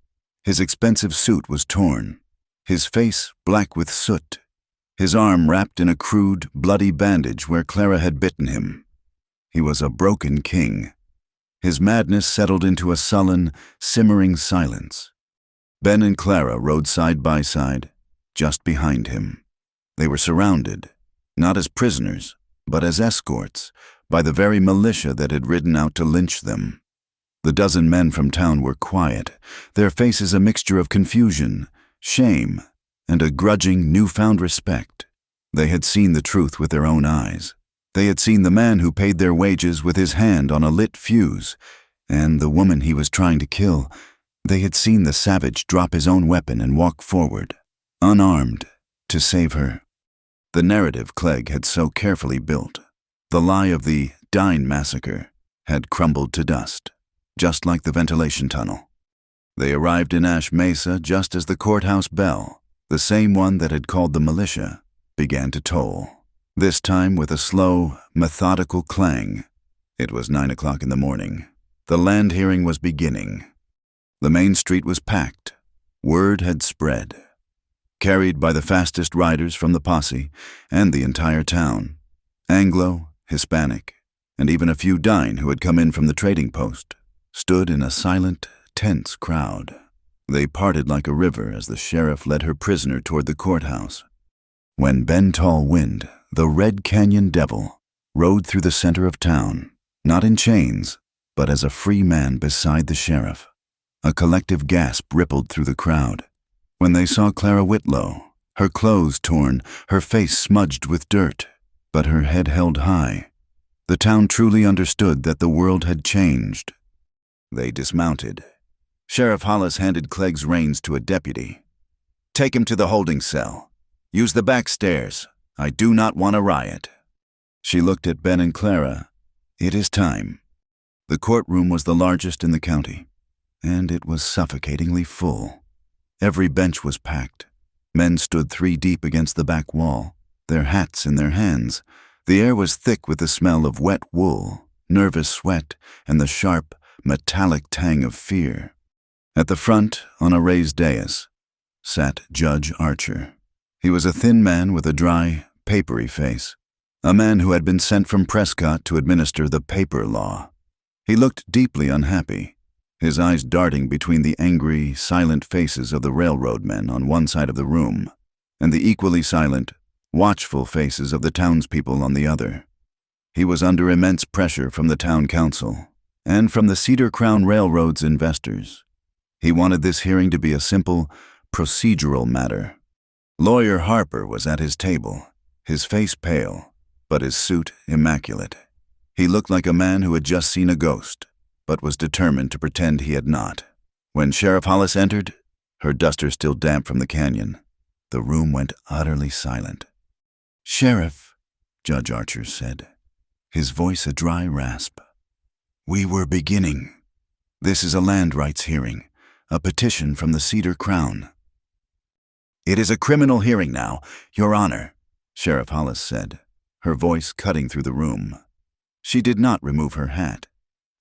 His expensive suit was torn, his face black with soot, his arm wrapped in a crude, bloody bandage where Clara had bitten him. He was a broken king. His madness settled into a sullen, simmering silence. Ben and Clara rode side by side, just behind him. They were surrounded, not as prisoners, but as escorts, by the very militia that had ridden out to lynch them. The dozen men from town were quiet, their faces a mixture of confusion, shame, and a grudging, newfound respect. They had seen the truth with their own eyes. They had seen the man who paid their wages with his hand on a lit fuse, and the woman he was trying to kill. They had seen the savage drop his own weapon and walk forward, unarmed, to save her. The narrative Clegg had so carefully built, the lie of the Dine massacre, had crumbled to dust, just like the ventilation tunnel. They arrived in Ash Mesa just as the courthouse bell, the same one that had called the militia, began to toll, this time with a slow, methodical clang. It was 9 o'clock in the morning. The land hearing was beginning. The main street was packed. Word had spread. Carried by the fastest riders from the posse and the entire town, Anglo, Hispanic, and even a few Dine who had come in from the trading post, stood in a silent, tense crowd. They parted like a river as the sheriff led her prisoner toward the courthouse. When Ben Tall Wind, the Red Canyon Devil, rode through the center of town, not in chains, but as a free man beside the sheriff, a collective gasp rippled through the crowd. When they saw Clara Whitlow, her clothes torn, her face smudged with dirt, but her head held high, the town truly understood that the world had changed. They dismounted. Sheriff Hollis handed Clegg's reins to a deputy. "Take him to the holding cell. Use the back stairs. I do not want a riot." She looked at Ben and Clara. "It is time." The courtroom was the largest in the county, and it was suffocatingly full. Every bench was packed. Men stood 3 deep against the back wall, their hats in their hands. The air was thick with the smell of wet wool, nervous sweat, and the sharp, metallic tang of fear. At the front, on a raised dais, sat Judge Archer. He was a thin man with a dry, papery face, a man who had been sent from Prescott to administer the paper law. He looked deeply unhappy, his eyes darting between the angry, silent faces of the railroad men on one side of the room, and the equally silent, watchful faces of the townspeople on the other. He was under immense pressure from the town council and from the Cedar Crown Railroad's investors. He wanted this hearing to be a simple, procedural matter. Lawyer Harper was at his table, his face pale, but his suit immaculate. He looked like a man who had just seen a ghost, but was determined to pretend he had not. When Sheriff Hollis entered, her duster still damp from the canyon, the room went utterly silent. "Sheriff," Judge Archer said, his voice a dry rasp, "we were beginning. This is a land rights hearing, a petition from the Cedar Crown." "It is a criminal hearing now, Your Honor," Sheriff Hollis said, her voice cutting through the room. She did not remove her hat.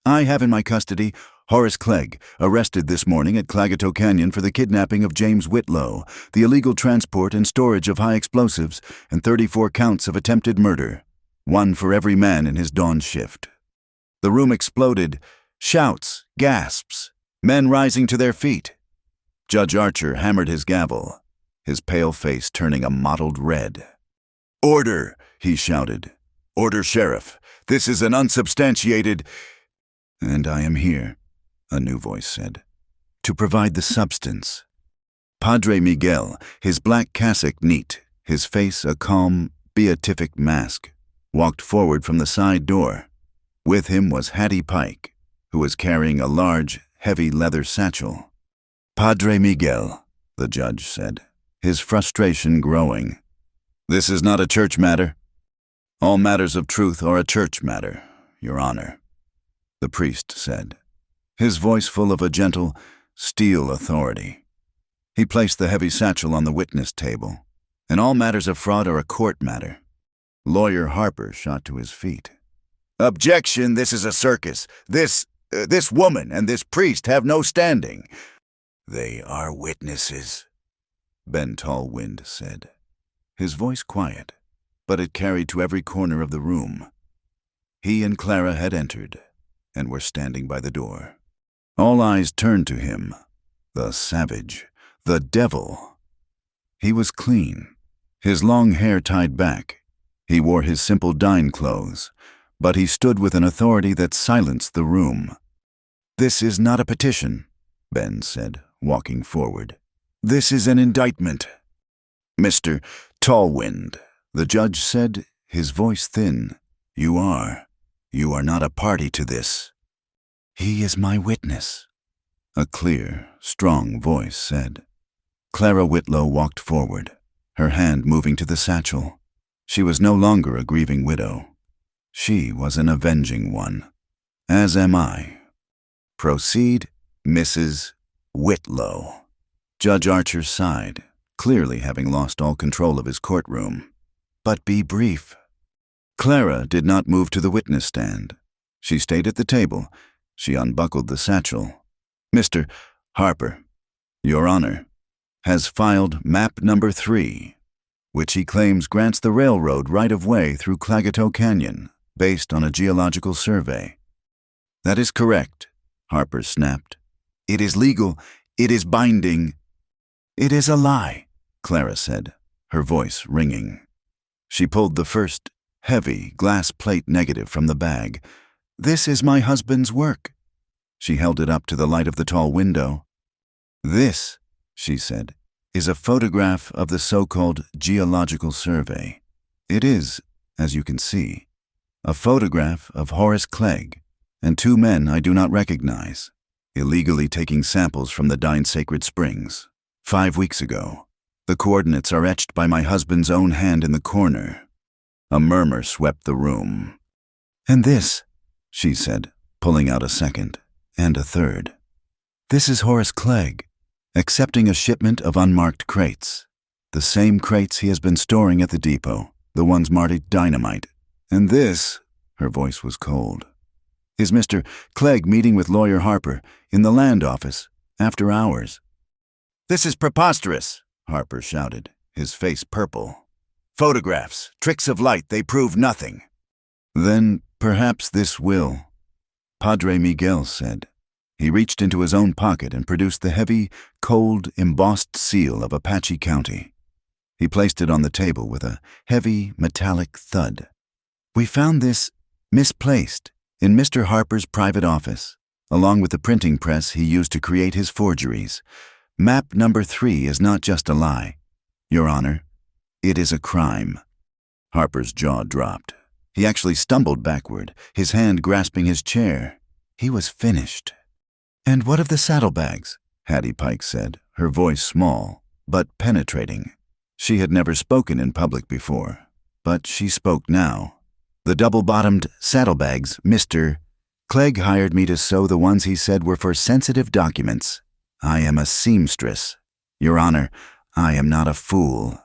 "I have in my custody Horace Clegg, arrested this morning at Clagato Canyon for the kidnapping of James Whitlow, the illegal transport and storage of high explosives, and 34 counts of attempted murder, one for every man in his dawn shift." The room exploded, shouts, gasps, men rising to their feet. Judge Archer hammered his gavel, his pale face turning a mottled red. "Order," he shouted. "Order, Sheriff. This is an unsubstantiated—" "And I am here," a new voice said, "to provide the substance." Padre Miguel, his black cassock neat, his face a calm, beatific mask, walked forward from the side door. With him was Hattie Pike, who was carrying a large, heavy leather satchel. "Padre Miguel," the judge said, his frustration growing. "This is not a church matter. All matters of truth are a church matter, Your Honor," the priest said, his voice full of a gentle, steel authority. He placed the heavy satchel on the witness table, and all matters of fraud are a court matter. Lawyer Harper shot to his feet. "Objection, this is a circus. This woman and this priest have no standing." "They are witnesses," Ben Tallwind said, his voice quiet, but it carried to every corner of the room. He and Clara had entered and were standing by the door. All eyes turned to him. The savage, the devil. He was clean, his long hair tied back. He wore his simple dine clothes, but he stood with an authority that silenced the room. "This is not a petition," Ben said, walking forward. "This is an indictment." "Mr. Tallwind," the judge said, his voice thin, You are not a party to this." "He is my witness," a clear, strong voice said. Clara Whitlow walked forward, her hand moving to the satchel. She was no longer a grieving widow. She was an avenging one. As am I. "Proceed, Mrs. Whitlow." Judge Archer sighed, clearly having lost all control of his courtroom. "But be brief." Clara did not move to the witness stand. She stayed at the table. She unbuckled the satchel. "Mr. Harper, Your Honor, has filed map number 3, which he claims grants the railroad right-of-way through Clagato Canyon, based on a geological survey." "That is correct," Harper snapped. "It is legal. It is binding." "It is a lie," Clara said, her voice ringing. She pulled the first, heavy, glass plate negative from the bag. "This is my husband's work." She held it up to the light of the tall window. "This," she said, "is a photograph of the so-called geological survey. It is, as you can see, a photograph of Horace Clegg and 2 men I do not recognize, illegally taking samples from the Dine Sacred Springs 5 weeks ago. The coordinates are etched by my husband's own hand in the corner." A murmur swept the room. "And this," she said, pulling out a second, and a third. "This is Horace Clegg, accepting a shipment of unmarked crates. The same crates he has been storing at the depot, the ones marked dynamite. And this," her voice was cold, "is Mr. Clegg meeting with Lawyer Harper in the land office, after hours." "This is preposterous," Harper shouted, his face purple. "Photographs, tricks of light, they prove nothing." "Then perhaps this will," Padre Miguel said. He reached into his own pocket and produced the heavy, cold, embossed seal of Apache County. He placed it on the table with a heavy, metallic thud. "We found this misplaced in Mr. Harper's private office, along with the printing press he used to create his forgeries. Map number 3 is not just a lie, Your Honor. It is a crime." Harper's jaw dropped. He actually stumbled backward, his hand grasping his chair. He was finished. "And what of the saddlebags?" Hattie Pike said, her voice small, but penetrating. She had never spoken in public before, but she spoke now. "The double-bottomed saddlebags, Mr. Clegg hired me to sew the ones he said were for sensitive documents. I am a seamstress. Your Honor, I am not a fool.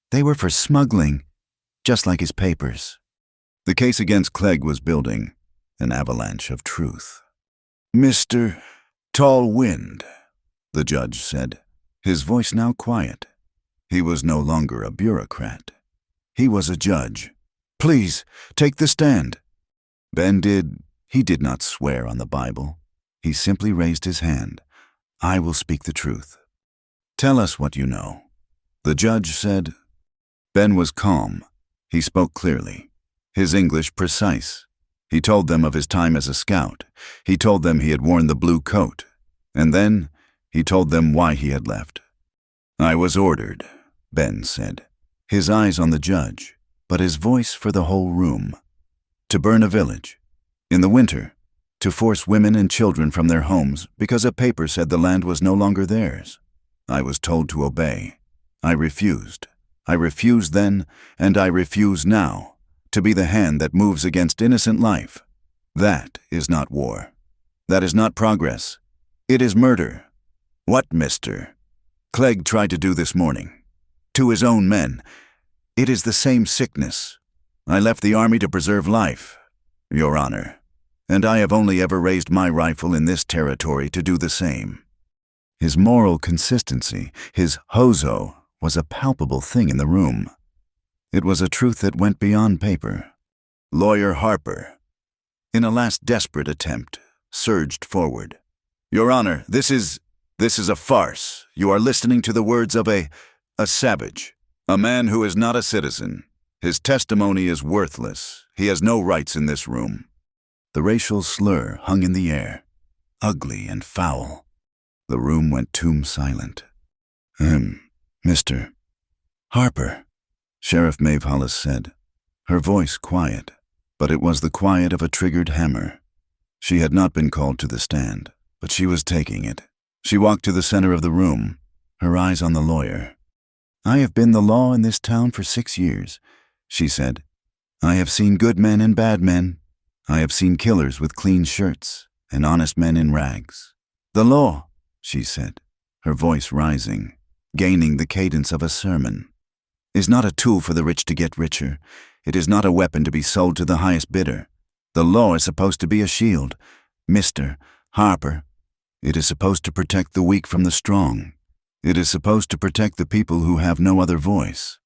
They were for smuggling, just like his papers." The case against Clegg was building, an avalanche of truth. "Mr. Tallwind," the judge said, his voice now quiet. He was no longer a bureaucrat. He was a judge. "Please, take the stand." Ben he did not swear on the Bible. He simply raised his hand. "I will speak the truth." "Tell us what you know," the judge said. Ben was calm. He spoke clearly, his English precise. He told them of his time as a scout. He told them he had worn the blue coat. And then he told them why he had left. I was ordered, Ben said, his eyes on the judge, but his voice for the whole room. To burn a village. In the winter. To force women and children from their homes because a paper said the land was no longer theirs. I was told to obey. I refused. I refused then, and I refuse now, to be the hand that moves against innocent life. That is not war. That is not progress. It is murder. What, Mr. Clegg tried to do this morning? To his own men. It is the same sickness. I left the army to preserve life, Your Honor, and I have only ever raised my rifle in this territory to do the same. His moral consistency, his hozo, was a palpable thing in the room. It was a truth that went beyond paper. Lawyer Harper, in a last desperate attempt, surged forward. Your Honor, this is a farce. You are listening to the words of a savage, a man who is not a citizen. His testimony is worthless. He has no rights in this room. The racial slur hung in the air, ugly and foul. The room went tomb silent. Mr. Harper, Sheriff Maeve Hollis said, her voice quiet, but it was the quiet of a triggered hammer. She had not been called to the stand, but she was taking it. She walked to the center of the room, her eyes on the lawyer. I have been the law in this town for 6 years, she said. I have seen good men and bad men. I have seen killers with clean shirts and honest men in rags. The law, she said, her voice rising, gaining the cadence of a sermon, is not a tool for the rich to get richer. It is not a weapon to be sold to the highest bidder. The law is supposed to be a shield. Mr. Harper, it is supposed to protect the weak from the strong. It is supposed to protect the people who have no other voice.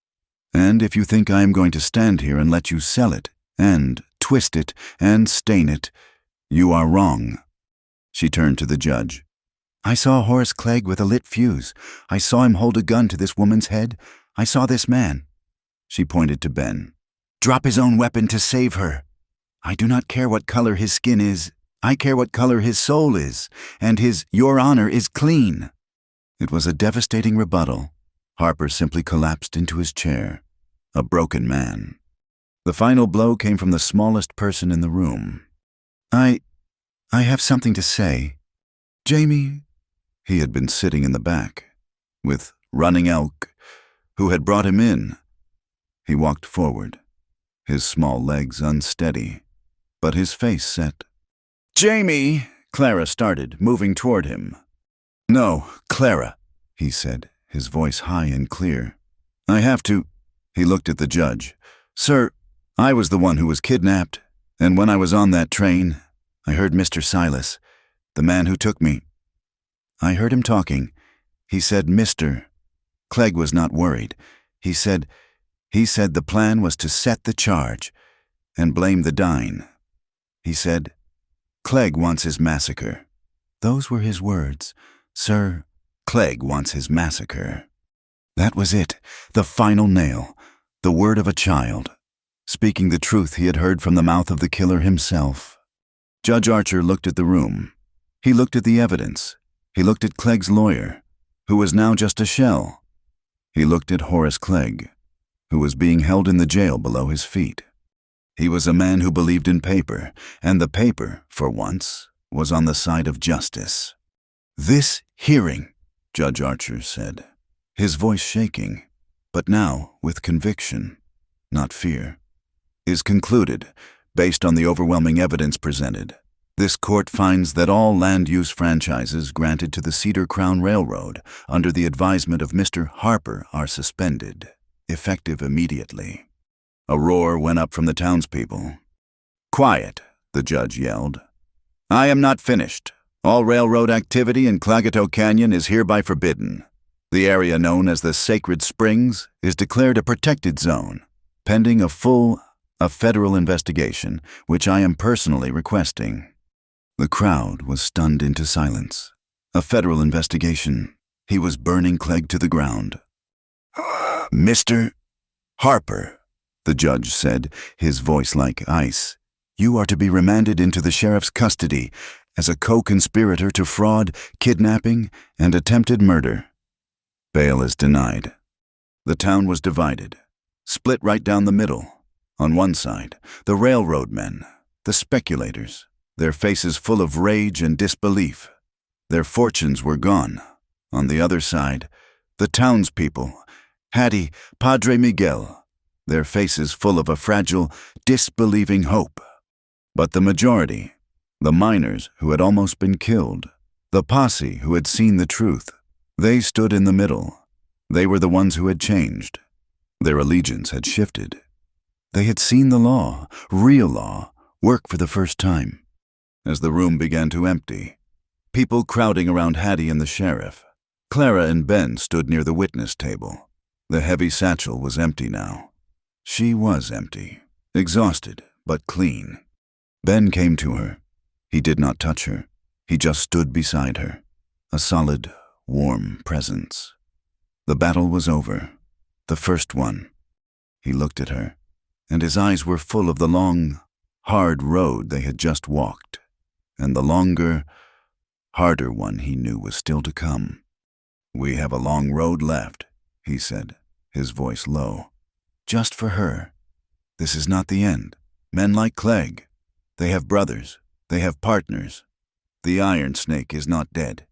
And if you think I am going to stand here and let you sell it, and twist it, and stain it, you are wrong. She turned to the judge. I saw Horace Clegg with a lit fuse. I saw him hold a gun to this woman's head. I saw this man. She pointed to Ben. Drop his own weapon to save her. I do not care what color his skin is. I care what color his soul is, and his Your Honor is clean. It was a devastating rebuttal. Harper simply collapsed into his chair, a broken man. The final blow came from the smallest person in the room. I have something to say. Jamie, he had been sitting in the back, with Running Elk, who had brought him in. He walked forward, his small legs unsteady, but his face set. Jamie, Clara started, moving toward him. No, Clara, he said, his voice high and clear. I have to. He looked at the judge. Sir, I was the one who was kidnapped, and when I was on that train, I heard Mr. Silas, the man who took me. I heard him talking. He said, Mr. Clegg was not worried. He said the plan was to set the charge and blame the dying. He said, Clegg wants his massacre. Those were his words. Sir, Clegg wants his massacre. That was it, the final nail, the word of a child, speaking the truth he had heard from the mouth of the killer himself. Judge Archer looked at the room. He looked at the evidence. He looked at Clegg's lawyer, who was now just a shell. He looked at Horace Clegg, who was being held in the jail below his feet. He was a man who believed in paper, and the paper, for once, was on the side of justice. This hearing, Judge Archer said, his voice shaking, but now with conviction, not fear, is concluded based on the overwhelming evidence presented. This court finds that all land use franchises granted to the Cedar Crown Railroad under the advisement of Mr. Harper are suspended, effective immediately. A roar went up from the townspeople. Quiet, the judge yelled. I am not finished. All railroad activity in Clagato Canyon is hereby forbidden. The area known as the Sacred Springs is declared a protected zone, pending a federal investigation, which I am personally requesting. The crowd was stunned into silence. A federal investigation. He was burning Clegg to the ground. Mr. Harper, the judge said, his voice like ice, you are to be remanded into the sheriff's custody as a co-conspirator to fraud, kidnapping, and attempted murder. Bail is denied. The town was divided, split right down the middle. On one side, the railroad men, the speculators, their faces full of rage and disbelief. Their fortunes were gone. On the other side, the townspeople, Hattie, Padre Miguel, their faces full of a fragile, disbelieving hope. But the majority, the miners who had almost been killed, the posse who had seen the truth, they stood in the middle. They were the ones who had changed. Their allegiance had shifted. They had seen the law, real law, work for the first time. As the room began to empty, people crowding around Hattie and the sheriff, Clara and Ben stood near the witness table. The heavy satchel was empty now. She was empty, exhausted, but clean. Ben came to her. He did not touch her. He just stood beside her, a solid, warm presence. The battle was over, the first one. He looked at her, and his eyes were full of the long, hard road they had just walked, and the longer, harder one he knew was still to come. "We have a long road left," he said, his voice low. "Just for her. This is not the end. Men like Clegg, they have brothers, they have partners. The iron snake is not dead.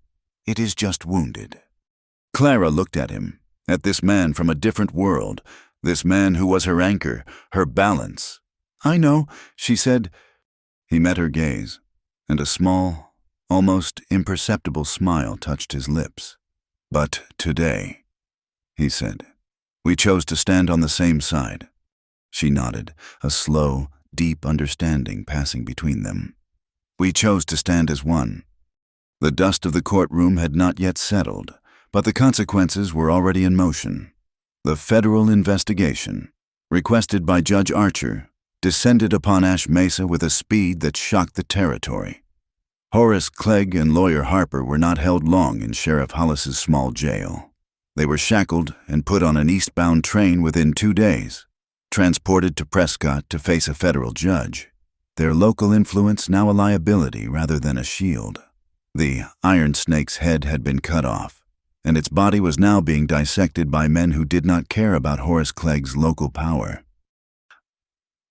It is just wounded." Clara looked at him, at this man from a different world, this man who was her anchor, her balance. "I know," she said. He met her gaze, and a small, almost imperceptible smile touched his lips. "But today," he said, "we chose to stand on the same side." She nodded, a slow, deep understanding passing between them. "We chose to stand as one." The dust of the courtroom had not yet settled, but the consequences were already in motion. The federal investigation, requested by Judge Archer, descended upon Ash Mesa with a speed that shocked the territory. Horace Clegg and Lawyer Harper were not held long in Sheriff Hollis's small jail. They were shackled and put on an eastbound train within 2 days, transported to Prescott to face a federal judge, their local influence now a liability rather than a shield. The iron snake's head had been cut off, and its body was now being dissected by men who did not care about Horace Clegg's local power.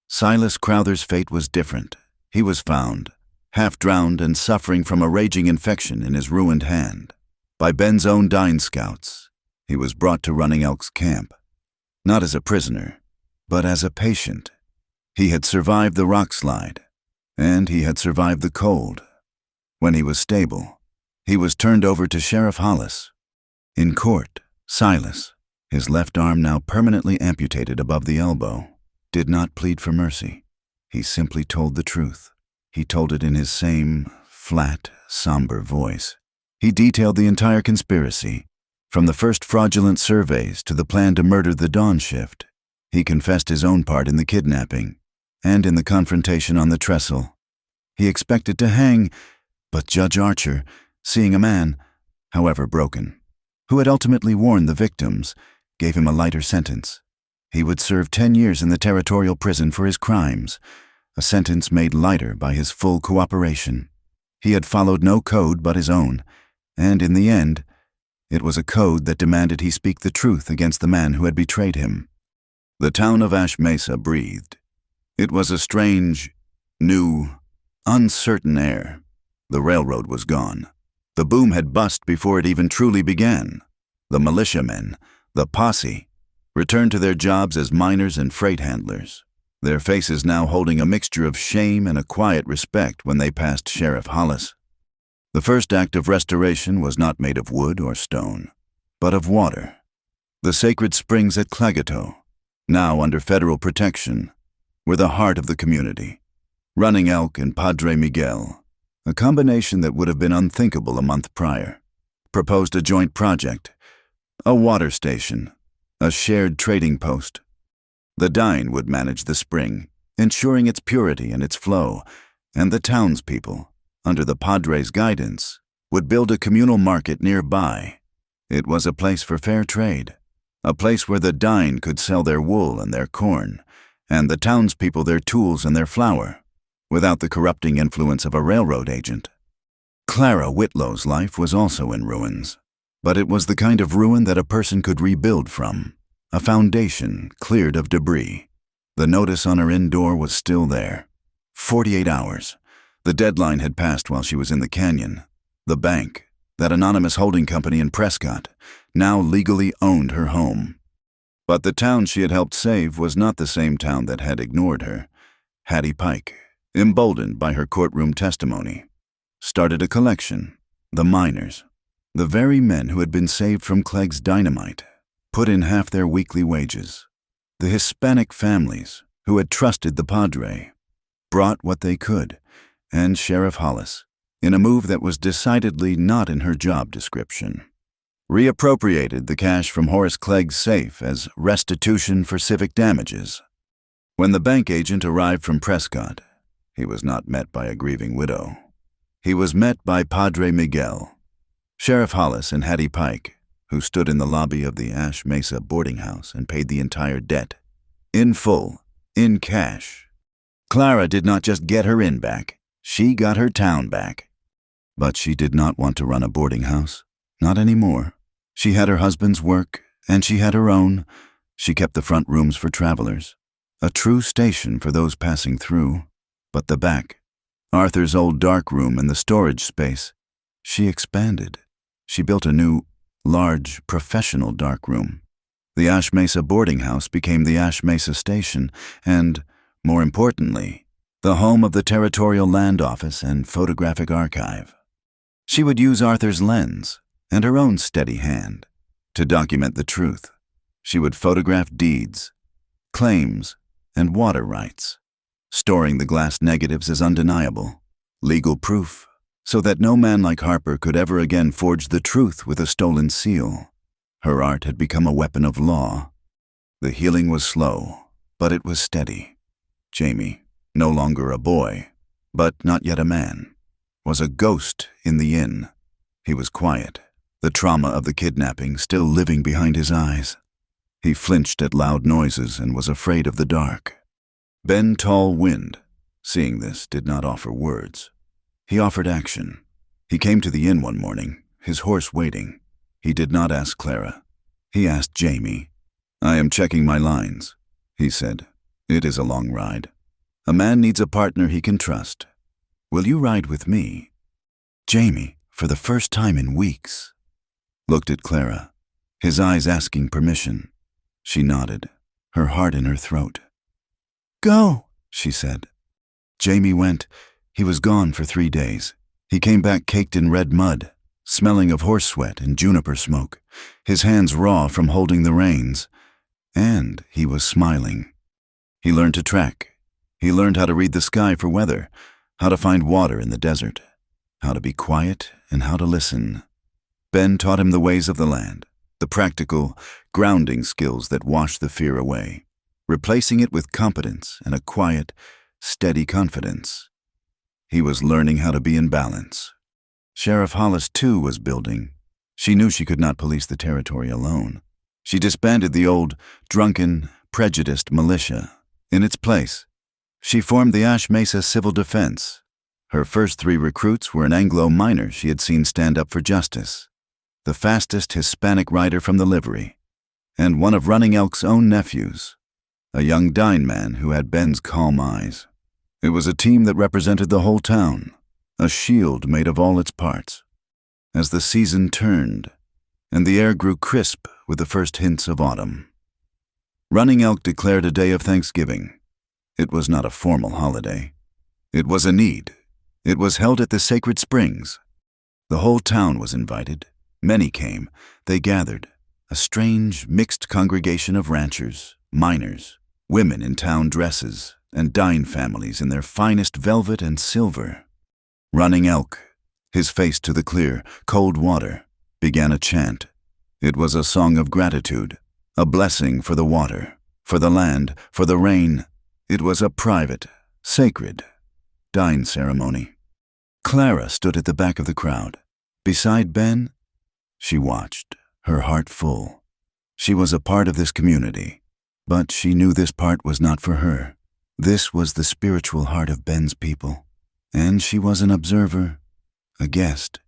Silas Crowther's fate was different. He was found, half drowned and suffering from a raging infection in his ruined hand. By Ben's own Dine scouts, he was brought to Running Elk's camp, not as a prisoner, but as a patient. He had survived the rock slide, and he had survived the cold. When he was stable, he was turned over to Sheriff Hollis. In court, Silas, his left arm now permanently amputated above the elbow, did not plead for mercy. He simply told the truth. He told it in his same flat, somber voice. He detailed the entire conspiracy, from the first fraudulent surveys to the plan to murder the dawn shift. He confessed his own part in the kidnapping and in the confrontation on the trestle. He expected to hang, but Judge Archer, seeing a man, however broken, who had ultimately warned the victims, gave him a lighter sentence. He would serve 10 years in the territorial prison for his crimes, a sentence made lighter by his full cooperation. He had followed no code but his own, and in the end, it was a code that demanded he speak the truth against the man who had betrayed him. The town of Ash Mesa breathed. It was a strange, new, uncertain air. The railroad was gone. The boom had bust before it even truly began. The militiamen, the posse, returned to their jobs as miners and freight handlers, their faces now holding a mixture of shame and a quiet respect when they passed Sheriff Hollis. The first act of restoration was not made of wood or stone, but of water. The sacred springs at Clagato, now under federal protection, were the heart of the community. Running Elk and Padre Miguel, a combination that would have been unthinkable a month prior, proposed a joint project, a water station, a shared trading post. The Dine would manage the spring, ensuring its purity and its flow, and the townspeople, under the Padre's guidance, would build a communal market nearby. It was a place for fair trade, a place where the Dine could sell their wool and their corn, and the townspeople their tools and their flour, without the corrupting influence of a railroad agent. Clara Whitlow's life was also in ruins. But it was the kind of ruin that a person could rebuild from, a foundation cleared of debris. The notice on her inn door was still there. 48 hours. The deadline had passed while she was in the canyon. The bank, that anonymous holding company in Prescott, now legally owned her home. But the town she had helped save was not the same town that had ignored her. Hattie Pike, emboldened by her courtroom testimony, started a collection. The miners, the very men who had been saved from Clegg's dynamite, put in half their weekly wages. The Hispanic families, who had trusted the Padre, brought what they could, and Sheriff Hollis, in a move that was decidedly not in her job description, reappropriated the cash from Horace Clegg's safe as restitution for civic damages. When the bank agent arrived from Prescott, he was not met by a grieving widow. He was met by Padre Miguel. Sheriff Hollis and Hattie Pike, who stood in the lobby of the Ash Mesa boarding house and paid the entire debt, in full, in cash. Clara did not just get her inn back, she got her town back. But she did not want to run a boarding house, not anymore. She had her husband's work, and she had her own. She kept the front rooms for travelers, a true station for those passing through. But the back, Arthur's old dark room and the storage space, she expanded. She built a new, large, professional dark room. The Ash Mesa boarding house became the Ash Mesa station and, more importantly, the home of the Territorial Land Office and Photographic Archive. She would use Arthur's lens and her own steady hand to document the truth. She would photograph deeds, claims, and water rights, storing the glass negatives as undeniable, legal proof, so that no man like Harper could ever again forge the truth with a stolen seal. Her art had become a weapon of law. The healing was slow, but it was steady. Jamie, no longer a boy, but not yet a man, was a ghost in the inn. He was quiet, the trauma of the kidnapping still living behind his eyes. He flinched at loud noises and was afraid of the dark. Ben Tall Wind, seeing this, did not offer words. He offered action. He came to the inn one morning, his horse waiting. He did not ask Clara. He asked Jamie. "I am checking my lines," he said. "It is a long ride. A man needs a partner he can trust. Will you ride with me?" Jamie, for the first time in weeks, looked at Clara, his eyes asking permission. She nodded, her heart in her throat. "Go," she said. Jamie went. He was gone for 3 days. He came back caked in red mud, smelling of horse sweat and juniper smoke, his hands raw from holding the reins. And he was smiling. He learned to track. He learned how to read the sky for weather, how to find water in the desert, how to be quiet and how to listen. Ben taught him the ways of the land, the practical, grounding skills that wash the fear away, replacing it with competence and a quiet, steady confidence. He was learning how to be in balance. Sheriff Hollis, too, was building. She knew she could not police the territory alone. She disbanded the old, drunken, prejudiced militia. In its place, she formed the Ash Mesa Civil Defense. Her first 3 recruits were an Anglo miner she had seen stand up for justice, the fastest Hispanic rider from the livery, and one of Running Elk's own nephews, a young Dine man who had Ben's calm eyes. It was a team that represented the whole town, a shield made of all its parts. As the season turned, and the air grew crisp with the first hints of autumn, Running Elk declared a day of Thanksgiving. It was not a formal holiday. It was a need. It was held at the Sacred Springs. The whole town was invited. Many came. They gathered, a strange, mixed congregation of ranchers, miners, women in town dresses, and Dine families in their finest velvet and silver. Running Elk, his face to the clear, cold water, began a chant. It was a song of gratitude, a blessing for the water, for the land, for the rain. It was a private, sacred, Dine ceremony. Clara stood at the back of the crowd. Beside Ben, she watched, her heart full. She was a part of this community, but she knew this part was not for her. This was the spiritual heart of Ben's people, and she was an observer, a guest.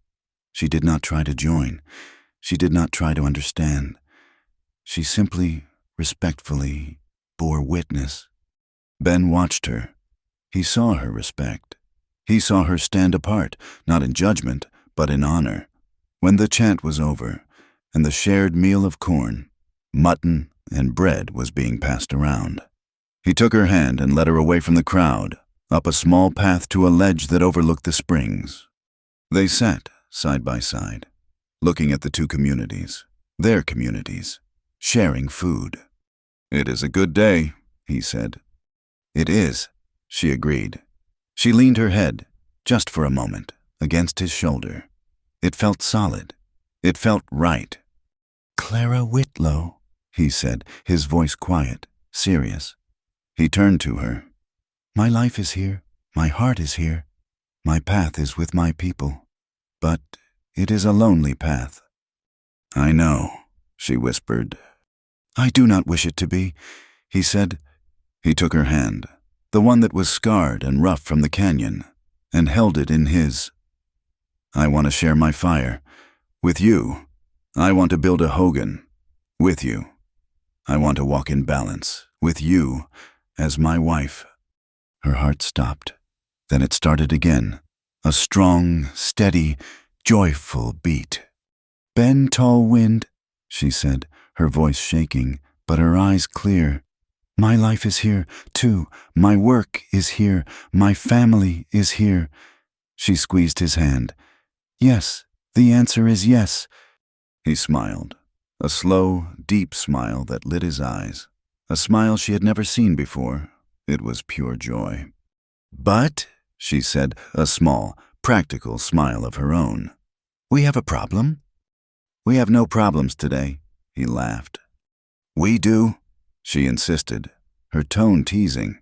She did not try to join. She did not try to understand. She simply, respectfully, bore witness. Ben watched her. He saw her respect. He saw her stand apart, not in judgment, but in honor. When the chant was over, and the shared meal of corn, mutton, and bread was being passed around, he took her hand and led her away from the crowd, up a small path to a ledge that overlooked the springs. They sat, side by side, looking at the two communities, their communities, sharing food. "It is a good day," he said. "It is," she agreed. She leaned her head, just for a moment, against his shoulder. It felt solid. It felt right. "Clara Whitlow," he said, his voice quiet, serious. He turned to her. "My life is here. My heart is here. My path is with my people. But it is a lonely path." "I know," she whispered. "I do not wish it to be," he said. He took her hand, the one that was scarred and rough from the canyon, and held it in his. "I want to share my fire. With you. I want to build a hogan. With you. I want to walk in balance. With you. As my wife." Her heart stopped. Then it started again. A strong, steady, joyful beat. "Ben Tall Wind," she said, her voice shaking, but her eyes clear. "My life is here, too. My work is here. My family is here." She squeezed his hand. "Yes, the answer is yes." He smiled, a slow, deep smile that lit his eyes, a smile she had never seen before. It was pure joy. "But," she said, a small, practical smile of her own, "we have a problem." "We have no problems today," he laughed. "We do," she insisted, her tone teasing.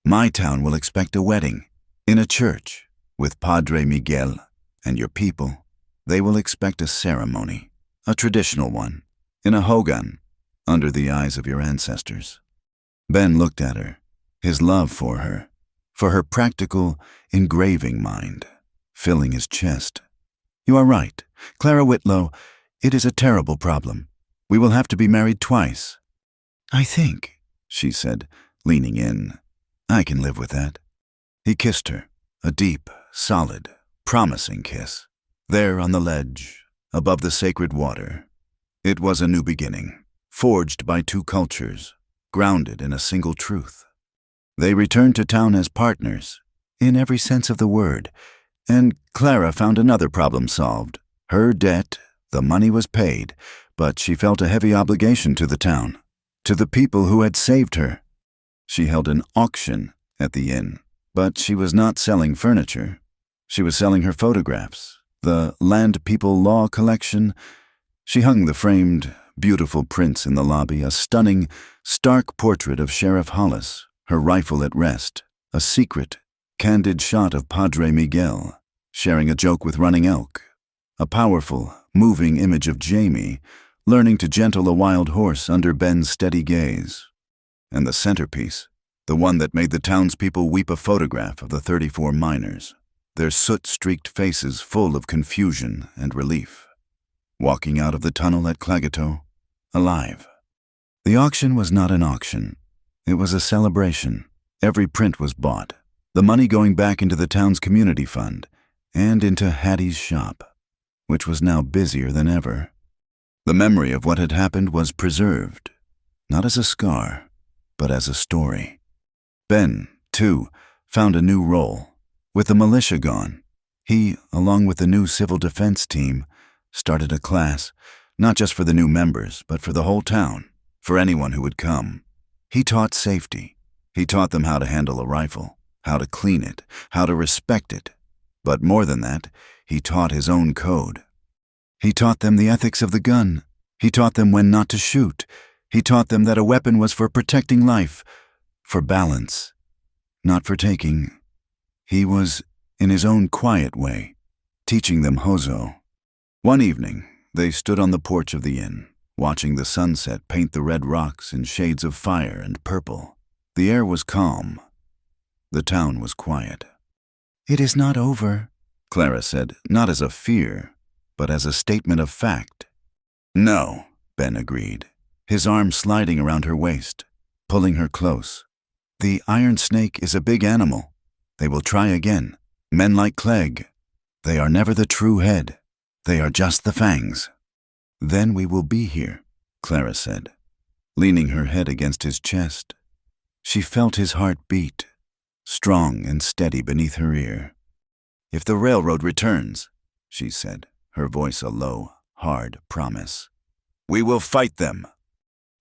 "My town will expect a wedding, in a church, with Padre Miguel and your people. They will expect a ceremony, a traditional one, in a hogan, under the eyes of your ancestors." Ben looked at her, his love for her practical, engraving mind, filling his chest. "You are right, Clara Whitlow. It is a terrible problem. We will have to be married twice." "I think," she said, leaning in, "I can live with that." He kissed her, a deep, solid, promising kiss, there on the ledge, above the sacred water. It was a new beginning, forged by two cultures, grounded in a single truth. They returned to town as partners, in every sense of the word, and Clara found another problem solved. Her debt, the money was paid, but she felt a heavy obligation to the town, to the people who had saved her. She held an auction at the inn, but she was not selling furniture. She was selling her photographs, the Land People Law collection. She hung the framed, beautiful prints in the lobby, a stunning, stark portrait of Sheriff Hollis, her rifle at rest, a secret, candid shot of Padre Miguel, sharing a joke with Running Elk, a powerful, moving image of Jamie, learning to gentle a wild horse under Ben's steady gaze. And the centerpiece, the one that made the townspeople weep, a photograph of the 34 miners, their soot-streaked faces full of confusion and relief, walking out of the tunnel at Clagato, alive. The auction was not an auction. It was a celebration. Every print was bought, the money going back into the town's community fund and into Hattie's shop, which was now busier than ever. The memory of what had happened was preserved, not as a scar, but as a story. Ben, too, found a new role. With the militia gone, he, along with the new civil defense team, started a class, not just for the new members, but for the whole town, for anyone who would come. He taught safety. He taught them how to handle a rifle, how to clean it, how to respect it. But more than that, he taught his own code. He taught them the ethics of the gun. He taught them when not to shoot. He taught them that a weapon was for protecting life, for balance, not for taking. He was, in his own quiet way, teaching them Hozo. One evening, they stood on the porch of the inn, watching the sunset paint the red rocks in shades of fire and purple. The air was calm. The town was quiet. "It is not over," Clara said, not as a fear, but as a statement of fact. No, Ben agreed, his arm sliding around her waist, pulling her close. The iron snake is a big animal. They will try again. Men like Clegg. They are never the true head. They are just the fangs. Then we will be here, Clara said, leaning her head against his chest. She felt his heart beat, strong and steady beneath her ear. If the railroad returns, she said, her voice a low, hard promise, we will fight them.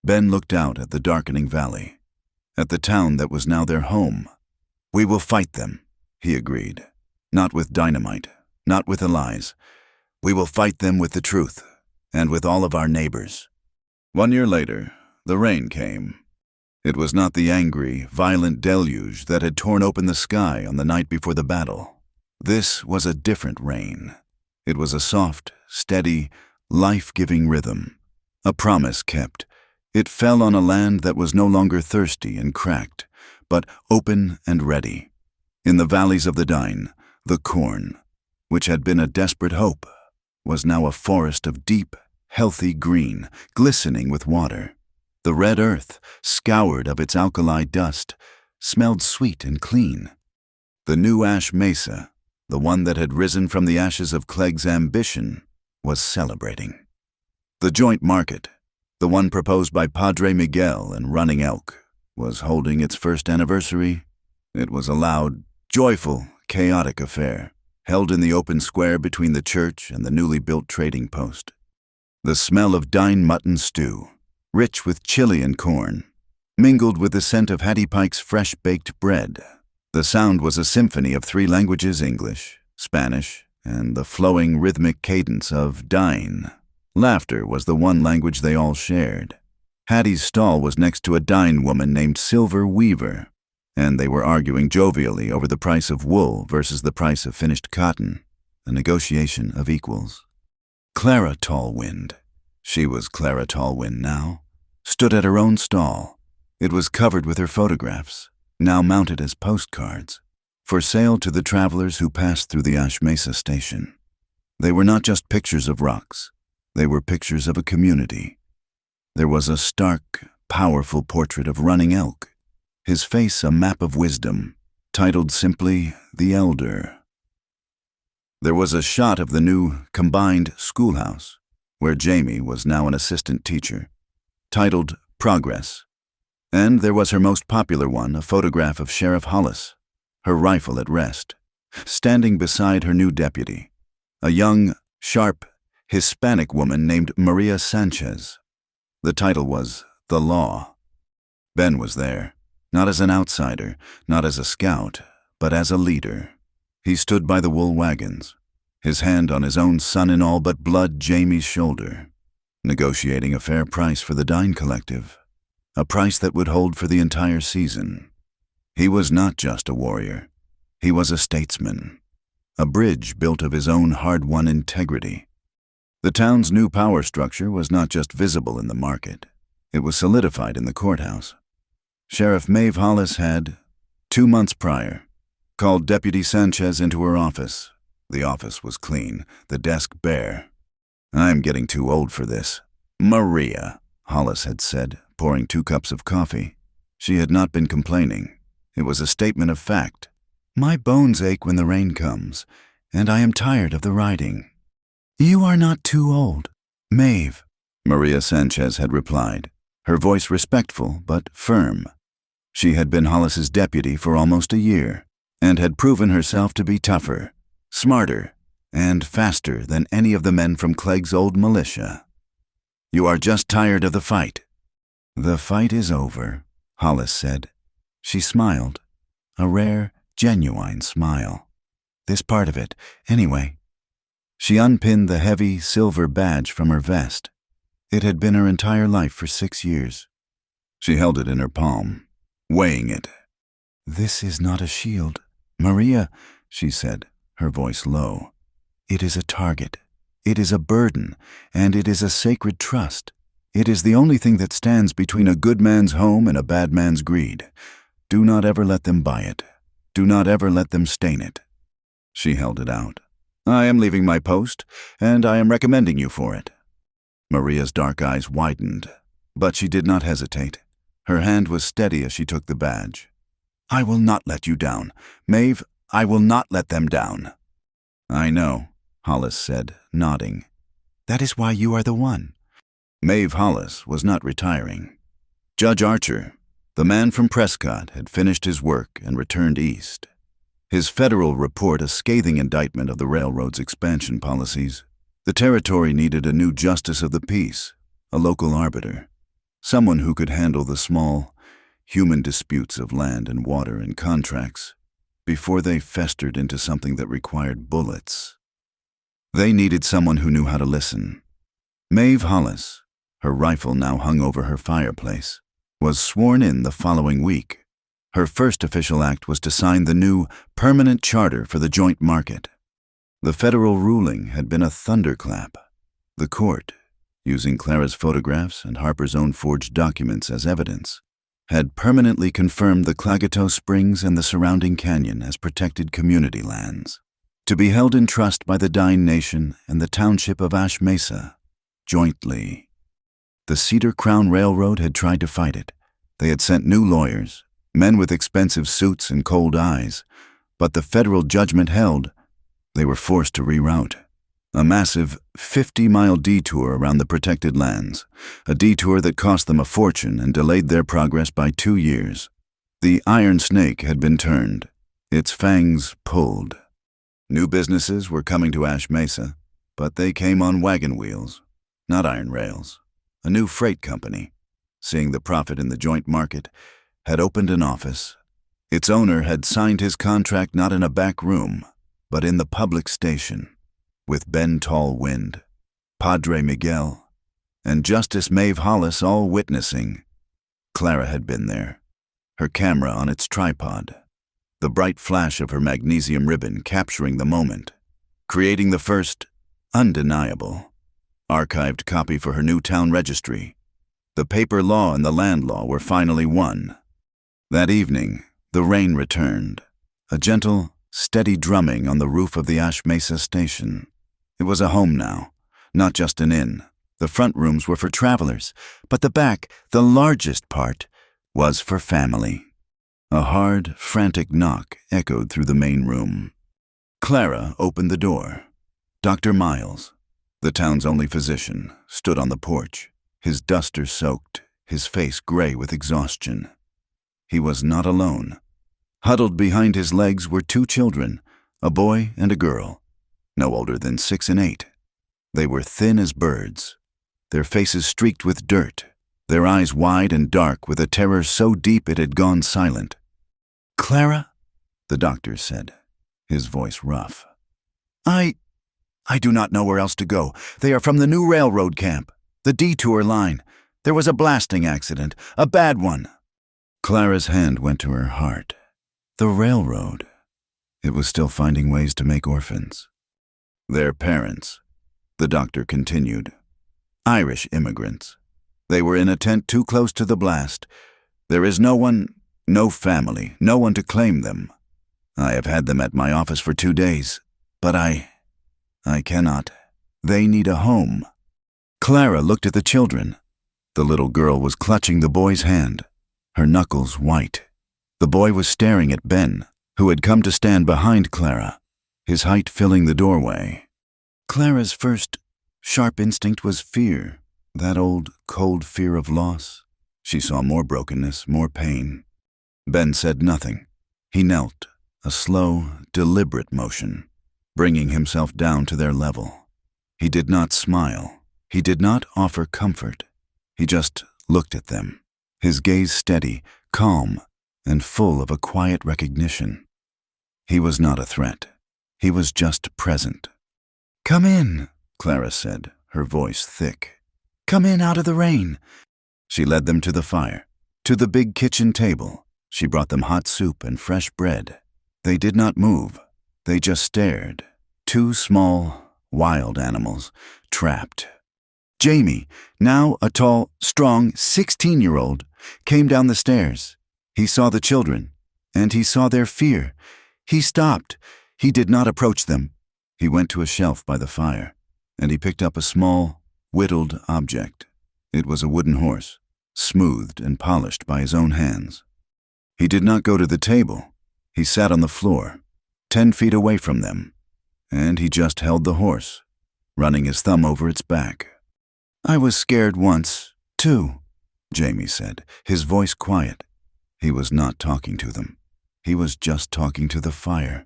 Ben looked out at the darkening valley, at the town that was now their home. We will fight them, he agreed. Not with dynamite, not with the lies. We will fight them with the truth, and with all of our neighbors. 1 year later, the rain came. It was not the angry, violent deluge that had torn open the sky on the night before the battle. This was a different rain. It was a soft, steady, life-giving rhythm. A promise kept. It fell on a land that was no longer thirsty and cracked, but open and ready. In the valleys of the Dine, the corn, which had been a desperate hope, was now a forest of deep, healthy green, glistening with water. The red earth, scoured of its alkali dust, smelled sweet and clean. The new ash mesa, the one that had risen from the ashes of Clegg's ambition, was celebrating. The joint market, the one proposed by Padre Miguel and Running Elk, was holding its first anniversary. It was a loud, joyful, chaotic affair, held in the open square between the church and the newly built trading post. The smell of Dine mutton stew, rich with chili and corn, mingled with the scent of Hattie Pike's fresh-baked bread. The sound was a symphony of 3 languages, English, Spanish, and the flowing rhythmic cadence of Dine. Laughter was the one language they all shared. Hattie's stall was next to a Dine woman named Silver Weaver, and they were arguing jovially over the price of wool versus the price of finished cotton, a negotiation of equals. Clara Tallwind, she was Clara Tallwind now, stood at her own stall. It was covered with her photographs, now mounted as postcards, for sale to the travelers who passed through the Ash Mesa station. They were not just pictures of rocks, they were pictures of a community. There was a stark, powerful portrait of Running Elk, his face a map of wisdom, titled simply The Elder. There was a shot of the new combined schoolhouse, where Jamie was now an assistant teacher, titled Progress. And there was her most popular one, a photograph of Sheriff Hollis, her rifle at rest, standing beside her new deputy, a young, sharp, Hispanic woman named Maria Sanchez. The title was The Law. Ben was there, not as an outsider, not as a scout, but as a leader. He stood by the wool wagons, his hand on his own son-in-all but blood Jamie's shoulder, negotiating a fair price for the Dine Collective, a price that would hold for the entire season. He was not just a warrior. He was a statesman, a bridge built of his own hard-won integrity. The town's new power structure was not just visible in the market. It was solidified in the courthouse. Sheriff Maeve Hollis had, 2 months prior, called Deputy Sanchez into her office. The office was clean, the desk bare. "I'm getting too old for this, Maria," Hollis had said, pouring 2 cups of coffee. She had not been complaining. It was a statement of fact. "My bones ache when the rain comes, and I am tired of the riding." "You are not too old, Maeve," Maria Sanchez had replied, her voice respectful but firm. She had been Hollis's deputy for almost a year, and had proven herself to be tougher, smarter, and faster than any of the men from Clegg's old militia. "You are just tired of the fight." "The fight is over," Hollis said. She smiled, a rare, genuine smile. "This part of it, anyway." She unpinned the heavy silver badge from her vest. It had been her entire life for 6 years. She held it in her palm, weighing it. "This is not a shield, Maria," she said, her voice low. "It is a target. It is a burden, and it is a sacred trust. It is the only thing that stands between a good man's home and a bad man's greed. Do not ever let them buy it. Do not ever let them stain it." She held it out. "I am leaving my post, and I am recommending you for it." Maria's dark eyes widened, but she did not hesitate. Her hand was steady as she took the badge. "I will not let you down. Maeve, I will not let them down." "I know," Hollis said, nodding. "That is why you are the one." Maeve Hollis was not retiring. Judge Archer, the man from Prescott, had finished his work and returned east. His federal report a scathing indictment of the railroad's expansion policies. The territory needed a new justice of the peace, a local arbiter, someone who could handle the small, human disputes of land and water and contracts before they festered into something that required bullets. They needed someone who knew how to listen. Maeve Hollis, her rifle now hung over her fireplace, was sworn in the following week. Her first official act was to sign the new permanent charter for the joint market. The federal ruling had been a thunderclap. The court, using Clara's photographs and Harper's own forged documents as evidence, had permanently confirmed the Clagato Springs and the surrounding canyon as protected community lands, to be held in trust by the Dine Nation and the township of Ash Mesa, jointly. The Cedar Crown Railroad had tried to fight it. They had sent new lawyers, men with expensive suits and cold eyes, but the federal judgment held. They were forced to reroute. A massive 50-mile detour around the protected lands, a detour that cost them a fortune and delayed their progress by 2 years. The iron snake had been turned, its fangs pulled. New businesses were coming to Ash Mesa, but they came on wagon wheels, not iron rails. A new freight company, seeing the profit in the joint market, had opened an office. Its owner had signed his contract not in a back room, but in the public station, with Ben Tallwind, Padre Miguel, and Justice Maeve Hollis all witnessing. Clara had been there, her camera on its tripod, the bright flash of her magnesium ribbon capturing the moment, creating the first, undeniable, archived copy for her new town registry. The paper law and the land law were finally won. That evening, the rain returned, a gentle, steady drumming on the roof of the Ash Mesa station. It was a home now, not just an inn. The front rooms were for travelers, but the back, the largest part, was for family. A hard, frantic knock echoed through the main room. Clara opened the door. Dr. Miles, the town's only physician, stood on the porch, his duster soaked, his face gray with exhaustion. He was not alone. Huddled behind his legs were 2 children, a boy and a girl, no older than 6 and 8. They were thin as birds, their faces streaked with dirt, their eyes wide and dark with a terror so deep it had gone silent. "Clara," the doctor said, his voice rough. I do not know where else to go. They are from the new railroad camp, the detour line. There was a blasting accident, a bad one." Clara's hand went to her heart. The railroad. It was still finding ways to make orphans. "Their parents," the doctor continued. "Irish immigrants. They were in a tent too close to the blast. There is no one, no family, no one to claim them. I have had them at my office for 2 days, but I cannot. They need a home." Clara looked at the children. The little girl was clutching the boy's hand, her knuckles white. The boy was staring at Ben, who had come to stand behind Clara, his height filling the doorway. Clara's first sharp instinct was fear, that old, cold fear of loss. She saw more brokenness, more pain. Ben said nothing. He knelt, a slow, deliberate motion, bringing himself down to their level. He did not smile. He did not offer comfort. He just looked at them, his gaze steady, calm, and full of a quiet recognition. He was not a threat. He was just present. "Come in," Clara said, her voice thick. "Come in out of the rain." She led them to the fire, to the big kitchen table. She brought them hot soup and fresh bread. They did not move. They just stared. 2 small, wild animals, trapped. Jamie, now a tall, strong 16-year-old, came down the stairs. He saw the children, and he saw their fear. He stopped. He did not approach them. He went to a shelf by the fire, and he picked up a small, whittled object. It was a wooden horse, smoothed and polished by his own hands. He did not go to the table. He sat on the floor, 10 feet away from them, and he just held the horse, running his thumb over its back. "I was scared once, too," Jamie said, his voice quiet. He was not talking to them. He was just talking to the fire.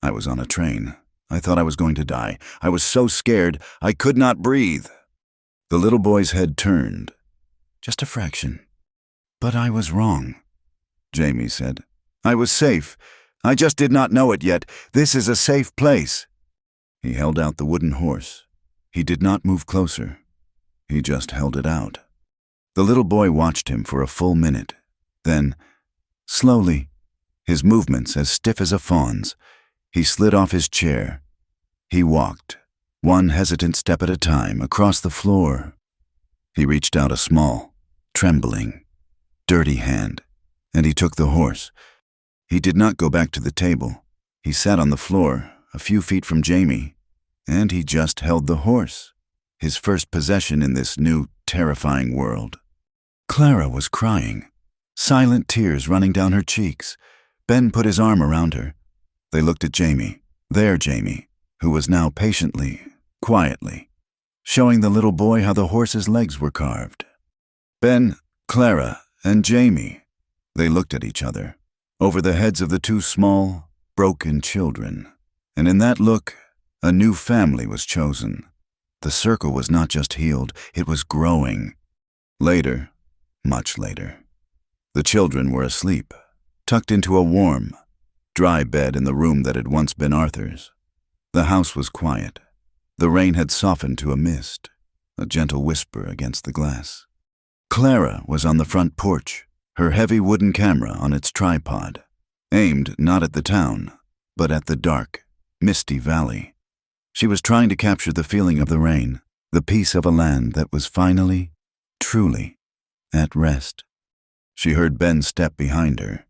"I was on a train. I thought I was going to die. I was so scared, I could not breathe." The little boy's head turned. "Just a fraction. But I was wrong," Jamie said. "I was safe. I just did not know it yet. This is a safe place." He held out the wooden horse. He did not move closer. He just held it out. The little boy watched him for a full minute. Then, slowly, his movements as stiff as a fawn's, he slid off his chair. He walked, one hesitant step at a time, across the floor. He reached out a small, trembling, dirty hand, and he took the horse. He did not go back to the table. He sat on the floor, a few feet from Jamie, and he just held the horse, his first possession in this new, terrifying world. Clara was crying, silent tears running down her cheeks. Ben put his arm around her. They looked at Jamie, their Jamie, who was now patiently, quietly, showing the little boy how the horse's legs were carved. Ben, Clara, and Jamie, they looked at each other, over the heads of the two small, broken children. And in that look, a new family was chosen. The circle was not just healed, it was growing. Later, much later, the children were asleep, tucked into a warm, dry bed in the room that had once been Arthur's. The house was quiet. The rain had softened to a mist, a gentle whisper against the glass. Clara was on the front porch, her heavy wooden camera on its tripod, aimed not at the town, but at the dark, misty valley. She was trying to capture the feeling of the rain, the peace of a land that was finally, truly, at rest. She heard Ben step behind her.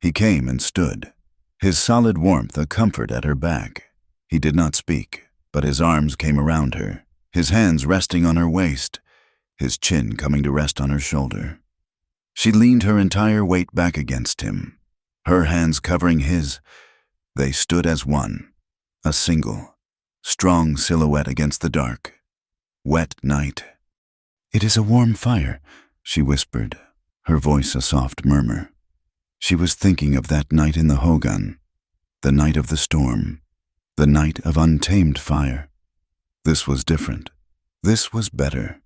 He came and stood, his solid warmth a comfort at her back. He did not speak, but his arms came around her, his hands resting on her waist, his chin coming to rest on her shoulder. She leaned her entire weight back against him, her hands covering his. They stood as one, a single, strong silhouette against the dark, wet night. "It is a warm fire," she whispered, her voice a soft murmur. She was thinking of that night in the Hogan, the night of the storm, the night of untamed fire. This was different. This was better.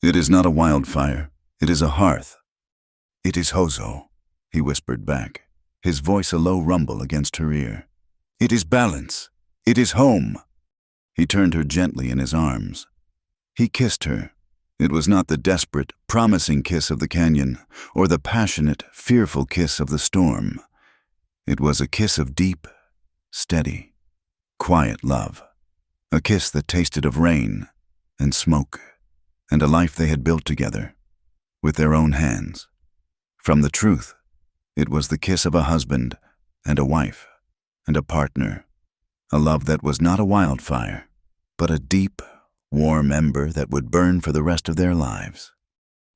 "It is not a wildfire. It is a hearth." "It is Hozo," he whispered back, his voice a low rumble against her ear. "It is balance. It is home." He turned her gently in his arms. He kissed her. It was not the desperate, promising kiss of the canyon, or the passionate, fearful kiss of the storm. It was a kiss of deep, steady, quiet love. A kiss that tasted of rain and smoke and a life they had built together, with their own hands. From the truth, it was the kiss of a husband and a wife and a partner, a love that was not a wildfire, but a deep, warm ember that would burn for the rest of their lives.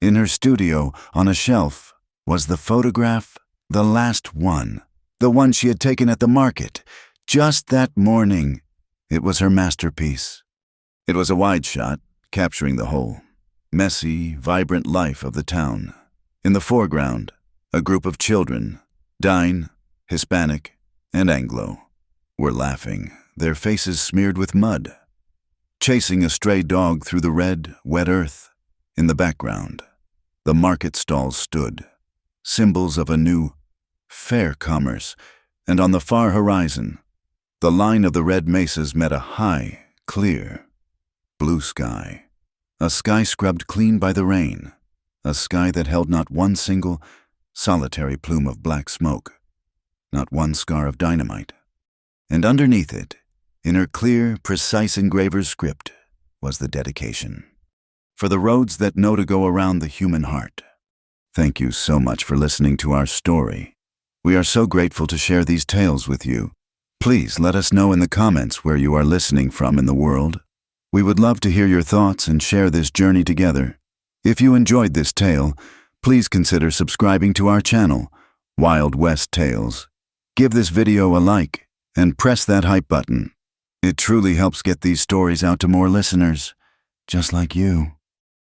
In her studio, on a shelf, was the photograph, the last one, the one she had taken at the market, just that morning. It was her masterpiece. It was a wide shot, capturing the whole messy, vibrant life of the town. In the foreground, a group of children, Dine, Hispanic, and Anglo, were laughing, their faces smeared with mud, chasing a stray dog through the red, wet earth. In the background, the market stalls stood, symbols of a new, fair commerce, and on the far horizon, the line of the red mesas met a high, clear, blue sky, a sky scrubbed clean by the rain, a sky that held not one single, solitary plume of black smoke, not one scar of dynamite. And underneath it, in her clear, precise engraver's script, was the dedication. For the roads that know to go around the human heart. Thank you so much for listening to our story. We are so grateful to share these tales with you. Please let us know in the comments where you are listening from in the world. We would love to hear your thoughts and share this journey together. If you enjoyed this tale, please consider subscribing to our channel, Wild West Tales. Give this video a like and press that hype button. It truly helps get these stories out to more listeners, just like you.